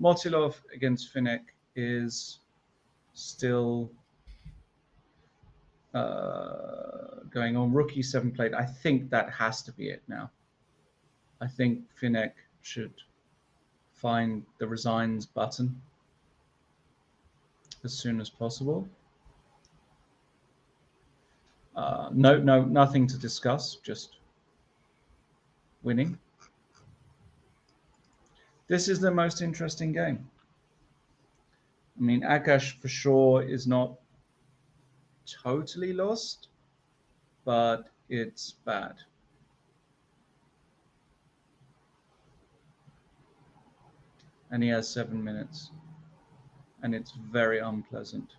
Speaker 1: Motilov against Finnick is still going on. Rook e7 played. I think that has to be it now. I think Finnick should find the resigns button as soon as possible. Nothing to discuss, just winning. This is the most interesting game. I mean, Akash for sure is not totally lost, but it's bad. And he has 7 minutes. And it's very unpleasant.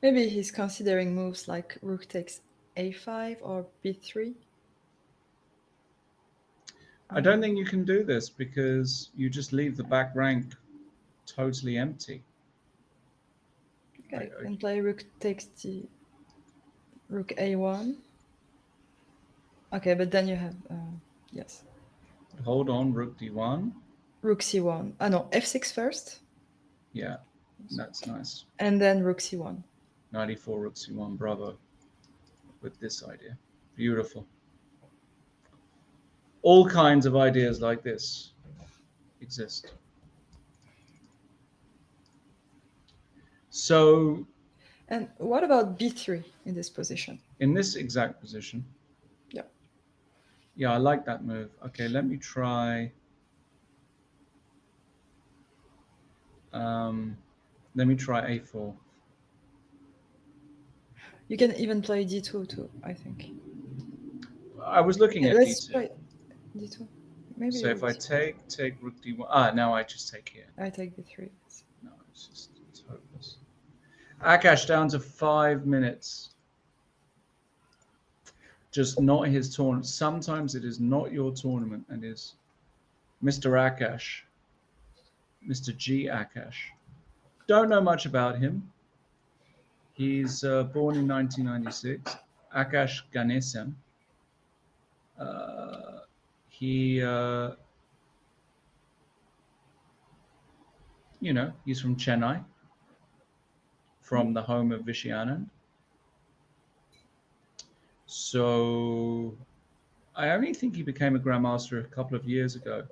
Speaker 2: Maybe he's considering moves like rook takes a5 or b3.
Speaker 1: I don't think you can do this because you just leave the back rank totally empty.
Speaker 2: Okay, and play rook takes rook a1. Okay, but then you have yes.
Speaker 1: Hold on, rook d1.
Speaker 2: Rook c1. Ah no, f6 first.
Speaker 1: Yeah, that's nice.
Speaker 2: And then rook c1.
Speaker 1: 94 rook c1, bravo. With this idea. Beautiful. All kinds of ideas like this exist. So
Speaker 2: And what about b3 in this position?
Speaker 1: in this exact position.
Speaker 2: Yeah.
Speaker 1: Yeah, I like that move. Okay, let me try. Let me try a4.
Speaker 2: You can even play d2 too, I think.
Speaker 1: I was looking at
Speaker 2: Let's
Speaker 1: d2.
Speaker 2: play d2. Maybe
Speaker 1: So if I
Speaker 2: rook
Speaker 1: take rook d1. Now I just take here.
Speaker 2: I take b3.
Speaker 1: No, it's hopeless. Akash down to 5 minutes. Just not his tournament. Sometimes it is not your tournament and is Mr. Akash, Mr. G. Akash. Don't know much about him. He's born in 1996. Akash Ganesan. He, he's from Chennai, from the home of Vishy Anand. So I only think he became a grandmaster a couple of years ago.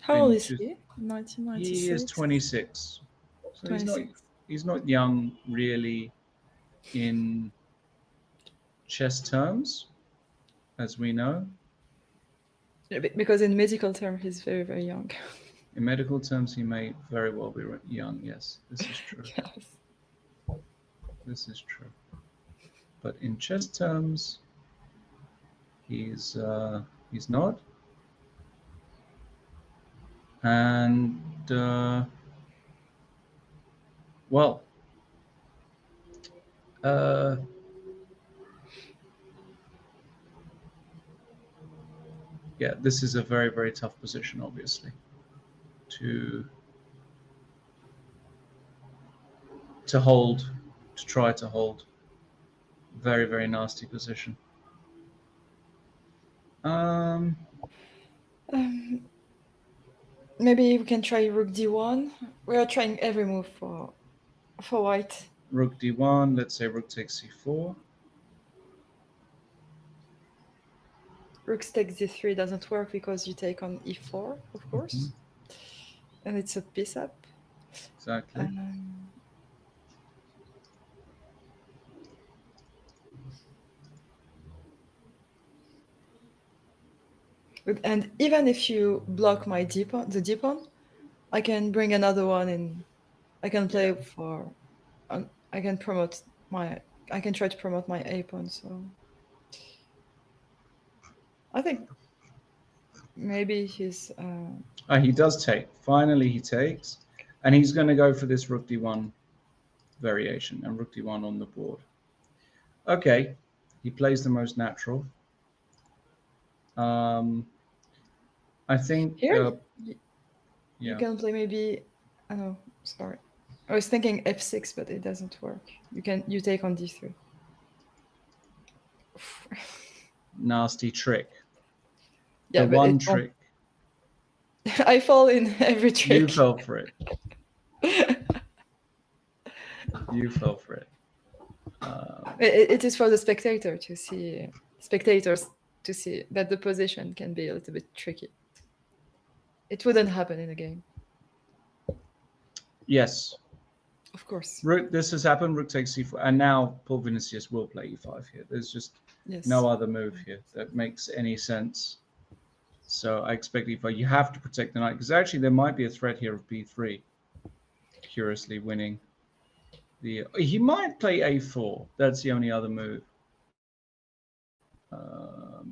Speaker 2: How old is he? 1996.
Speaker 1: He is 26. So
Speaker 2: 26.
Speaker 1: he's not young really in chess terms, as we know.
Speaker 2: Yeah, because in medical terms, he's very, very young.
Speaker 1: In medical terms, he may very well be young. Yes, this is true.
Speaker 2: Yes.
Speaker 1: This is true. But in chess terms, he's not. And yeah, this is a very, very tough position, obviously, to hold, to try to hold. Very, very nasty position.
Speaker 2: Maybe we can try rook d1. We are trying every move for white.
Speaker 1: Rook d1. Let's say rook takes c4.
Speaker 2: Rook takes d3 doesn't work because you take on e4, of course. And it's a piece up.
Speaker 1: Exactly.
Speaker 2: And even if you block my the d pawn, I can bring another one in. I can play for. I can promote my. I can try to promote my a pawn. So I think maybe he's.
Speaker 1: He does take. Finally, he takes, and he's going to go for this rook d1 variation and rook d1 on the board. Okay, he plays the most natural. I think
Speaker 2: Here,
Speaker 1: yeah.
Speaker 2: You can play maybe. I know. Sorry, I was thinking f6, but it doesn't work. You take on d3.
Speaker 1: Nasty trick.
Speaker 2: Yeah,
Speaker 1: the one trick.
Speaker 2: I fall in every trick.
Speaker 1: You fell for it. You fell for it.
Speaker 2: It is for the spectators to see that the position can be a little bit tricky. It wouldn't happen in a game.
Speaker 1: Yes.
Speaker 2: Of course.
Speaker 1: This has happened. Rook takes c4, and now Paul Vinicius will play e5 here. There's just no other move here that makes any sense. So I expect e4. You have to protect the knight because actually there might be a threat here of b3. Curiously winning. He might play a4. That's the only other move.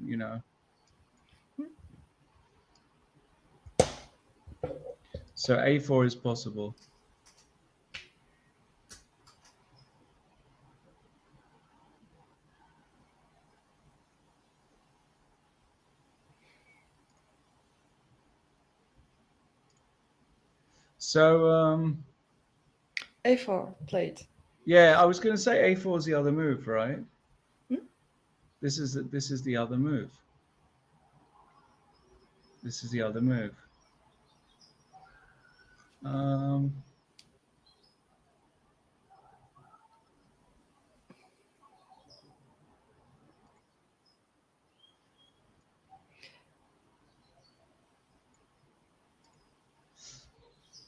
Speaker 1: You know. So a4 is possible. So
Speaker 2: a4 played.
Speaker 1: yeah, I was going to say a4 is the other move, right?
Speaker 2: Hmm?
Speaker 1: This is the other move. This is the other move.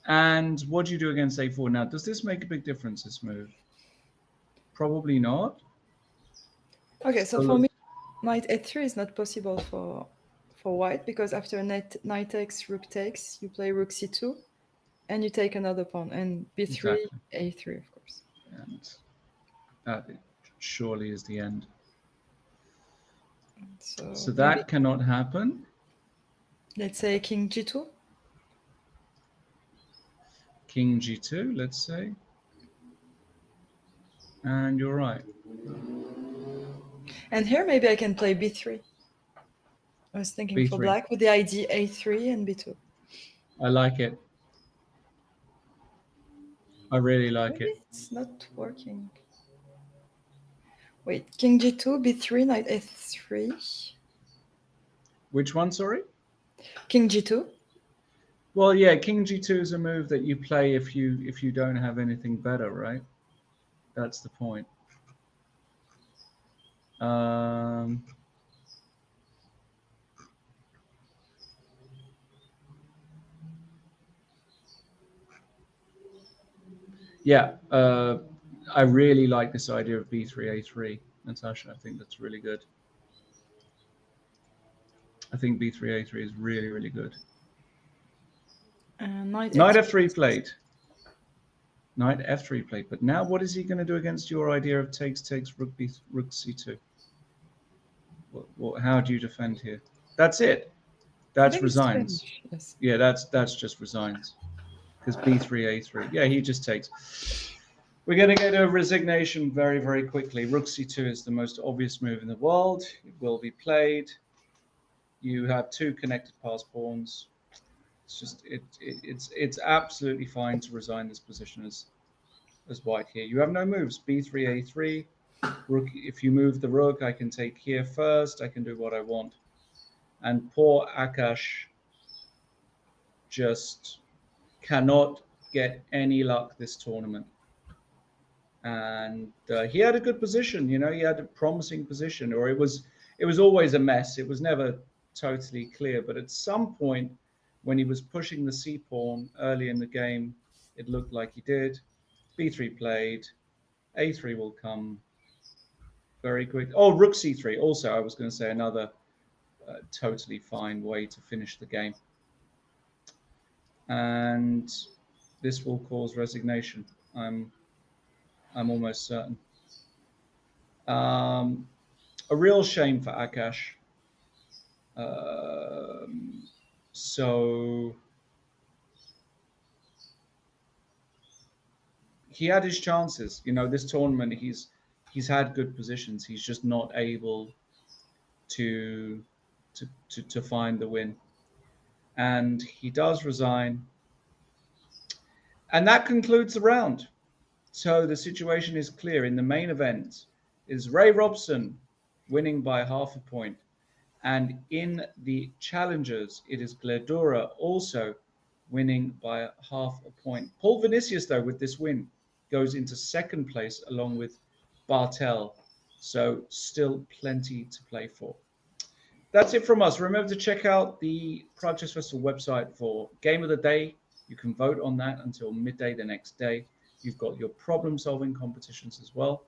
Speaker 1: And what do you do against a4 now? Does this make a big difference, this move? Probably not.
Speaker 2: Okay, so for me, knight a3 is not possible for white because after knight takes, rook takes, you play rook c2, and you take another pawn, and b3,
Speaker 1: Exactly.
Speaker 2: a3, of course.
Speaker 1: And that surely is the end. So that cannot happen.
Speaker 2: Let's say king g2.
Speaker 1: King g2, let's say. And you're right.
Speaker 2: And here maybe I can play b3. I was thinking
Speaker 1: b3.
Speaker 2: For black with the idea a3 and b2.
Speaker 1: I like it. I really like
Speaker 2: Maybe
Speaker 1: it.
Speaker 2: it's not working. Wait, king g2, b3, knight f3.
Speaker 1: Which one, sorry?
Speaker 2: King g2.
Speaker 1: Well, yeah, king g2 is a move that you play if you don't have anything better, right? That's the point. Yeah, I really like this idea of b3 a3, Natasha. I think that's really good. I think b3 a3 is really, really good.
Speaker 2: Knight
Speaker 1: f3 played. Knight f3 played. But now what is he going to do against your idea of takes, rook c2? How do you defend here? That's it. That's resigns.
Speaker 2: Yes.
Speaker 1: Yeah, that's just resigns. Because b3 a3. Yeah, he just takes. We're going to get a resignation very, very quickly. Rook c2 is the most obvious move in the world. It will be played. You have two connected pass pawns. It's just it's absolutely fine to resign this position as white here. You have no moves. b3 a3. Rook. If you move the rook, I can take here first. I can do what I want. And poor Akash just cannot get any luck this tournament. And he had a good position. You know, he had a promising position, or it was always a mess. It was never totally clear. But at some point, when he was pushing the c pawn early in the game, it looked like he did. b3 played. a3 will come very quick. Oh, rook c3. Also, I was going to say another totally fine way to finish the game. And this will cause resignation. I'm almost certain. A real shame for Akash. So he had his chances. You know, this tournament he's had good positions. He's just not able to find the win. And he does resign. And that concludes the round. So the situation is clear. In the main event is Ray Robson winning by half a point. And in the challengers, it is Gledura also winning by half a point. Paul Vinicius, though, with this win, goes into second place along with Bartel. So still plenty to play for. That's it from us. Remember to check out the Prague Chess Festival website for Game of the Day. You can vote on that until midday the next day. You've got your problem-solving competitions as well.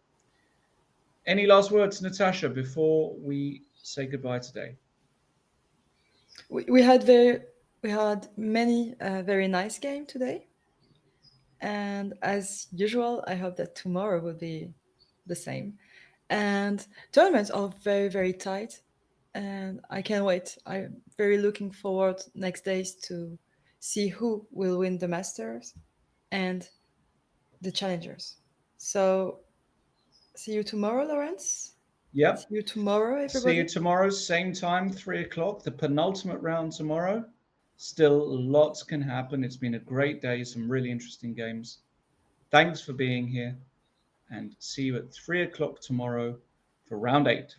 Speaker 1: Any last words, Natasha, before we say goodbye today?
Speaker 2: We had many very nice game today, and as usual, I hope that tomorrow will be the same. And tournaments are very tight, and I can't wait. I'm very looking forward next days to see who will win the Masters and the Challengers. So see you tomorrow, Lawrence.
Speaker 1: Yep.
Speaker 2: See you tomorrow,
Speaker 1: See
Speaker 2: everybody.
Speaker 1: you tomorrow, same time, 3 o'clock, the penultimate round tomorrow. Still, lots can happen. It's been a great day, some really interesting games. Thanks for being here, and see you at 3 o'clock tomorrow for round 8.